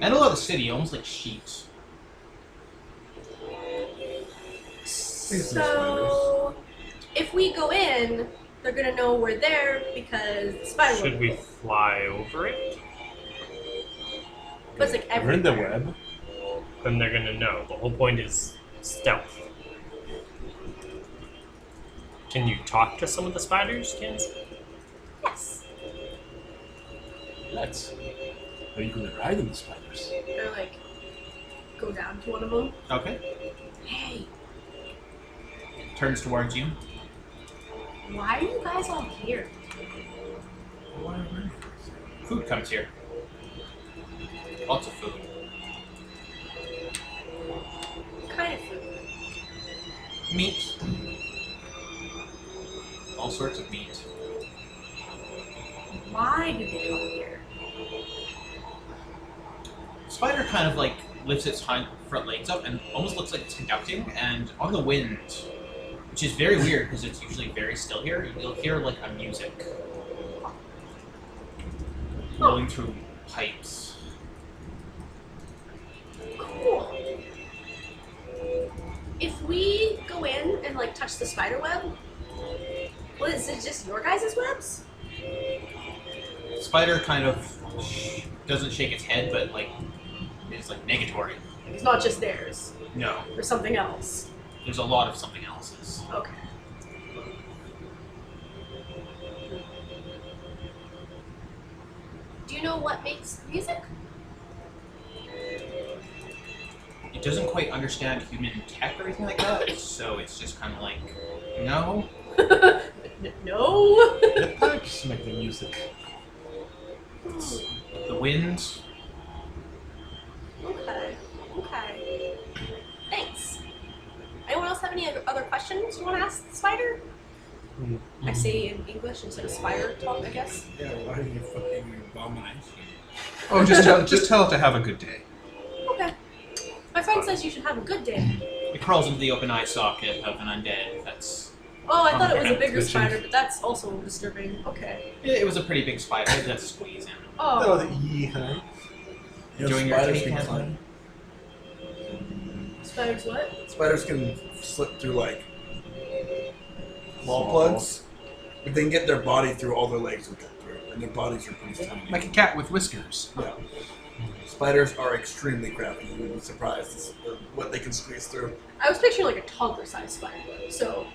And a lot of the city, almost like sheets. So, if we go in, they're gonna know we're there because the spider Should web. we fly over it? But it's like We're in the everywhere. web. then they're gonna know. The whole point is stealth. Can you talk to some of the spiders, Kins? Yes. Let's. Are you gonna ride on the spiders? Or like, go down to one of them. Okay. Hey, Turns towards you. why are you guys all here? Food comes here. Lots of food. What kind of food? Meat. All sorts of meat. Why did they come here? Spider kind of like lifts its front legs up and almost looks like it's conducting, and on the wind, which is very weird because it's usually very still here, you'll hear like a music flowing through pipes. Cool. If we go in and like touch the spider web, what is it? Just your guys' webs? Spider kind of doesn't shake its head, but like is like negatory. It's not just theirs, No, or something else. there's a lot of something else's. Okay. Do you know what makes music? It doesn't quite understand human tech or anything like that, so it's just kind of like, no. No. The pipes make the music. The wind. Okay. Okay. Thanks. Anyone else have any other questions you want to ask the spider? I say in English instead of spider talk, I guess. Yeah, why are you fucking abomination? Oh, just tell it to have a good day. Okay. My friend says you should have a good day. It crawls into the open eye socket of an undead. That's. Oh, I thought it was a bigger Vision. spider, but that's also disturbing. Okay. It was a pretty big spider. That's squeeze in. Oh, Oh. the E, huh? Enjoying your spiders cake, can Anthony? Spiders what? Spiders can slip through like wall plugs, but they can get their body through all their legs will get through, and their bodies are pretty tiny. Like a cat with whiskers. Yeah. Spiders are extremely crafty. You would be surprised what they can squeeze through. I was picturing like a toddler-sized spider, so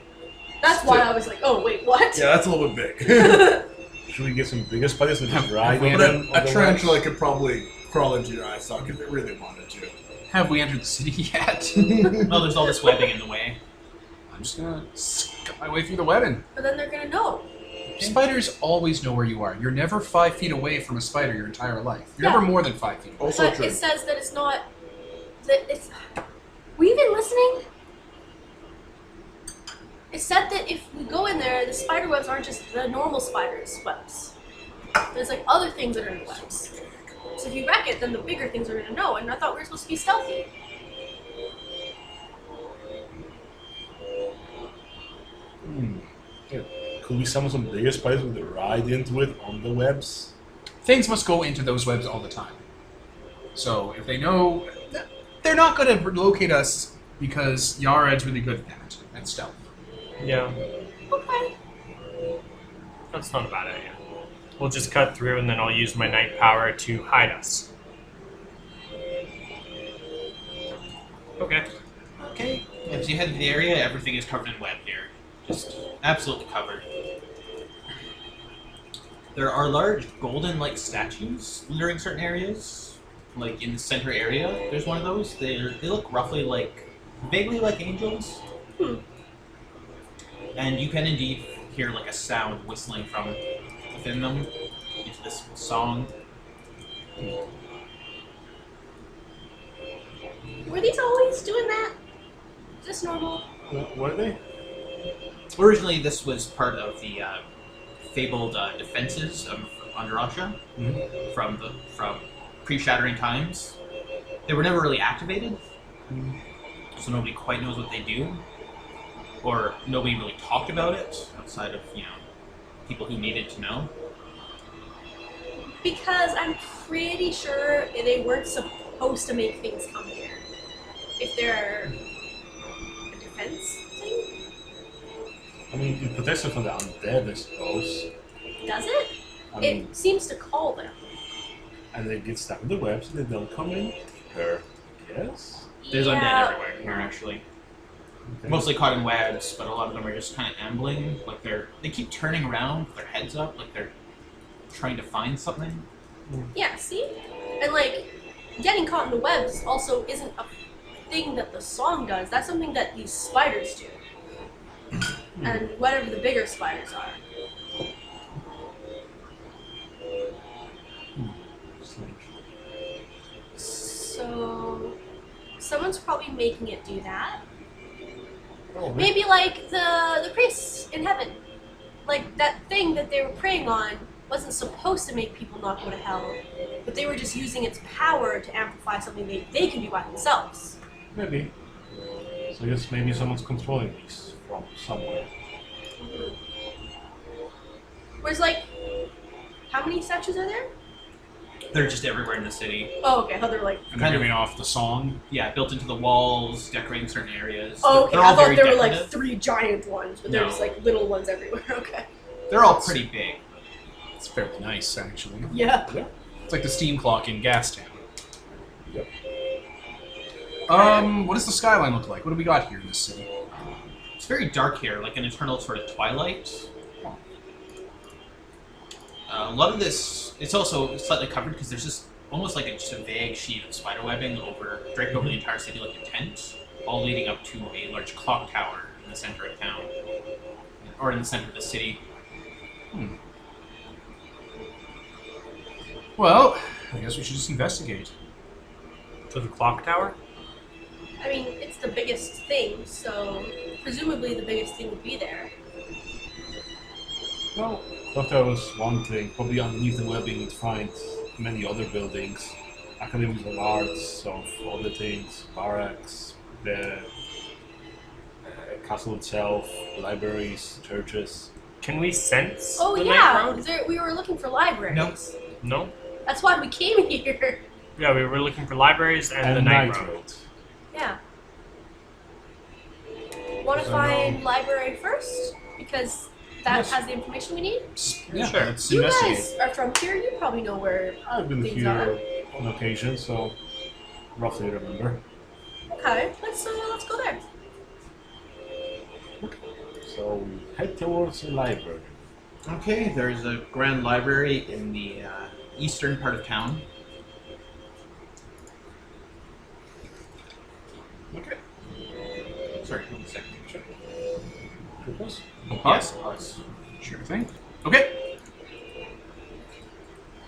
that's why I was like, oh wait, what? Yeah, that's a little bit big. Should we get some bigger spiders and just ride we on But them? a tarantula could probably crawl into your eye socket if it really wanted to. Have we entered the city yet? Well, there's all this webbing in the way. I'm just gonna cut my way through the webbing. But then they're gonna know. Spiders always know where you are. You're never 5 feet away from a spider your entire life. You're Yeah. never more than 5 feet away. Also But true. it says that it's not. That it's. Were you even listening? It said that if we go in there, the spider webs aren't just the normal spider's webs. There's like other things that are in the webs. So if you wreck it, then the bigger things are gonna know. And I thought we were supposed to be stealthy. Yeah. Could we summon some bigger spiders with the ride into it on the webs? Things must go into those webs all the time. So if they know, they're not going to locate us because Yared's really good at stealth. Yeah, Okay. that's not a bad idea. We'll just cut through and then I'll use my night power to hide us. Okay. Okay. As you head to the area, everything is covered in web here. Just absolutely covered. There are large golden-like statues littering certain areas. Like in the center area, there's one of those. They look roughly like, vaguely like angels. And you can indeed hear like a sound whistling from within them into this song. Were these always doing that? Just normal? Were they? Originally, this was part of the fabled defenses of Ancalia from pre-shattering times. They were never really activated, so nobody quite knows what they do, or nobody really talked about it outside of people who needed to know. Because I'm pretty sure they weren't supposed to make things come here. If they're a defense thing? I mean, it protects them from the undead, I suppose. Does it? I mean, It seems to call them. and they get stuck in the webs and they don't come in. Yes. There's undead Yeah. everywhere here, actually. Okay. Mostly caught in webs, but a lot of them are just kind of ambling. Like they keep turning around with their heads up, like they're trying to find something. Yeah, see? And like, getting caught in the webs also isn't a thing that the song does. That's something that these spiders do. And whatever the bigger spiders are. So, someone's probably making it do that. Oh, Maybe like the priests in heaven. Like that thing that they were preying on wasn't supposed to make people not go to hell, but they were just using its power to amplify something they can do by themselves. maybe. So I guess maybe someone's controlling these from somewhere. Whereas like, how many statues are there? They're just everywhere in the city. Oh, okay. How they're like. And they're giving off the song. Yeah, built into the walls, decorating certain areas. Oh, okay. They're I all thought very there were like decorative. 3 giant ones, but they're No. just like little ones everywhere. Okay. They're all pretty big. It's fairly nice, actually. Yeah. It's like the steam clock in Gastown. Yep. What does the skyline look like? What do we got here in this city? It's very dark here, like an eternal sort of twilight. A lot of this, it's also slightly covered because there's just almost like just a vague sheet of spider webbing draped over the entire city like a tent, all leading up to a large clock tower in the center of town, or in the center of the city. Well, I guess we should just investigate. To the clock tower? I mean, it's the biggest thing, so presumably the biggest thing would be there. Well, clock tower was one thing. Probably underneath the webbing you'd find many other buildings. Academies of arts, of other things, barracks, the castle itself, libraries, churches. Can we sense Oh the yeah, night road? we were looking for libraries. Nope. No? That's why we came here. Yeah, we were looking for libraries and the night road. Yeah. Want to find library first because that Yes. has the information we need. Yeah, Sure. let's You investigate. guys are from here. You probably know where I've been things here are. on occasion, so roughly remember. Okay, let's go there. So we head towards the library. Okay, there's a grand library in the eastern part of town. Okay. Sorry, 1 second. Purpose? Yes, pause. Sure thing. Okay.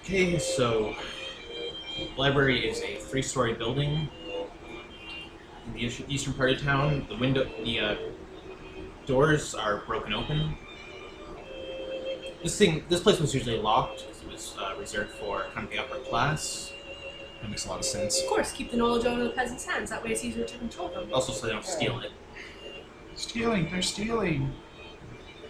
Okay, so library is a 3-story building in the eastern part of town. The doors are broken open. This place was usually locked because it was reserved for kind of the upper class. That makes a lot of sense. Of course, keep the knowledge out of the peasants' hands. That way, it's easier to control them. Also, so they don't steal it. Stealing, they're stealing.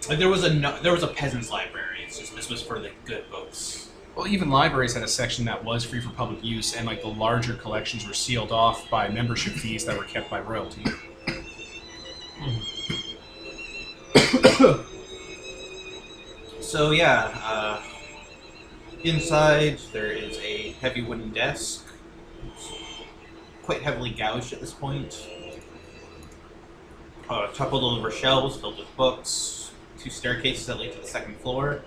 Like there was a peasants' library. It's just this was for the good books. Well, even libraries had a section that was free for public use, and like the larger collections were sealed off by membership fees that were kept by royalty. So yeah, inside there is a heavy wooden desk, quite heavily gouged at this point. Toppled over shelves filled with books, 2 staircases that lead to the 2nd floor.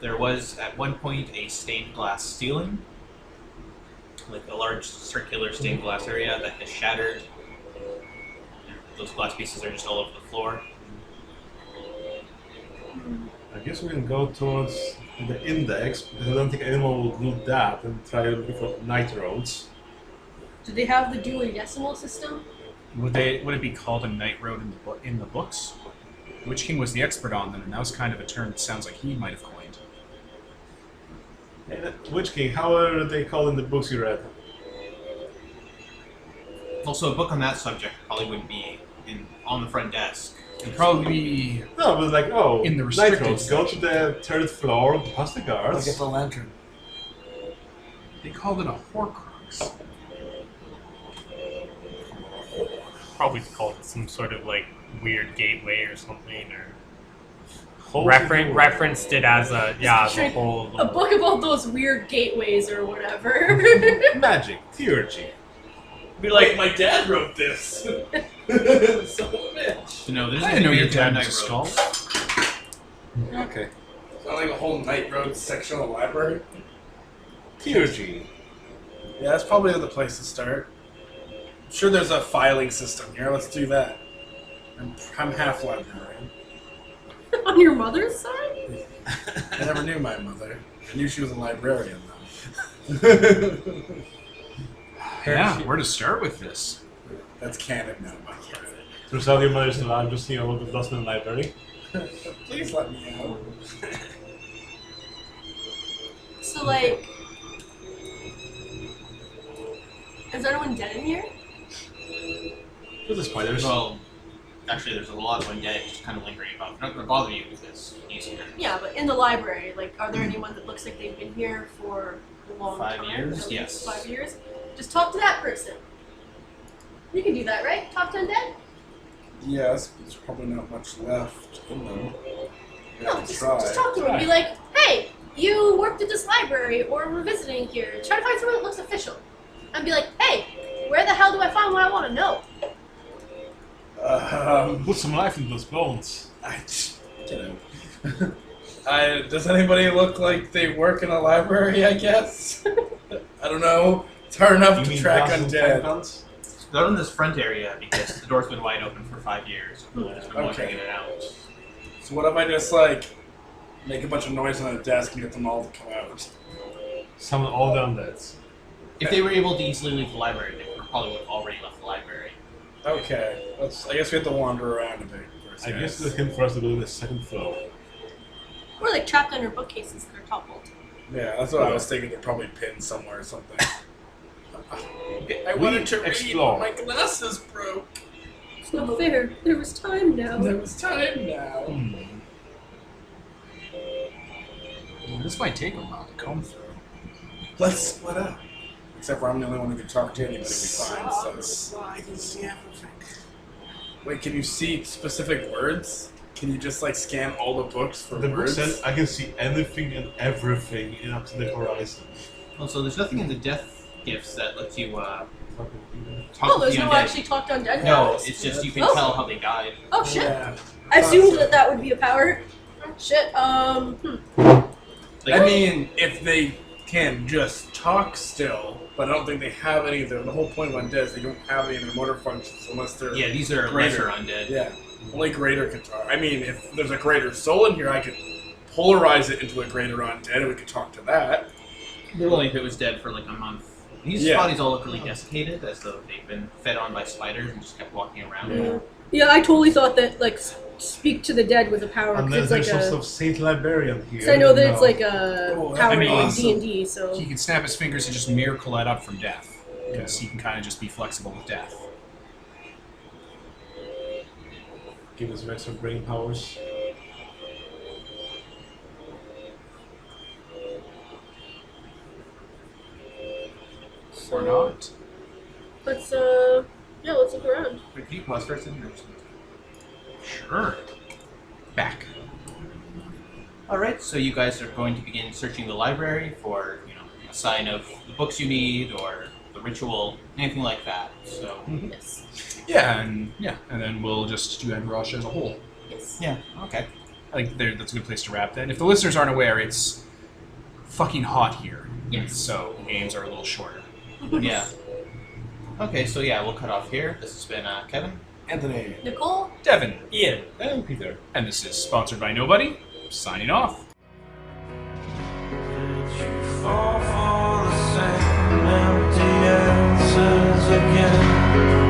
There was at one point a stained glass ceiling, like a large circular stained glass area that has shattered. Those glass pieces are just all over the floor. I guess we can go towards the index, because I don't think anyone would do that and try looking for night roads. Do they have the Dewey Decimal System? Would it be called a night road in the books? Witch King was the expert on them, and that was kind of a term that sounds like he might have coined. And Witch King, how are they called in the books you read? Also, a book on that subject probably wouldn't be on the front desk. It'd probably be No, it was like, oh, In the night restricted roads, go to the 3rd floor, past the I'll guards. get the lantern. they called it a Horcrux. Probably called it some sort of like weird gateway or something, or Holy referenced it as a Sure. the whole. A book about those weird gateways or whatever. Magic, theurgy. Be like, my dad wrote this. Son of a bitch. No, this I is didn't know your weird dad Night was a Road. skull. Okay. Sound like a whole Night Road section of the library. TRG. Yeah, that's probably the place to start. I'm sure there's a filing system here. Let's do that. I'm half librarian. On your mother's side? I never knew my mother. I knew she was a librarian, though. Yeah, where to start with this? That's canon now, by the way. Turns out your mother's alive, just a little bit lost in the library. Please let me out. So, like, is anyone dead in here? With the spiders. Well, actually, there's a lot of undead just kind of lingering about. They're not going to bother you because he's here. Yeah, but in the library, like, are there anyone that looks like they've been here for a long 5 time? years? At least Yes. 5 years? Just talk to that person. You can do that, right? Talk to undead? Yes, but there's probably not much left in them. Yeah, No, I'll just try. talk to them. Be like, hey, you worked at this library, or we're visiting here. Try to find someone that looks official. And be like, hey, where the hell do I find what I want to know? Put some life in those bones. Does anybody look like they work in a library, I guess? I don't know. It's hard enough You to mean track Basil undead. Tampons? They're in this front area because the door's been wide open for 5 years. No one's been walking Okay. in and out. So what if I just, like, make a bunch of noise on a desk and get them all to come out? Summon all the undeads. If they were able to easily leave the library, they probably would have already left the library. Okay. I guess we have to wander around a bit first. I guess guys. it's a hint for us to go to the second floor. Or like trapped under bookcases that are toppled. Yeah, that's what I was thinking. They're probably pinned somewhere or something. I wanted to read, explore. but my glasses broke. It's not fair. There was time now. There was time now. Well, this might take a while to comb through. Let's split up. Except for I'm the only one who can talk to anybody we find. So. I can see everything. Wait, can you see specific words? Can you just like scan all the books for The book words? says I can see anything and everything in up to the horizon. Also, there's nothing in the death gifts that lets you talk Oh, with there's the no undead. actually talk to undead. No, guys? it's just you can Oh. tell how they died. Oh shit! Yeah. I assumed that that would be a power. Shit. Like, I mean, if they can just talk still, but I don't think they have any of the whole point of undead is they don't have any of their motor functions unless they're yeah, these are greater. lesser undead. Yeah. Only greater can talk. I mean, if there's a greater soul in here, I could polarize it into a greater undead and we could talk to that. But only if it was dead for like a month. These Yeah. bodies all look really desiccated, as though they've been fed on by spiders and just kept walking around. Yeah, I totally thought that like speak to the dead was a power And because then it's there's like also Saint Librarian here. Cause I know that it's like a Oh, power I mean, in D&D, so He can snap his fingers and just miracle that up from death. Because he can kind of just be flexible with death. Give us some extra brain powers. Or not. let's yeah, let's look around. Wait, can you pause for a second? Sure. Back. Alright, so you guys are going to begin searching the library for, a sign of the books you need or the ritual, anything like that. So Yes. Yeah, and then we'll just do End Rush as a whole. Yes. yeah, okay. I think that's a good place to wrap then. If the listeners aren't aware, it's fucking hot here. Yes. So games are a little shorter. Yeah. Okay, so yeah, we'll cut off here. This has been Kevin. Anthony. Nicole? Devin. Ian. And Peter. And this is sponsored by Nobody. Signing off. Did you fall